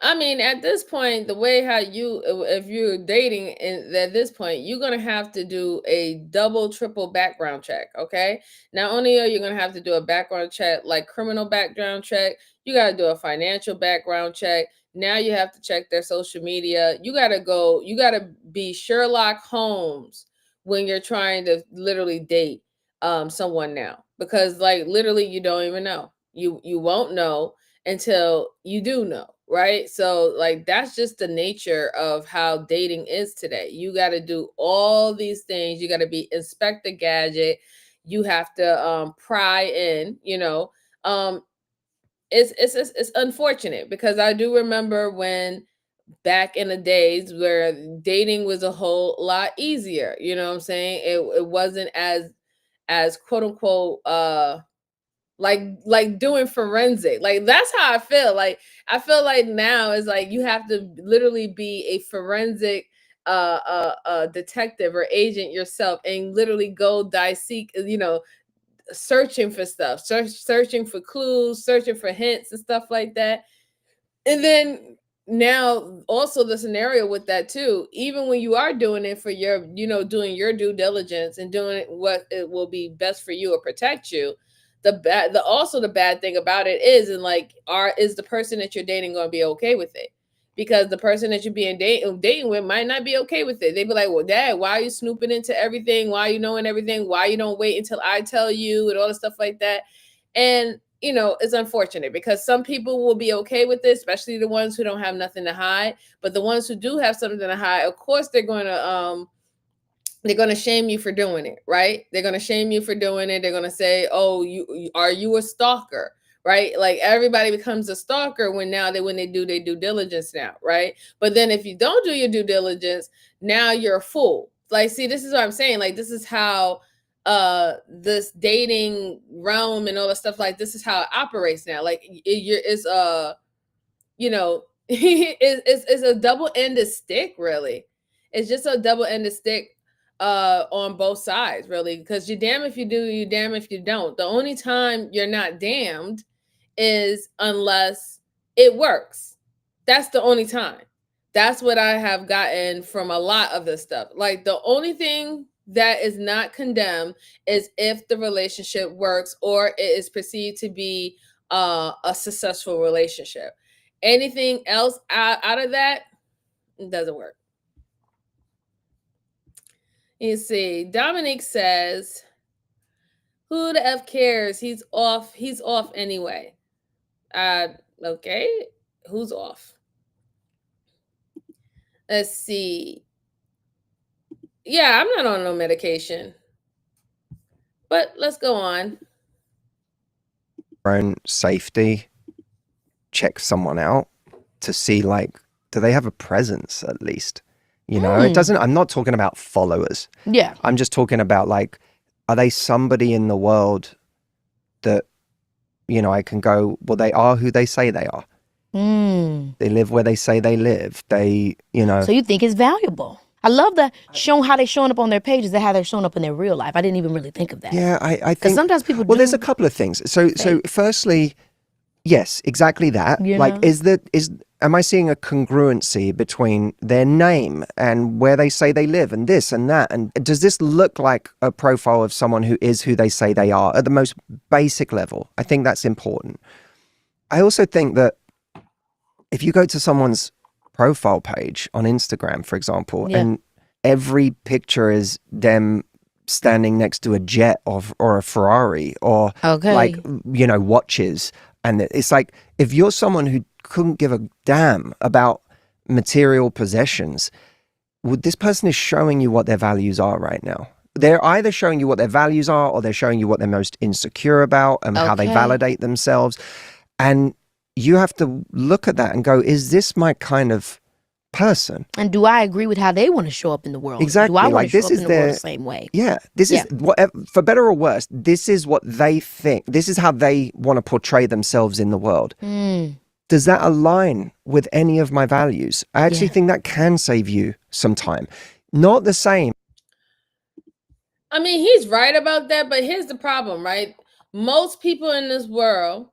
I mean, at this point, the way how if you're dating, and at this point, you're gonna have to do a double, triple background check. Okay, not only are you gonna have to do a background check, like criminal background check, you gotta do a financial background check. Now you have to check their social media. You gotta be Sherlock Holmes when you're trying to literally date someone now, because like literally you don't even know. You won't know until you do know, right? So like that's just the nature of how dating is today. You got to do all these things. You got to be Inspector Gadget. You have to pry in, it's unfortunate, because I do remember when back in the days where dating was a whole lot easier, you know what I'm saying? It wasn't as quote unquote like doing forensic. Like that's how I feel. Like I feel like now is like you have to literally be a forensic detective or agent yourself, and literally go seek, searching for stuff, searching for clues, searching for hints and stuff like that. And then now also the scenario with that too, even when you are doing it for your, doing your due diligence and doing what it will be best for you or protect you, the bad thing about it is, and like, is the person that you're dating going to be okay with it? Because the person that you're dating with might not be okay with it. They'd be like, well, Dad, why are you snooping into everything? Why are you knowing everything? Why you don't wait until I tell you, and all the stuff like that? And it's unfortunate, because some people will be okay with this, especially the ones who don't have nothing to hide. But the ones who do have something to hide, of course, they're going to shame you for doing it, right? They're going to shame you for doing it. They're going to say, oh, are you a stalker? Right? Like everybody becomes a stalker when they do their due diligence now, right? But then if you don't do your due diligence, now you're a fool. Like, see, this is what I'm saying. Like, this is how this dating realm and all the stuff, like this is how it operates now. Like it's it's a double-ended stick, really. It's just a double-ended stick on both sides, really, because you're damned if you do, you're damned if you don't. The only time you're not damned is unless it works. That's the only time. That's what I have gotten from a lot of this stuff. Like the only thing that is not condemned is if the relationship works or it is perceived to be a successful relationship. Anything else out of that, it doesn't work. You see, Dominique says, who the F cares? He's off anyway. Okay, who's off? Let's see. Yeah, I'm not on no medication. But let's go on. Own safety, check someone out to see, like, do they have a presence at least? It doesn't, I'm not talking about followers. Yeah. I'm just talking about, like, are they somebody in the world that, I can go, well, they are who they say they are. They live where they say they live. They, So you think it's valuable? I love that how they showing up on their pages and how they're showing up in their real life. I didn't even really think of that. Yeah, I think sometimes people. Well, there's a couple of things. So firstly, yes, exactly that. Like, am I seeing a congruency between their name and where they say they live and this and that? And does this look like a profile of someone who is who they say they are at the most basic level? I think that's important. I also think that if you go to someone's profile page on Instagram, for example, and every picture is them standing next to a jet or a Ferrari or like, watches. And it's like, if you're someone who couldn't give a damn about material possessions, this person is showing you what their values are right now. They're either showing you what their values are, or they're showing you what they're most insecure about and how they validate themselves. And you have to look at that and go, is this my kind of person. And do I agree with how they want to show up in the world? Exactly. Do I want Like, to show this up is in the world their- the same way? Yeah, this Yeah. is what, for better or worse, this is what they think. This is how they want to portray themselves in the world. Does that align with any of my values? I actually Yeah. think that can save you some time. Not the same. I mean, he's right about that, but here's the problem, right? Most people in this world,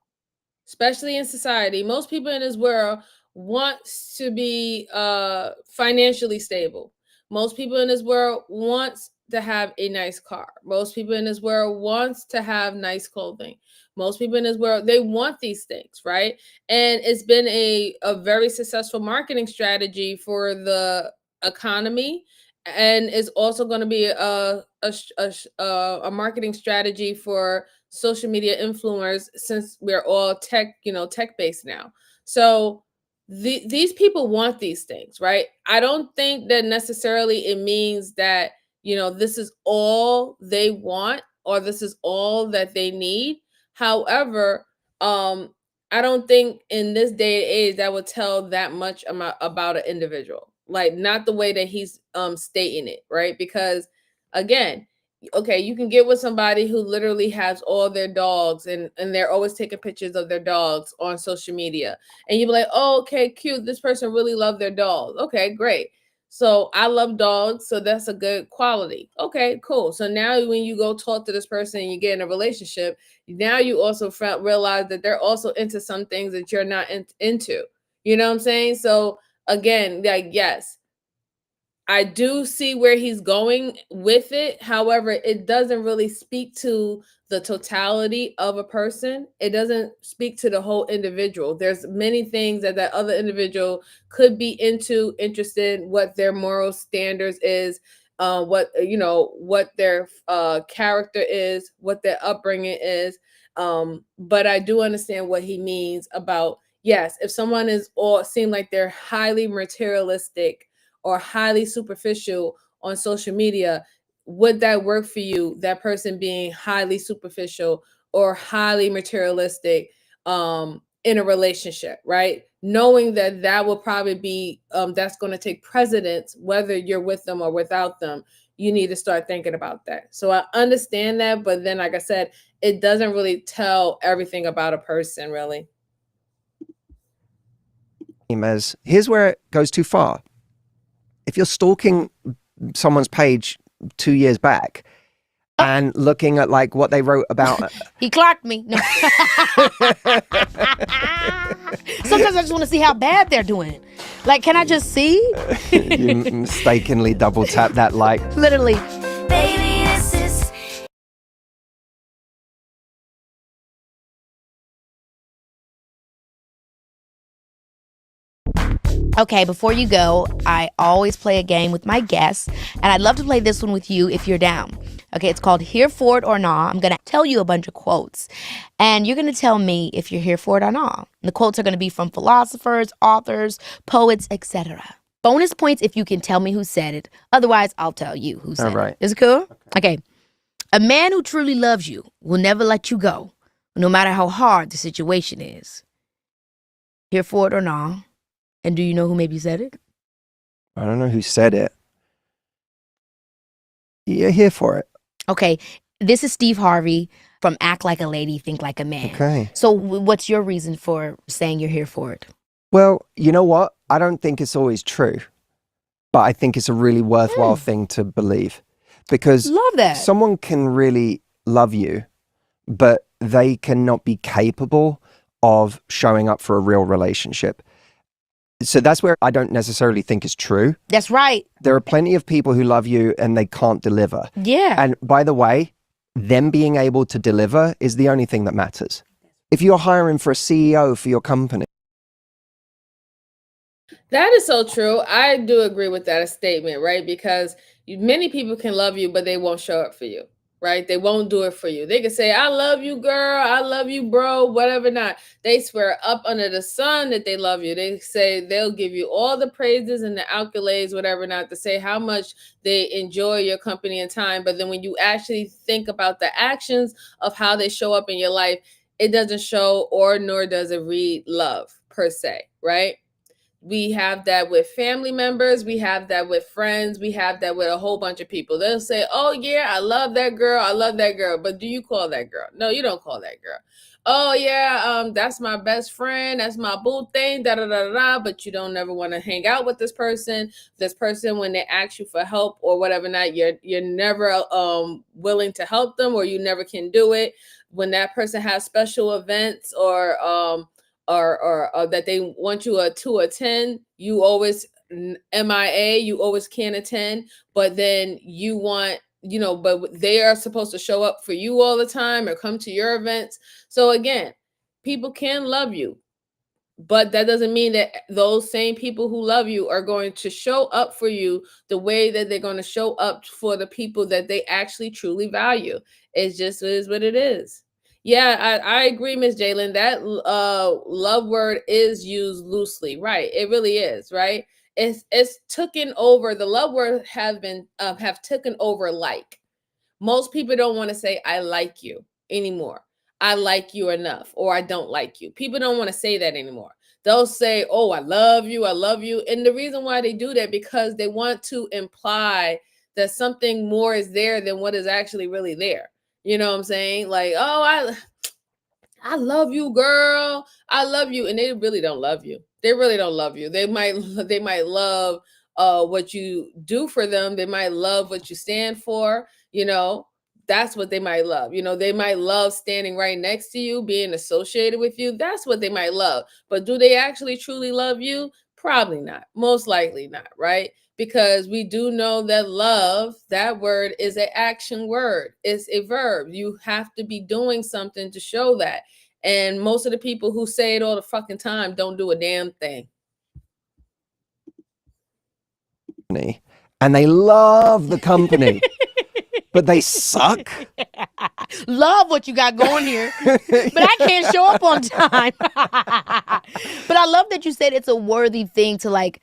especially in society, most people in this world want to be financially stable. Most people in this world wants to have a nice car. Most people in this world wants to have nice clothing. Most people in this world, they want these things, right? And it's been a very successful marketing strategy for the economy, and is also going to be a marketing strategy for social media influencers, since we're all tech based now. So these people want these things, right? I don't think that necessarily it means that this is all they want or this is all that they need. However, I don't think in this day and age that would tell that much about an individual, like not the way that he's stating it, right? Because again, okay, you can get with somebody who literally has all their dogs and they're always taking pictures of their dogs on social media, and you be like, oh, okay, cute, this person really loved their dog. Okay, great. So I love dogs, so that's a good quality. Okay, cool. So now when you go talk to this person and you get in a relationship, now you also realize that they're also into some things that you're not into. You know what I'm saying? So again, like, yes, I do see where he's going with it. However, it doesn't really speak to the totality of a person. It doesn't speak to the whole individual. There's many things that other individual could be interested, what their moral standards is, what their character is, what their upbringing is. But I do understand what he means about, yes, if someone is or seem like they're highly materialistic or highly superficial on social media, would that work for you? That person being highly superficial or highly materialistic in a relationship, right? Knowing that that will probably be that's going to take precedence whether you're with them or without them. You need to start thinking about that. So I understand that, but then, like I said, it doesn't really tell everything about a person, really. As here's where it goes too far. If you're stalking someone's page 2 years back and looking at like what they wrote about, He clocked me. No. Sometimes I just want to see how bad they're doing. Like, can I just see? you mistakenly double tap that like. Literally. Baby, this is Okay, before you go, I always play a game with my guests, and I'd love to play this one with you if you're down. Okay, it's called Here For It or Nah. I'm going to tell you a bunch of quotes, and you're going to tell me if you're here for it or not. The quotes are going to be from philosophers, authors, poets, etc. Bonus points if you can tell me who said it. Otherwise, I'll tell you who said All right. it. Is it cool? Okay. A man who truly loves you will never let you go, no matter how hard the situation is. Here for it or not? And do you know who maybe said it? I don't know who said it. You're here for it. Okay, this is Steve Harvey from Act Like a Lady, Think Like a Man. Okay. So what's your reason for saying you're here for it? Well, you know what? I don't think it's always true, but I think it's a really worthwhile thing to believe, because Love that. someone can really love you, but they cannot be capable of showing up for a real relationship. So that's where I don't necessarily think is true. That's right. There are plenty of people who love you and they can't deliver. Yeah. And by the way, them being able to deliver is the only thing that matters. If you're hiring for a CEO for your company, That is so true. I do agree with that statement, right? Because many people can love you, but they won't show up for you, right? They won't do it for you. They can say, I love you, girl. I love you, bro, whatever not. They swear up under the sun that they love you. They say they'll give you all the praises and the accolades, whatever not, to say how much they enjoy your company and time. But then when you actually think about the actions of how they show up in your life, it doesn't show, or nor does it read love per se, right? We have that with family members. We have that with friends. We have that with a whole bunch of people. They'll say, oh, yeah, I love that girl. I love that girl. But do you call that girl? No, you don't call that girl. Oh, yeah, that's my best friend. That's my boo thing, da da da da. But you don't never want to hang out with this person. This person, when they ask you for help or whatever, not you're never willing to help them, or you never can do it. When that person has special events or that they want you to attend, you always MIA, you always can't attend, but then you want, but they are supposed to show up for you all the time or come to your events. So again, people can love you, but that doesn't mean that those same people who love you are going to show up for you the way that they're going to show up for the people that they actually truly value. It just is what it is. Yeah, I agree, Miss Jalen. That love word is used loosely, right? It really is, right? It's taken over. The love word have taken over. Like, most people don't want to say I like you anymore. I like you enough, or I don't like you. People don't want to say that anymore. They'll say, oh, I love you. I love you. And the reason why they do that, because they want to imply that something more is there than what is actually really there. You know what I'm saying? Like, oh, I love you, girl. I love you. And they really don't love you. They really don't love you. They might love what you do for them. They might love what you stand for. That's what they might love. They might love standing right next to you, being associated with you. That's what they might love. But do they actually truly love you? Probably not. Most likely not, right? Because we do know that love, that word is an action word. It's a verb. You have to be doing something to show that. And most of the people who say it all the fucking time don't do a damn thing. And they love the company, but they suck. Love what you got going here, but I can't show up on time. But I love that you said it's a worthy thing to like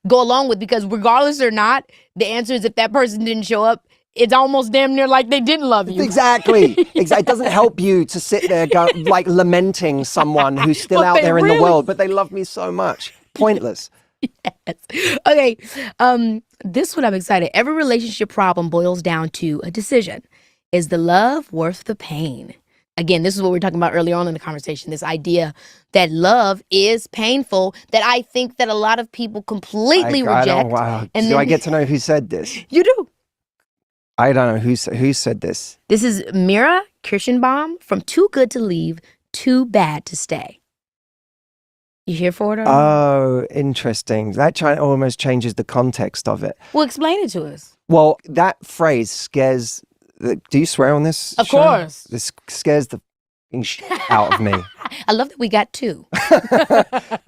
go along with, because regardless or not, the answer is if that person didn't show up, it's almost damn near like they didn't love you. Exactly. It doesn't help you to sit there like lamenting someone who's still But out they there in really- the world, but they love me so much. Pointless. Yes. Okay. This one I'm excited. Every relationship problem boils down to a decision. Is the love worth the pain? Again, this is what we were talking about earlier on in the conversation, this idea that love is painful, that I think that a lot of people completely reject. Wow. And Do then- I get to know who said this? You do. I don't know who said this. This is Mira Kirschenbaum from Too Good to Leave, Too Bad to Stay. You here for it? Or not? Oh, interesting. That almost changes the context of it. Well, explain it to us. Well, that phrase scares. Do you swear on this? Of show? course. This scares the f***ing shit out of me. I love that we got two.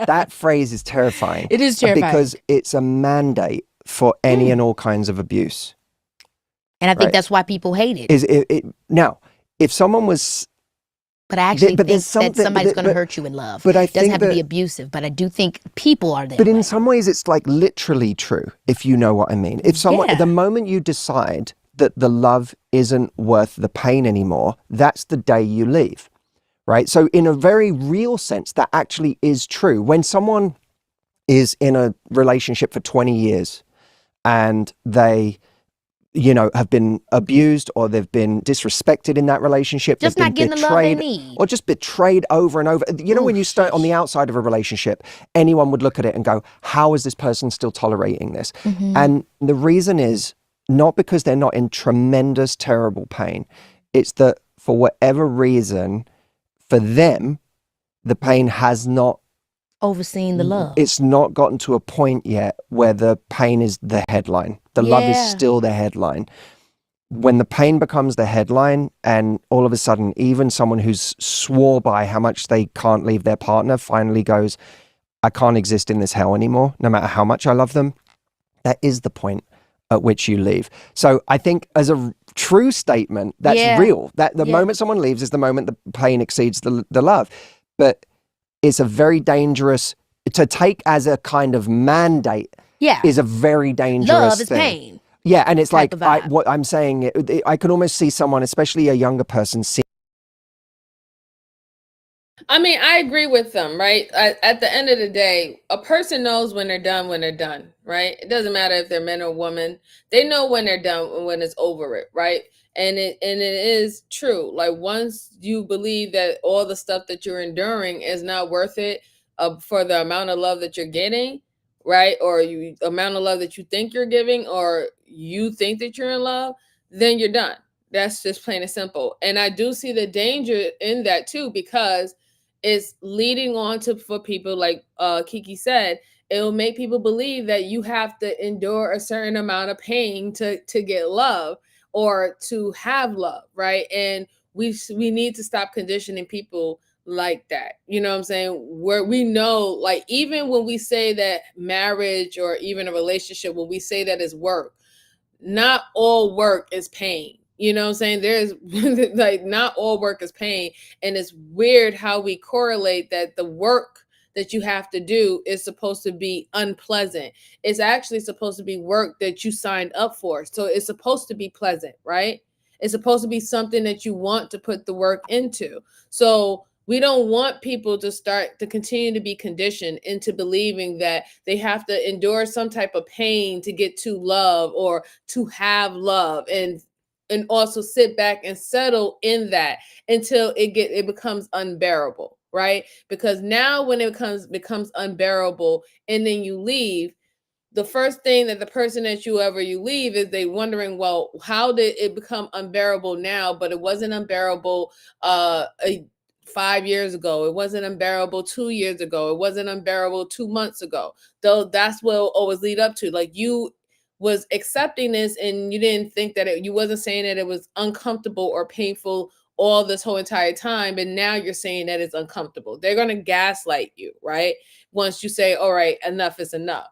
That phrase is terrifying. It is terrifying. Because it's a mandate for any and all kinds of abuse. And I think Right. that's why people hate it. Now, if someone was, But I actually but think there's that something- somebody's but- going to but- hurt you in love. but I It doesn't think have to be that- abusive, but I do think people are that but way. in some ways it's like literally true, if you know what I mean. If someone, Yeah. the moment you decide that the love isn't worth the pain anymore, that's the day you leave, right? So in a very real sense, that actually is true. When someone is in a relationship for 20 years and they, have been abused or they've been disrespected in that relationship, Just they've not been getting the love they betrayed, need. or just betrayed over and over. When you start on the outside of a relationship, anyone would look at it and go, how is this person still tolerating this? Mm-hmm. And the reason is not because they're not in tremendous, terrible pain. It's that for whatever reason, for them, the pain has not, Overseeing the love. it's not gotten to a point yet where the pain is the headline. The love is Yeah. still the headline. When the pain becomes the headline, and all of a sudden, even someone who's swore by how much they can't leave their partner finally goes, I can't exist in this hell anymore, no matter how much I love them. That is the point at which you leave. So I think as a true statement, that's Yeah. real. That the Yeah. moment someone leaves is the moment the pain exceeds the love. But it's a very dangerous, to take as a kind of mandate Yeah. is a very dangerous Love is thing. pain. Yeah, and it's type like of vibe. what I'm saying. I can almost see someone, especially a younger person, I mean, I agree with them, right? At the end of the day, a person knows when they're done, right? It doesn't matter if they're men or women. They know when they're done and when it's over it, right? And it is true. Like once you believe that all the stuff that you're enduring is not worth it for the amount of love that you're getting, right? Or you amount of love that you think you're giving, or you think that you're in love, then you're done. That's just plain and simple. And I do see the danger in that too, because is leading on to, for people like Kiki said, it will make people believe that you have to endure a certain amount of pain to get love or to have love, right? And we need to stop conditioning people like that. You know what I'm saying? Where we know, like, even when we say that marriage or even a relationship, when we say that is work, not all work is pain. You know what I'm saying? There's like not all work is pain. And it's weird how we correlate that the work that you have to do is supposed to be unpleasant. It's actually supposed to be work that you signed up for. So it's supposed to be pleasant, right? It's supposed to be something that you want to put the work into. So we don't want people to start to continue to be conditioned into believing that they have to endure some type of pain to get to love or to have love, and also sit back and settle in that until it becomes unbearable, right? Because now when it becomes unbearable and then you leave, the first thing that the person that you leave is they wondering, well, how did it become unbearable now, but it wasn't unbearable 5 years ago, it wasn't unbearable 2 years ago, it wasn't unbearable 2 months ago. Though that's what it'll always lead up to. Like, you was accepting this and you didn't think that you wasn't saying that it was uncomfortable or painful all this whole entire time, and now you're saying that it's uncomfortable. They're going to gaslight you, right? Once you say, all right, enough is enough.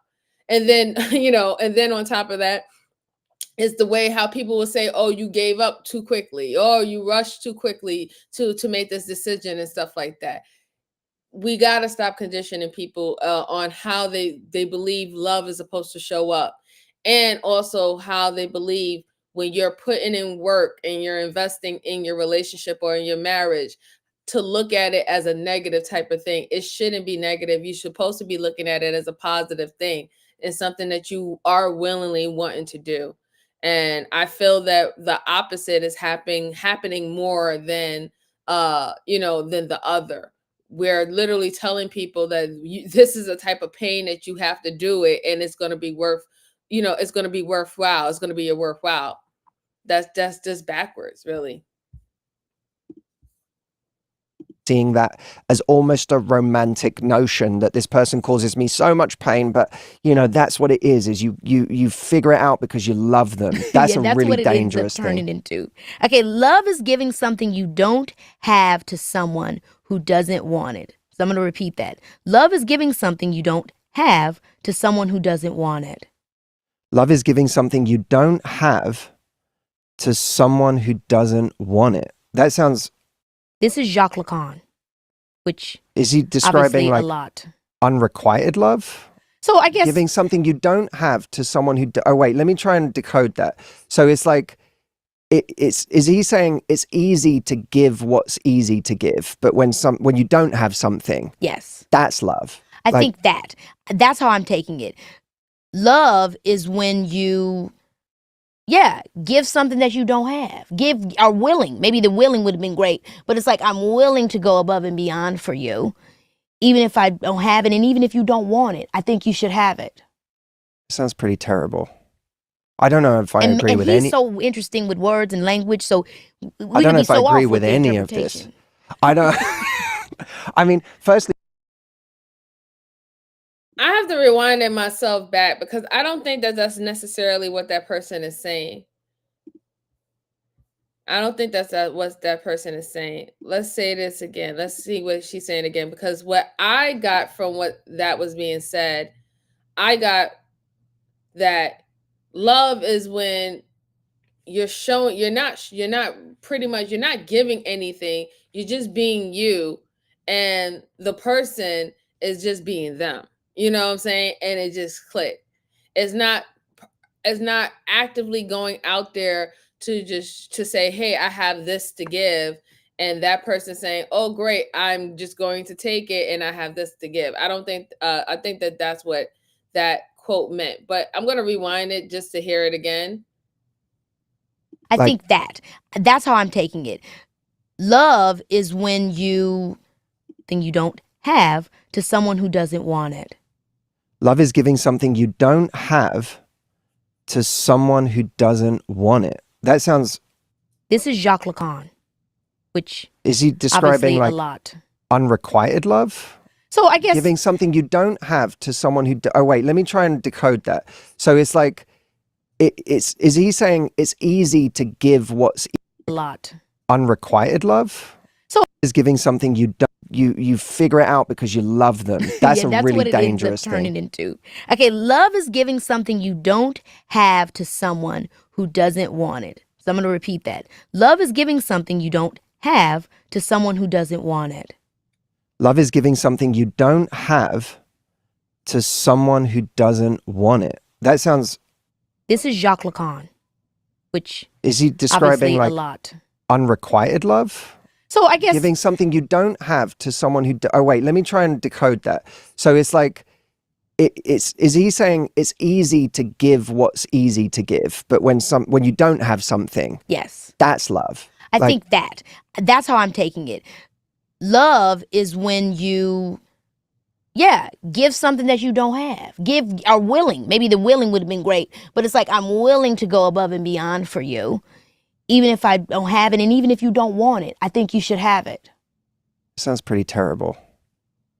And then and then on top of that is the way how people will say, oh, you gave up too quickly, or you rushed too quickly to make this decision and stuff like that. We got to stop conditioning people on how they believe love is supposed to show up, and also how they believe when you're putting in work and you're investing in your relationship or in your marriage, to look at it as a negative type of thing. It shouldn't be negative. You're supposed to be looking at it as a positive thing and something that you are willingly wanting to do. And I feel that the opposite is happening more than than the other. We're literally telling people that this is a type of pain that you have to do it, and it's going to be it's going to be worthwhile. It's going to be a worthwhile. That's just backwards, really. Seeing that as almost a romantic notion that this person causes me so much pain, but that's what it is you figure it out because you love them. That's that's a really what it dangerous ends up turning thing. into. Okay, love is giving something you don't have to someone who doesn't want it. So I'm going to repeat that. Love is giving something you don't have to someone who doesn't want it. Love is giving something you don't have to someone who doesn't want it. That sounds... This is Jacques Lacan, which is he describing like like a lot. Unrequited love? So I guess giving something you don't have to someone who... oh, wait, let me try and decode that. So it's like, is he saying it's easy to give what's easy to give, but when you don't have something, yes, that's love? I think that's how I'm taking it. Love is when you, give something that you don't have. Are willing. Maybe the willing would have been great, but it's like, I'm willing to go above and beyond for you, even if I don't have it, and even if you don't want it. I think you should have it. Sounds pretty terrible. I don't know if I agree with any... And he's so interesting with words and language, so I don't know if I agree with any of this. I don't... I mean, firstly, I have to rewind it myself back, because I don't think that that's necessarily what that person is saying. I don't think that's what that person is saying. Let's say this again. Let's see what she's saying again, because what I got from what that was being said, I got that love is when you're showing, you're not giving anything, you're just being you, and the person is just being them. You know what I'm saying? And it just clicked. It's not actively going out there to say, hey, I have this to give, and that person saying, oh great, I'm just going to take it and I have this to give. I don't think I think that that's what that quote meant, but I'm going to rewind it just to hear it again. I Like- think that's how I'm taking it. Love is when you don't have to someone who doesn't want it. Love is giving something you don't have to someone who doesn't want it. That sounds, This is Jacques Lacan, which is he obviously describing a like lot. unrequited love? So I guess Giving something you don't have to someone who, oh wait, let me try and decode that. So it's like, is he saying it's easy to give what's a lot. unrequited love? So- is giving something you don't, you figure it out because you love them. That's Yeah, a that's really what it dangerous ends up thing. turning into. Okay, love is giving something you don't have to someone who doesn't want it. So I'm going to repeat that. Love is giving something you don't have to someone who doesn't want it. Love is giving something you don't have to someone who doesn't want it. That sounds, This is Jacques Lacan, which is he obviously describing a like lot. unrequited love? So I guess Giving something you don't have to someone who, oh wait, let me try and decode that. So it's like, is he saying it's easy to give what's easy to give, but when you don't have something, yes. that's love. I Like- think that's how I'm taking it. Love is when you give something that you don't have. Are willing. Maybe the willing would have been great, but it's like I'm willing to go above and beyond for you, even if I don't have it, and even if you don't want it. I think you should have it. Sounds pretty terrible.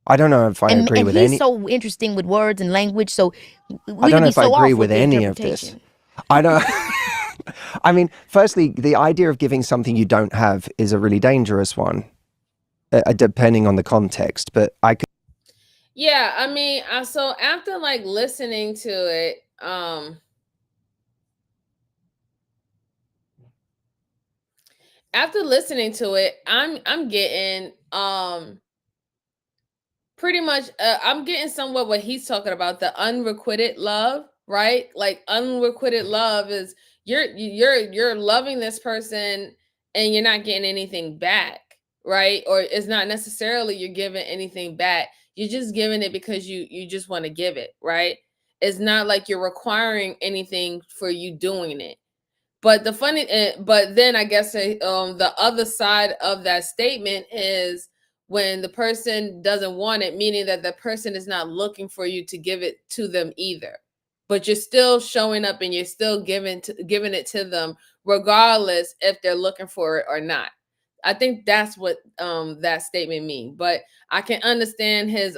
I don't know if I And agree with he's any. so interesting with words and language, so I don't know if I agree with any of this. I don't. I mean, firstly, the idea of giving something you don't have is a really dangerous one, depending on the context. But I could. Yeah, I mean, so after like listening to it, after listening to it, I'm getting pretty much I'm getting somewhat what he's talking about, the unrequited love, right? Like unrequited love is you're loving this person and you're not getting anything back, right? Or it's not necessarily you're giving anything back. You're just giving it because you just want to give it, right? It's not like you're requiring anything for you doing it. But but then I guess the other side of that statement is when the person doesn't want it, meaning that the person is not looking for you to give it to them either, but you're still showing up and you're still giving it to them, regardless if they're looking for it or not. I think that's what that statement means. But I can understand his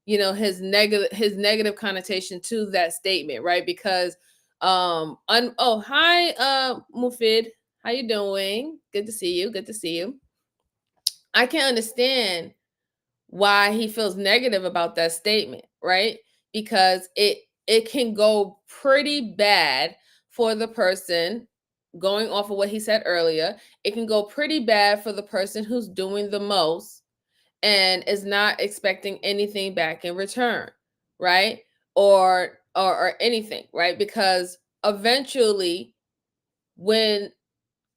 his negative connotation to that statement, right? Because oh, hi Mufid, how you doing? Good to see you. I can understand why he feels negative about that statement, right? Because it can go pretty bad for the person, going off of what he said earlier. It can go pretty bad for the person who's doing the most and is not expecting anything back in return, right? Or anything, right? Because eventually when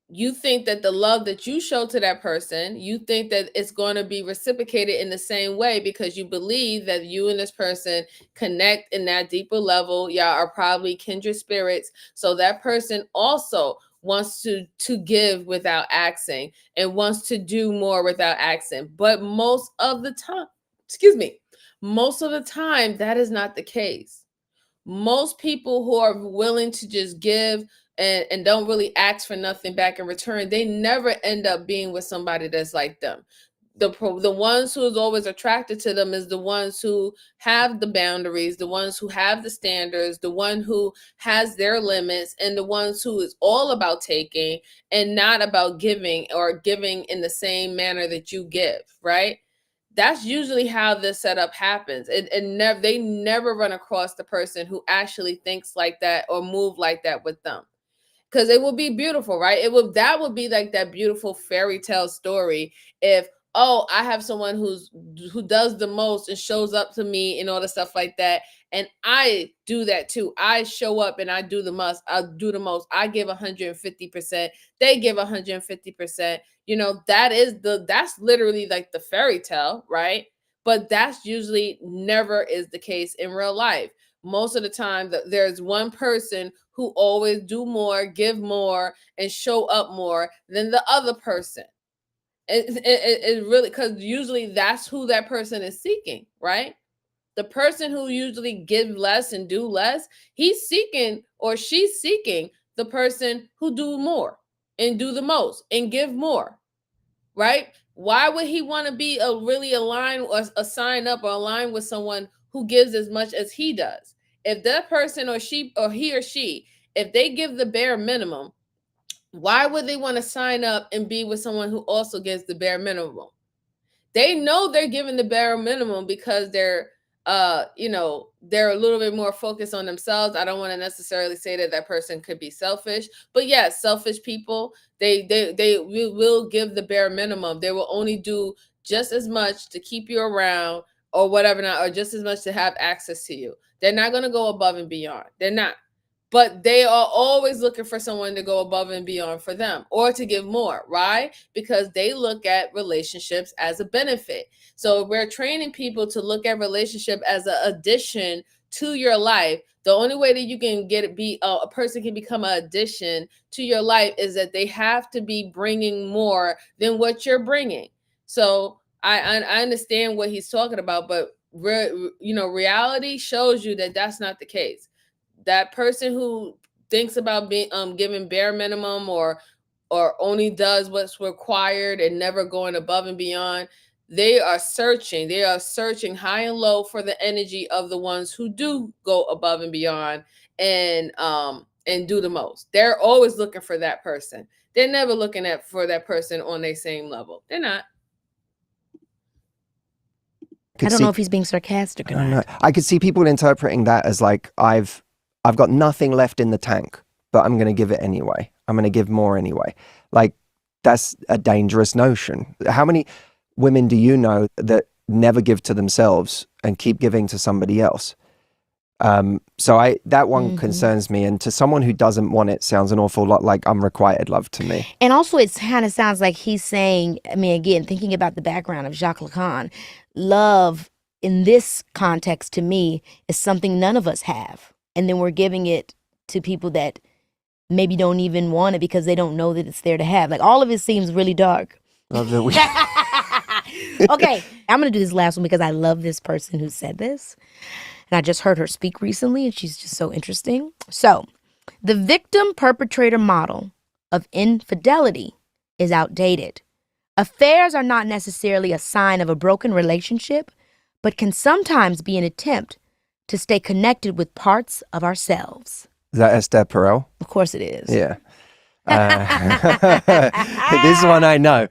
you think that the love that you show to that person, you think that it's going to be reciprocated in the same way because you believe that you and this person connect in that deeper level. Y'all are probably kindred spirits. So that person also wants to give without asking and wants to do more without asking. But most of the time, that is not the case. Most people who are willing to just give and don't really ask for nothing back in return, they never end up being with somebody that's like them. The ones who is always attracted to them is the ones who have the boundaries, the ones who have the standards, the one who has their limits, and the ones who is all about taking and not about giving, or giving in the same manner that you give, right? That's usually how this setup happens. They never run across the person who actually thinks like that or move like that with them. Because it would be beautiful, right? That would be like that beautiful fairy tale story if, oh, I have someone who does the most and shows up to me and all the stuff like that, And I do that too. I show up and I do the most. I give 150%. They give 150%. That's literally like the fairy tale, right? But that's usually never is the case in real life. Most of the time, there's one person who always do more, give more, and show up more than the other person. It really, because usually that's who that person is seeking, right? The person who usually give less and do less, he's seeking or she's seeking the person who do more and do the most and give more, right? Why would he want to be really aligned or sign up or align with someone who gives as much as he does? If that person or he or she, if they give the bare minimum, why would they want to sign up and be with someone who also gives the bare minimum? They know they're giving the bare minimum because they're they're a little bit more focused on themselves. I don't want to necessarily say that person could be selfish, but yes, selfish people, they will give the bare minimum. They will only do just as much to keep you around or whatever, not, or just as much to have access to you. They're not going to go above and beyond. They're not. But they are always looking for someone to go above and beyond for them or to give more, right? Because they look at relationships as a benefit. So we're training people to look at relationship as an addition to your life. The only way that you can a person can become an addition to your life is that they have to be bringing more than what you're bringing. So I understand what he's talking about, but reality shows you that that's not the case. That person who thinks about being giving bare minimum or only does what's required and never going above and beyond, they are searching high and low for the energy of the ones who do go above and beyond and do the most. They're always looking for that person. They're never looking for that person on their same level. They're not. I don't know if he's being sarcastic or not. I could see people interpreting that as like, I've got nothing left in the tank, but I'm going to give it anyway. I'm going to give more anyway. Like, that's a dangerous notion. How many women do you know that never give to themselves and keep giving to somebody else? So that one concerns me. And to someone who doesn't want it, sounds an awful lot like unrequited love to me. And also it kind of sounds like he's saying, I mean, again, thinking about the background of Jacques Lacan, love in this context to me is something none of us have. And then we're giving it to people that maybe don't even want it because they don't know that it's there to have. Like, all of it seems really dark. Okay, I'm going to do this last one because I love this person who said this. And I just heard her speak recently, and she's just so interesting. So, the victim-perpetrator model of infidelity is outdated. Affairs are not necessarily a sign of a broken relationship, but can sometimes be an attempt to stay connected with parts of ourselves. Is that Esther Perel? Of course it is. Yeah. This one I know.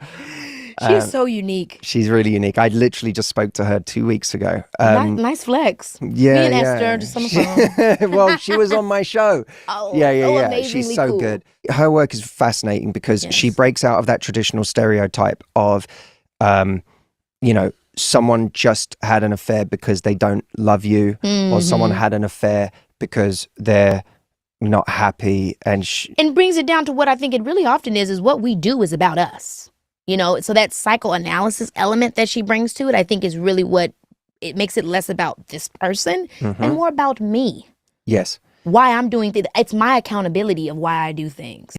She's so unique. She's really unique. I literally just spoke to her 2 weeks ago. Nice flex. Yeah, Me and Esther just on the phone. Well, she was on my show. Oh, yeah. She's so cool. good. Her work is fascinating because she breaks out of that traditional stereotype of, someone just had an affair because they don't love you, or someone had an affair because they're not happy, and brings it down to what I think it really often is what we do is about us. So that psychoanalysis element that she brings to it, I think is really what it makes it less about this person and more about me. Yes. Why I'm doing things. It's my accountability of why I do things.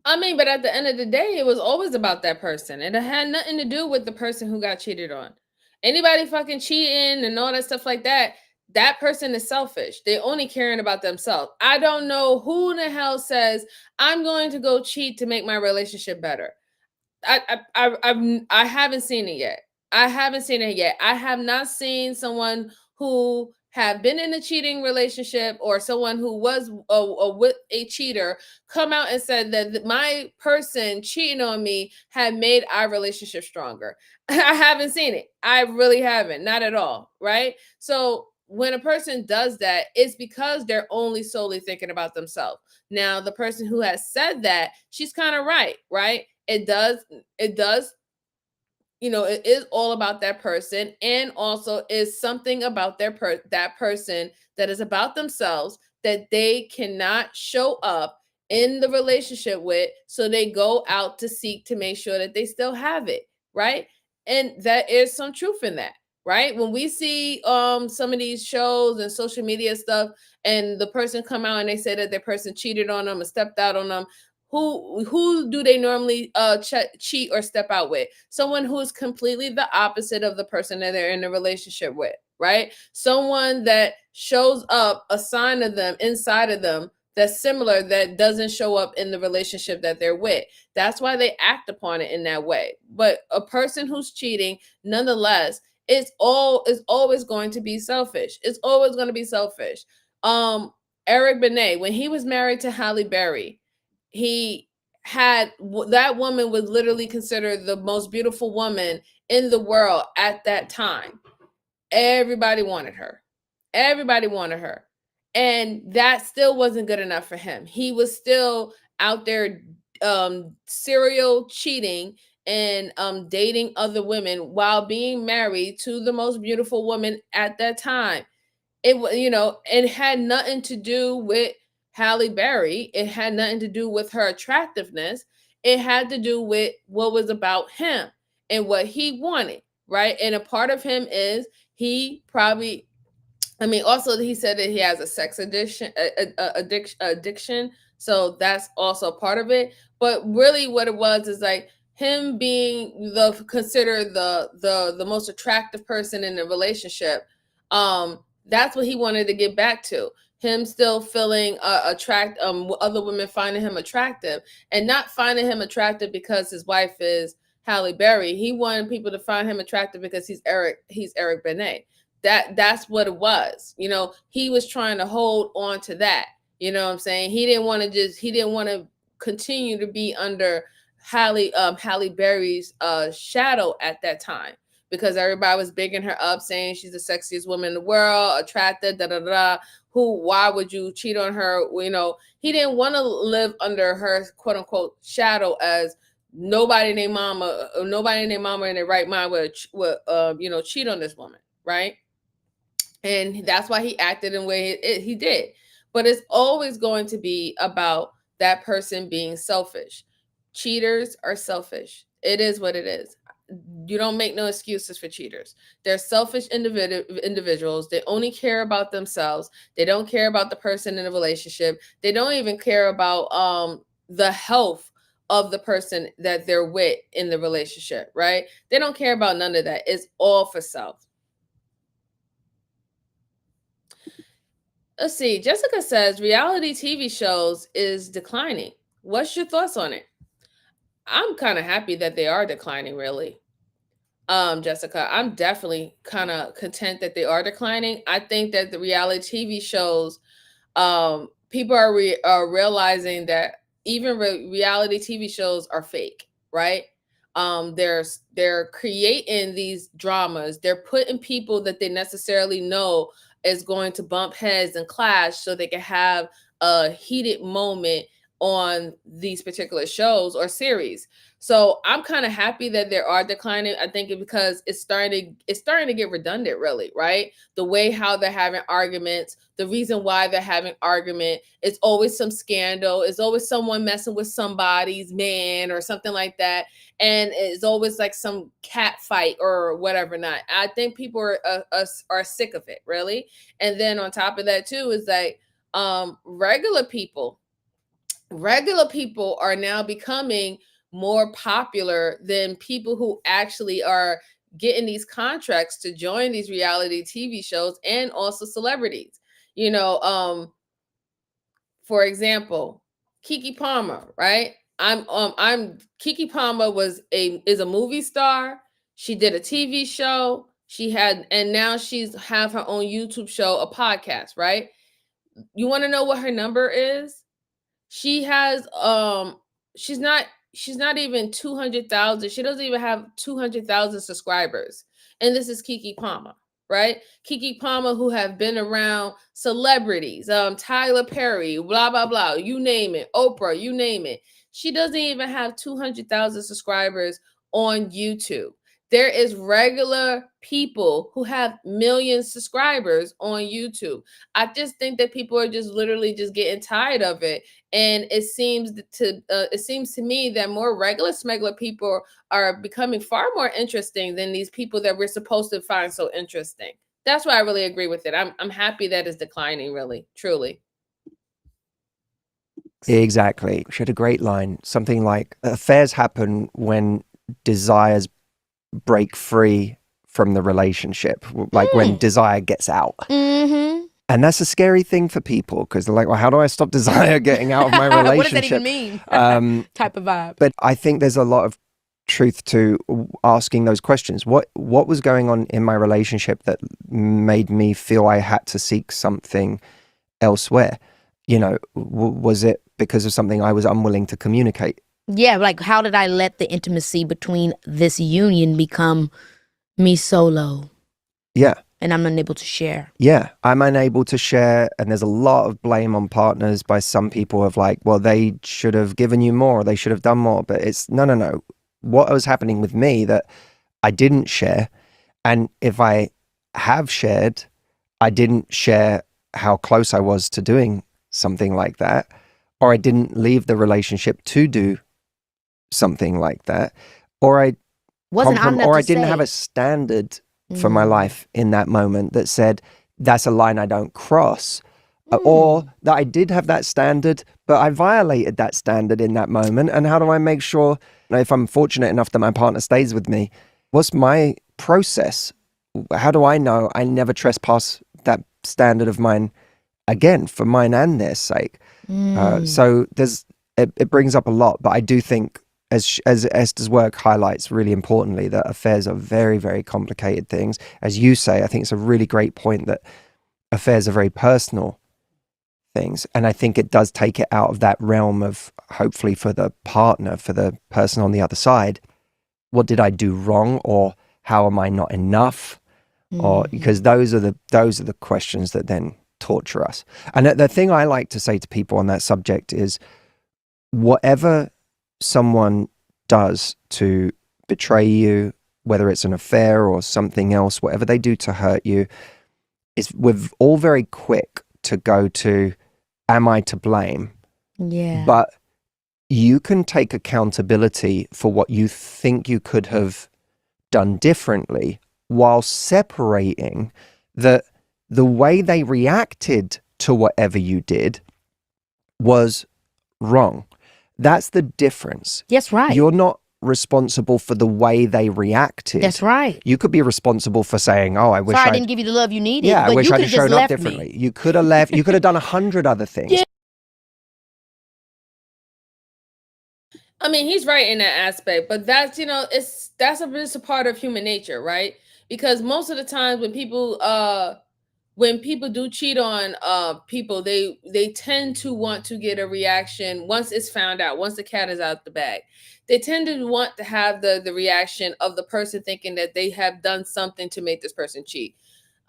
I mean, but at the end of the day, it was always about that person. It had nothing to do with the person who got cheated on. Anybody fucking cheating and all that stuff like that, that person is selfish. They only caring about themselves. I don't know who in the hell says, I'm going to go cheat to make my relationship better. I haven't seen it yet. I have not seen someone who have been in a cheating relationship or someone who was with a cheater come out and said that my person cheating on me had made our relationship stronger. I haven't seen it. I really haven't. Not at all. Right? So when a person does that, it's because they're only solely thinking about themselves. Now, the person who has said that, she's kind of right? It does it is all about that person, and also is something about that person that is about themselves that they cannot show up in the relationship with, so they go out to seek to make sure that they still have it, right? And that is some truth in that, right? When we see some of these shows and social media stuff, and the person come out and they say that their person cheated on them or stepped out on them, who do they normally cheat or step out with? Someone who's completely the opposite of the person that they're in a relationship with, right? Someone that shows up a sign of them inside of them that's similar, that doesn't show up in the relationship that they're with. That's why they act upon it in that way. But a person who's cheating, nonetheless, is always going to be selfish. It's always going to be selfish. Eric Benet, when he was married to Halle Berry, he had that woman was literally considered the most beautiful woman in the world at that time. Everybody wanted her. Everybody wanted her. And that still wasn't good enough for him. He was still out there serial cheating and dating other women while being married to the most beautiful woman at that time. It had nothing to do with Halle Berry. It had nothing to do with her attractiveness. It had to do with what was about him and what he wanted, right? And a part of him is he probably, also he said that he has a sex addiction. So that's also a part of it. But really what it was is like him being considered the most attractive person in the relationship. That's what he wanted to get back to. Him still feeling other women finding him attractive, and not finding him attractive because his wife is Halle Berry. He wanted people to find him attractive because he's Eric Benet. That's what it was. He was trying to hold on to that. You know what I'm saying? He didn't want to continue to be under Halle Berry's shadow at that time, because everybody was bigging her up, saying she's the sexiest woman in the world, attractive, why would you cheat on her? He didn't want to live under her quote unquote shadow, as nobody named mama in their right mind would cheat on this woman, right? And that's why he acted in the way he did. But it's always going to be about that person being selfish. Cheaters are selfish. It is what it is. You don't make no excuses for cheaters. They're selfish individuals. They only care about themselves. They don't care about the person in the relationship. They don't even care about the health of the person that they're with in the relationship, right? They don't care about none of that. It's all for self. Let's see. Jessica says reality TV shows is declining. What's your thoughts on it? I'm kind of happy that they are declining, really. Jessica, I'm definitely kind of content that they are declining. I think that the reality TV shows, people are realizing that even reality TV shows are fake, right? They're creating these dramas. They're putting people that they necessarily know is going to bump heads and clash so they can have a heated moment on these particular shows or series. So I'm kind of happy that they are declining. I think because it's starting to get redundant, really, right? The way how they're having arguments, the reason why they're having argument, it's always some scandal. It's always someone messing with somebody's man or something like that. And it's always like some cat fight or whatever not. I think people are sick of it, really. And then on top of that too, is like regular people are now becoming more popular than people who actually are getting these contracts to join these reality TV shows, and also celebrities. For example, Keke Palmer, right? Keke Palmer is a movie star. She did a TV show. And now she's have her own YouTube show, a podcast, right? You want to know what her number is? She has she's not even 200,000. She doesn't even have 200,000 subscribers. And this is Keke Palmer, right? Keke Palmer, who have been around celebrities, Tyler Perry, blah, blah, blah, you name it, Oprah, you name it. She doesn't even have 200,000 subscribers on YouTube. There is regular people who have million subscribers on YouTube. I just think that people are just literally just getting tired of it, and it seems to me that more regular smuggler people are becoming far more interesting than these people that we're supposed to find so interesting. That's why I really agree with it. I'm happy that it's declining, really, truly. Exactly. She had a great line, something like, affairs happen when desires break free from the relationship, like when desire gets out. Mm-hmm. And that's a scary thing for people because they're like, well, how do I stop desire getting out of my relationship? What does that even mean? Type of vibe. But I think there's a lot of truth to asking those questions. What was going on in my relationship that made me feel I had to seek something elsewhere? You know, was it because of something I was unwilling to communicate? Yeah, like how did I let the intimacy between this union become me solo? Yeah. And I'm unable to share. Yeah, I'm unable to share. And there's a lot of blame on partners by some people of like, well, they should have given you more, they should have done more. But it's no. What was happening with me that I didn't share. And if I have shared, I didn't share how close I was to doing something like that, or I didn't leave the relationship to do something like that, or I didn't have a standard for my life in that moment that said that's a line I don't cross, or that I did have that standard but I violated that standard in that moment. And how do I make sure, if I'm fortunate enough that my partner stays with me, what's my process? How do I know I never trespass that standard of mine again, for mine and their sake? So it brings up a lot, but I do think, as Esther's work highlights really importantly, that affairs are very, very complicated things. As you say, I think it's a really great point that affairs are very personal things. And I think it does take it out of that realm of, hopefully for the partner, for the person on the other side, what did I do wrong, or how am I not enough? Or because those are the questions that then torture us. And the thing I like to say to people on that subject is, whatever someone does to betray you, whether it's an affair or something else, whatever they do to hurt you, we're all very quick to go to, am I to blame? Yeah. But you can take accountability for what you think you could have done differently, while separating the way they reacted to whatever you did was wrong. That's the difference. That's right. You're not responsible for the way they reacted. That's right. You could be responsible for saying, oh, I wish I didn't give you the love you needed. Yeah, but I wish you I'd could have have shown up left differently. Me. You could have left. You could have done 100 other things. Yeah. I mean, he's right in that aspect, but that's just a part of human nature, right? Because most of the times when people do cheat on people, they tend to want to get a reaction once it's found out, once the cat is out the bag. They tend to want to have the reaction of the person thinking that they have done something to make this person cheat.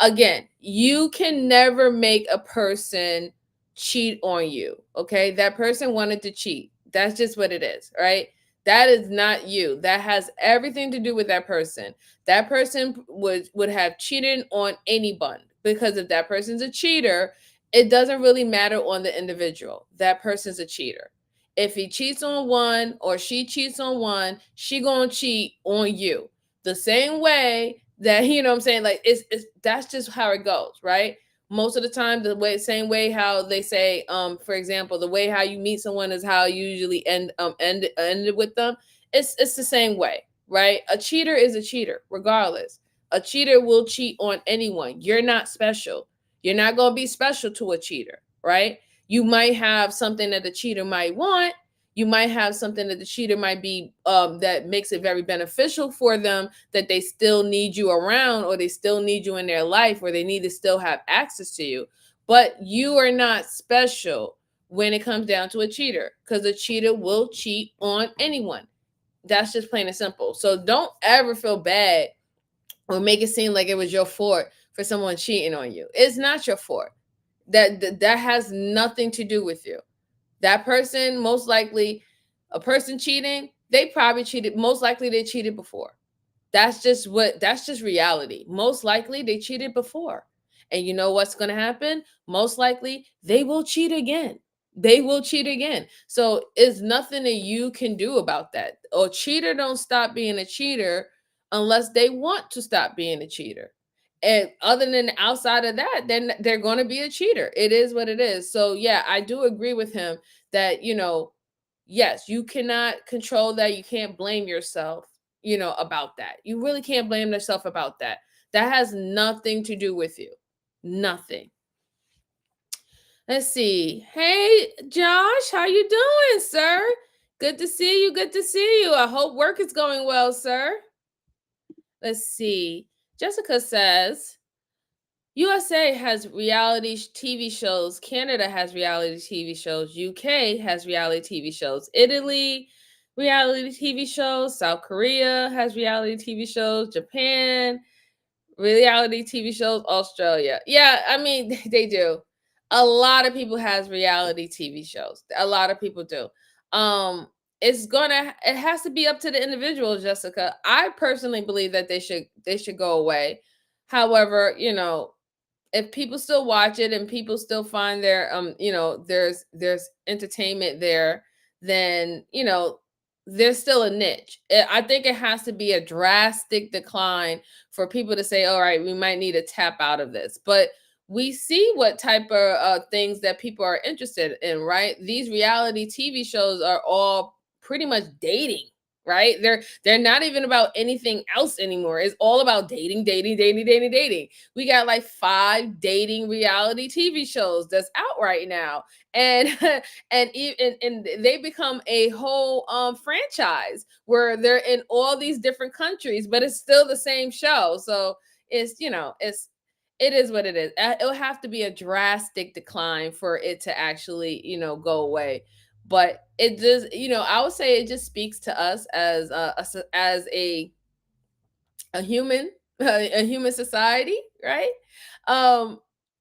Again, you can never make a person cheat on you, okay? That person wanted to cheat. That's just what it is, right? That is not you. That has everything to do with that person. That person would have cheated on anyone, because if that person's a cheater, it doesn't really matter on the individual. That person's a cheater. If he cheats on one or she cheats on one, she gonna cheat on you. The same way that, you know what I'm saying? Like it's that's just how it goes, right? Most of the time, same way how they say, for example, the way how you meet someone is how you usually end with them. It's the same way, right? A cheater is a cheater, regardless. A cheater will cheat on anyone. You're not special. You're not going to be special to a cheater, right? You might have something that the cheater might want. You might have something that the cheater might be that makes it very beneficial for them, that they still need you around, or they still need you in their life, or they need to still have access to you. But you are not special when it comes down to a cheater, because a cheater will cheat on anyone. That's just plain and simple. So don't ever feel bad or make it seem like it was your fault for someone cheating on you. It's not your fault. That has nothing to do with you. That person, most likely, a person cheating, they probably cheated. Most likely they cheated before. That's just reality. Most likely they cheated before. And you know what's going to happen? Most likely they will cheat again. They will cheat again. So it's nothing that you can do about that. A cheater don't stop being a cheater unless they want to stop being a cheater. And other than outside of that, then they're going to be a cheater. It is what it is. So yeah, I do agree with him that, yes, you cannot control that. You can't blame yourself, about that. You really can't blame yourself about that. That has nothing to do with you. Nothing. Let's see. Hey, Josh, how you doing, sir? Good to see you. Good to see you. I hope work is going well, sir. Let's see. Jessica says, USA has reality TV shows. Canada has reality TV shows. UK has reality TV shows. Italy, reality TV shows. South Korea has reality TV shows. Japan, reality TV shows. Australia. Yeah, I mean, they do. A lot of people has reality TV shows. A lot of people do. It has to be up to the individual, Jessica. I personally believe that they should go away. However, if people still watch it and people still find their there's entertainment there, then there's still a niche. I think it has to be a drastic decline for people to say, all right, we might need to tap out of this. But we see what type of things that people are interested in, right? These reality TV shows are all pretty much dating, right? They're not even about anything else anymore. It's all about dating. We got like 5 dating reality TV shows that's out right now, and and they become a whole franchise where they're in all these different countries, but it's still the same show. So it is what it is. It'll have to be a drastic decline for it to actually go away. But it does, I would say it just speaks to us as a human, a human society, right?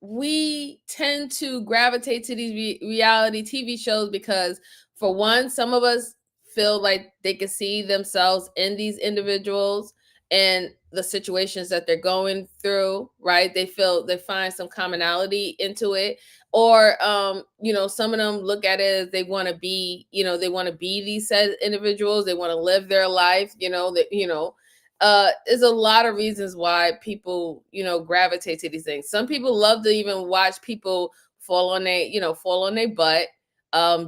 We tend to gravitate to these reality TV shows because, for one, some of us feel like they can see themselves in these individuals and the situations that they're going through, right? They find some commonality into it. Or some of them look at it as they want to be, they want to be these said individuals. They want to live their life, there's a lot of reasons why people, gravitate to these things. Some people love to even watch people fall on their butt,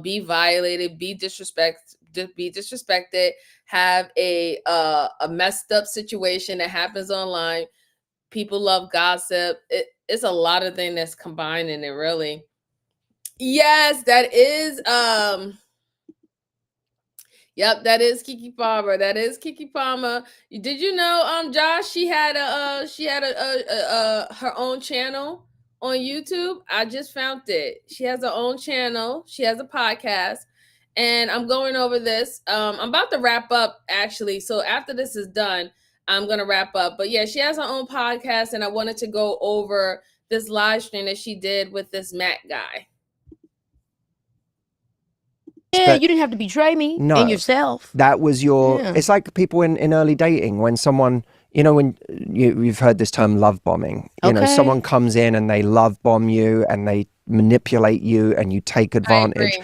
be violated, be disrespected, have a messed up situation that happens online. People love gossip. It's a lot of things that's combined in it, really. Yes, that is yep, that is Kiki Palmer. That is Kiki Palmer. Did you know, Josh, she had her own channel on YouTube? I just found it. She has her own channel. She has a podcast, and I'm going over this. I'm about to wrap up, actually. So after this is done, I'm gonna wrap up. But yeah, she has her own podcast, and I wanted to go over this live stream that she did with this Matt guy. Yeah, you didn't have to betray me and yourself. That was it's like people in early dating, when someone, when you've heard this term love bombing, someone comes in and they love bomb you and they manipulate you and you take advantage.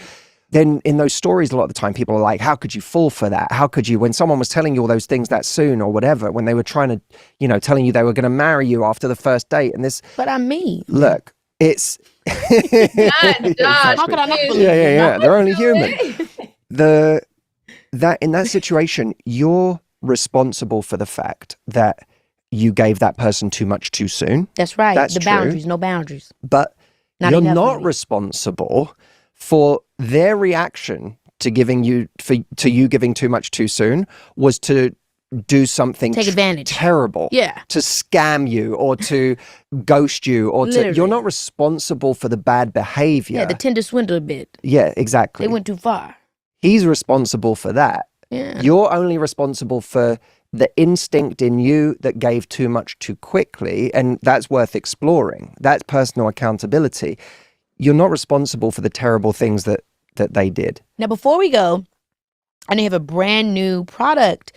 Then in those stories, a lot of the time people are like, how could you fall for that? How could you, when someone was telling you all those things that soon or whatever, when they were trying to, telling you they were going to marry you after the first date and this. But I'm me. Look, it's. Josh, how could I not believe Yeah. They're only human. In that situation, you're responsible for the fact that you gave that person too much too soon. That's right. That's the true. Boundaries, no boundaries. But you're not responsible for their reaction to you giving too much too soon was to do something take advantage terrible, to scam you or to ghost you or you're not responsible for the bad behavior. The Tinder swindler bit. Yeah, exactly. They went too far. He's responsible for that. Yeah. You're only responsible for the instinct in you that gave too much too quickly, and that's worth exploring. That's personal accountability. You're not responsible for the terrible things that they did. Now, before we go, I have a brand new product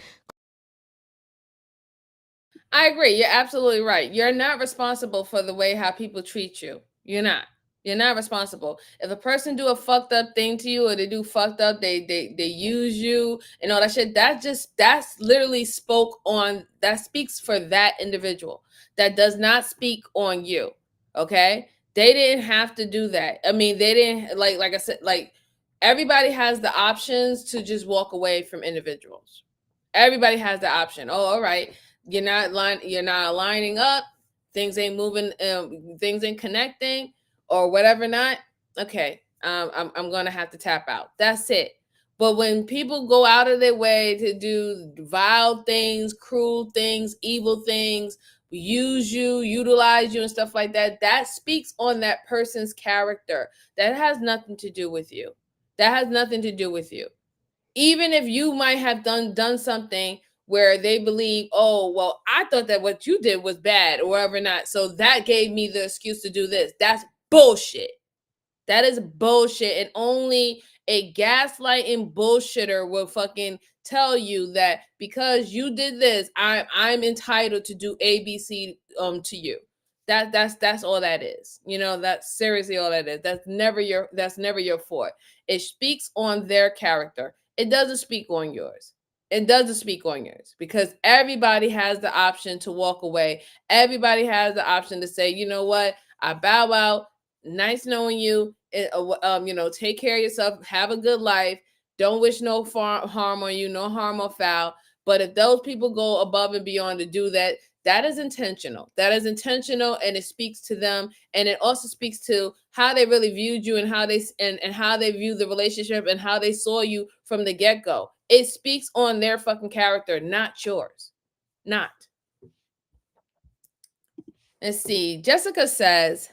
I agree. You're absolutely right. You're not responsible for the way how people treat you. You're not. You're not responsible. If a person do a fucked up thing to you, or they do fucked up, they use you and all that shit. That's literally that speaks for that individual. That does not speak on you. Okay? They didn't have to do that. I mean, they didn't like I said, like everybody has the options to just walk away from individuals. Everybody has the option. Oh, all right. You're not lining up, things ain't moving, things ain't connecting or whatever not. Okay, I'm gonna have to tap out. That's it. But when people go out of their way to do vile things, cruel things, evil things, use you, utilize you, and stuff like that, that speaks on that person's character. That has nothing to do with you. That has nothing to do with you. Even if you might have done something where they believe, oh, well, I thought that what you did was bad or whatever not, so that gave me the excuse to do this. That's bullshit. That is bullshit. And only a gaslighting bullshitter will fucking tell you that because you did this, I'm entitled to do ABC to you. That's all that is. You know, that's seriously all that is. That's never your fault. It speaks on their character. It doesn't speak on yours. It doesn't speak on yours because everybody has the option to walk away. Everybody has the option to say, you know what, I bow out. Nice knowing you. Take care of yourself. Have a good life. Don't wish no harm on you, no harm or foul. But if those people go above and beyond to do that, that is intentional. That is intentional, and it speaks to them, and it also speaks to how they really viewed you and how they how they view the relationship and how they saw you from the get-go. It speaks on their fucking character, not yours. Not. Let's see. Jessica says,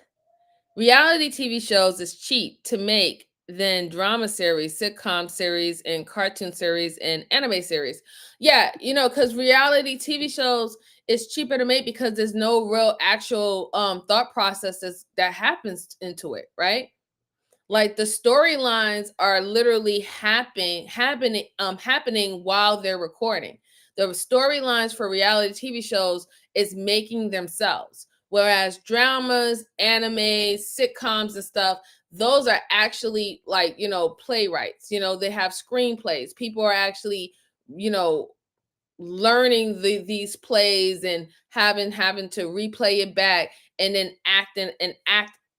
reality TV shows is cheap to make than drama series, sitcom series, and cartoon series and anime series. Yeah, because reality TV shows is cheaper to make because there's no real actual thought processes that happens into it, right? Like the storylines are literally happening while they're recording. The storylines for reality TV shows is making themselves. Whereas dramas, animes, sitcoms, and stuff, those are actually like, playwrights. They have screenplays. People are actually, learning these plays and having to replay it back and then act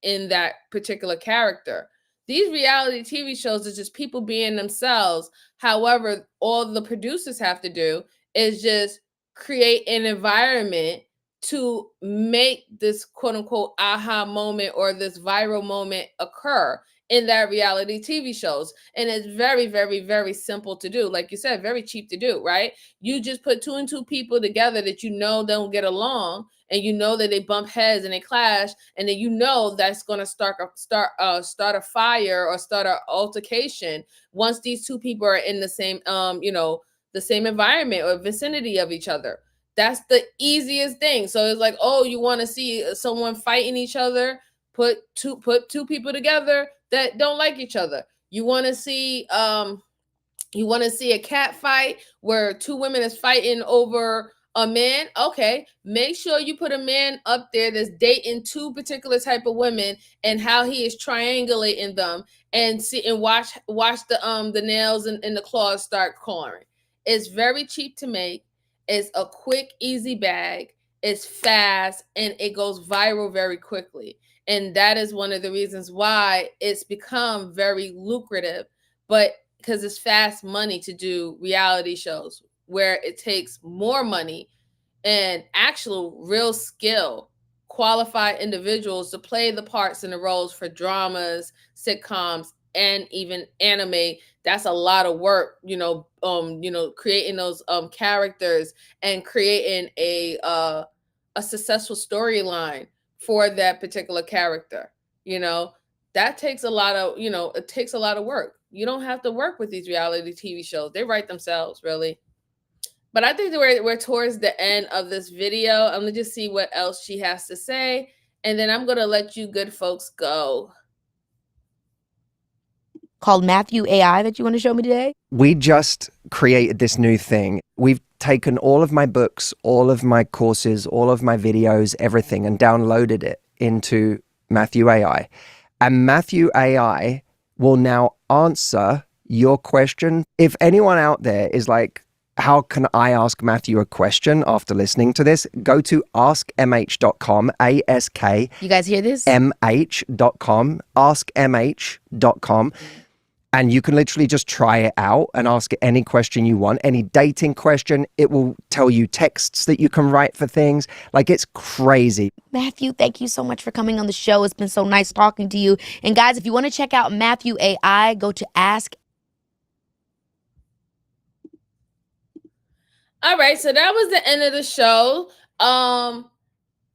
in that particular character. These reality TV shows are just people being themselves. However, all the producers have to do is just create an environment to make this quote unquote aha moment or this viral moment occur in that reality TV shows. And it's very, very, very simple to do. Like you said, very cheap to do, right? You just put 2 and 2 people together that don't get along, and that they bump heads and they clash, and then that's going to start a fire or start an altercation once these 2 people are in the same the same environment or vicinity of each other. That's the easiest thing. So it's like, oh, you want to see someone fighting each other? Put two people together that don't like each other. You want to see a cat fight where 2 women is fighting over a man? Okay, make sure you put a man up there that's dating 2 particular type of women and how he is triangulating them, and see and watch the nails and the claws start clawing. It's very cheap to make. It's a quick, easy bag. It's fast, and it goes viral very quickly. And that is one of the reasons why it's become very lucrative, but because it's fast money to do reality shows where it takes more money and actual real skill, qualified individuals to play the parts and the roles for dramas, sitcoms, and even anime. That's a lot of work, creating those characters and creating a successful storyline for that particular character. That takes a lot of, it takes a lot of work. You don't have to work with these reality TV shows. They write themselves, really. But I think that we're towards the end of this video. I'm going to just see what else she has to say, and then I'm going to let you good folks go. called Matthew AI that you want to show me today? We just created this new thing. We've taken all of my books, all of my courses, all of my videos, everything, and downloaded it into Matthew AI. And Matthew AI will now answer your question. If anyone out there is like, how can I ask Matthew a question after listening to this? Go to askmh.com, You guys hear this? askmh.com, askmh.com. And you can literally just try it out and ask it any question you want, any dating question. It will tell you texts that you can write for things. Like, it's crazy. Matthew, thank you so much for coming on the show. It's been so nice talking to you. And guys, if you want to check out Matthew AI, go to Ask. All right, so that was the end of the show.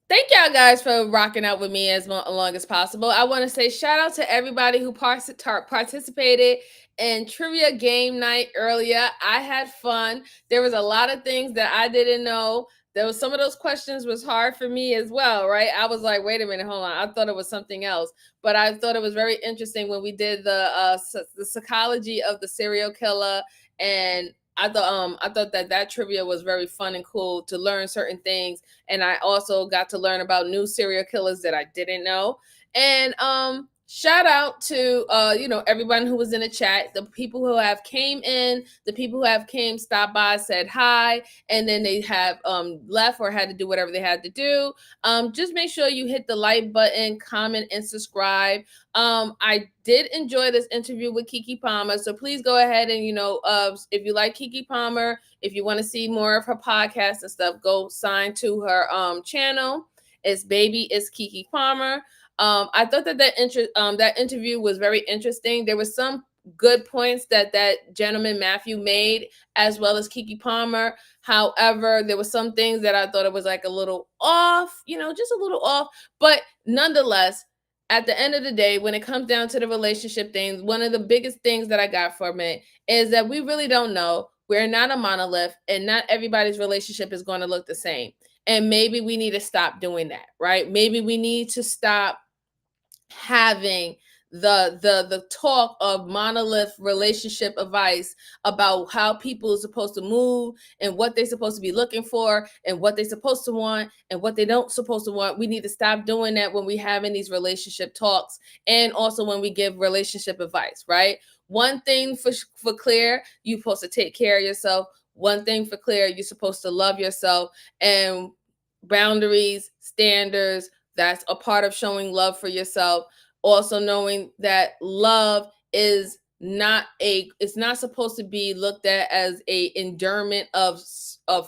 Thank y'all guys for rocking out with me as long as possible. I want to say shout out to everybody who participated in trivia game night earlier. I had fun. There was a lot of things that I didn't know. There was some of those questions was hard for me as well, right? I was like, wait a minute, hold on. I thought it was something else, but I thought it was very interesting when we did the psychology of the serial killer, and I thought that trivia was very fun and cool to learn certain things, and I also got to learn about new serial killers that I didn't know. And shout out to everyone who was in the chat, the people who have came in, the people who have stopped by, said hi, and then they have left or had to do whatever they had to do. Just make sure you hit the like button, comment, and subscribe. I did enjoy this interview with Keke Palmer, so please go ahead and if you like Keke Palmer, if you want to see more of her podcast and stuff, go sign to her channel. It's Keke Palmer. I thought that interview was very interesting. There was some good points that gentleman Matthew made, as well as Keke Palmer. However, there were some things that I thought it was like a little off, just a little off. But nonetheless, at the end of the day, when it comes down to the relationship things, one of the biggest things that I got from it is that we really don't know. We're not a monolith, and not everybody's relationship is going to look the same. And maybe we need to stop doing that, right? Maybe we need to stop having the talk of monolith relationship advice about how people are supposed to move and what they're supposed to be looking for and what they're supposed to want and what they don't supposed to want. We need to stop doing that when we having these relationship talks, and also when we give relationship advice, right? One thing for clear, you're supposed to take care of yourself. One thing for clear, you're supposed to love yourself, and boundaries, standards, that's a part of showing love for yourself. Also knowing that love is it's not supposed to be looked at as a endurement of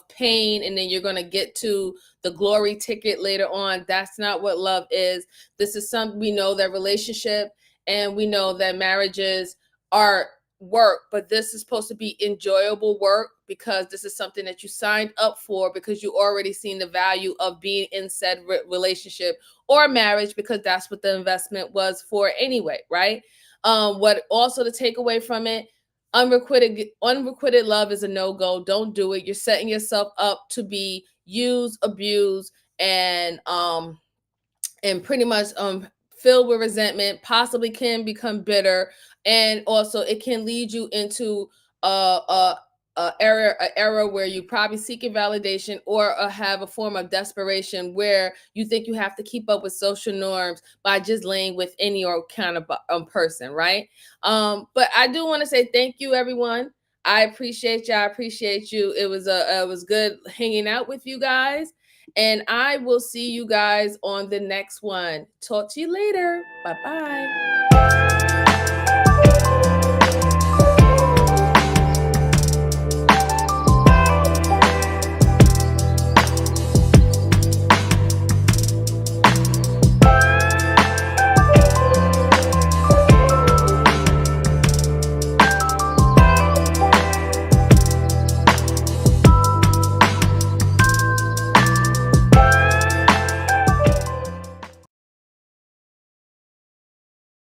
pain, and then you're going to get to the glory ticket later on. That's not what love is. This is something, we know that relationship and we know that marriages are work, but this is supposed to be enjoyable work, because this is something that you signed up for, because you already seen the value of being in said relationship or marriage, because that's what the investment was for anyway, right? What also to take away from it, unrequited love is a no-go. Don't do it. You're setting yourself up to be used, abused, and pretty much filled with resentment, possibly can become bitter, and also it can lead you into a era where you probably seeking validation, or have a form of desperation where you think you have to keep up with social norms by just laying with any or kind of person, right? But I do want to say thank you, everyone. I appreciate you. I appreciate you. It was good hanging out with you guys. And I will see you guys on the next one. Talk to you later. Bye-bye.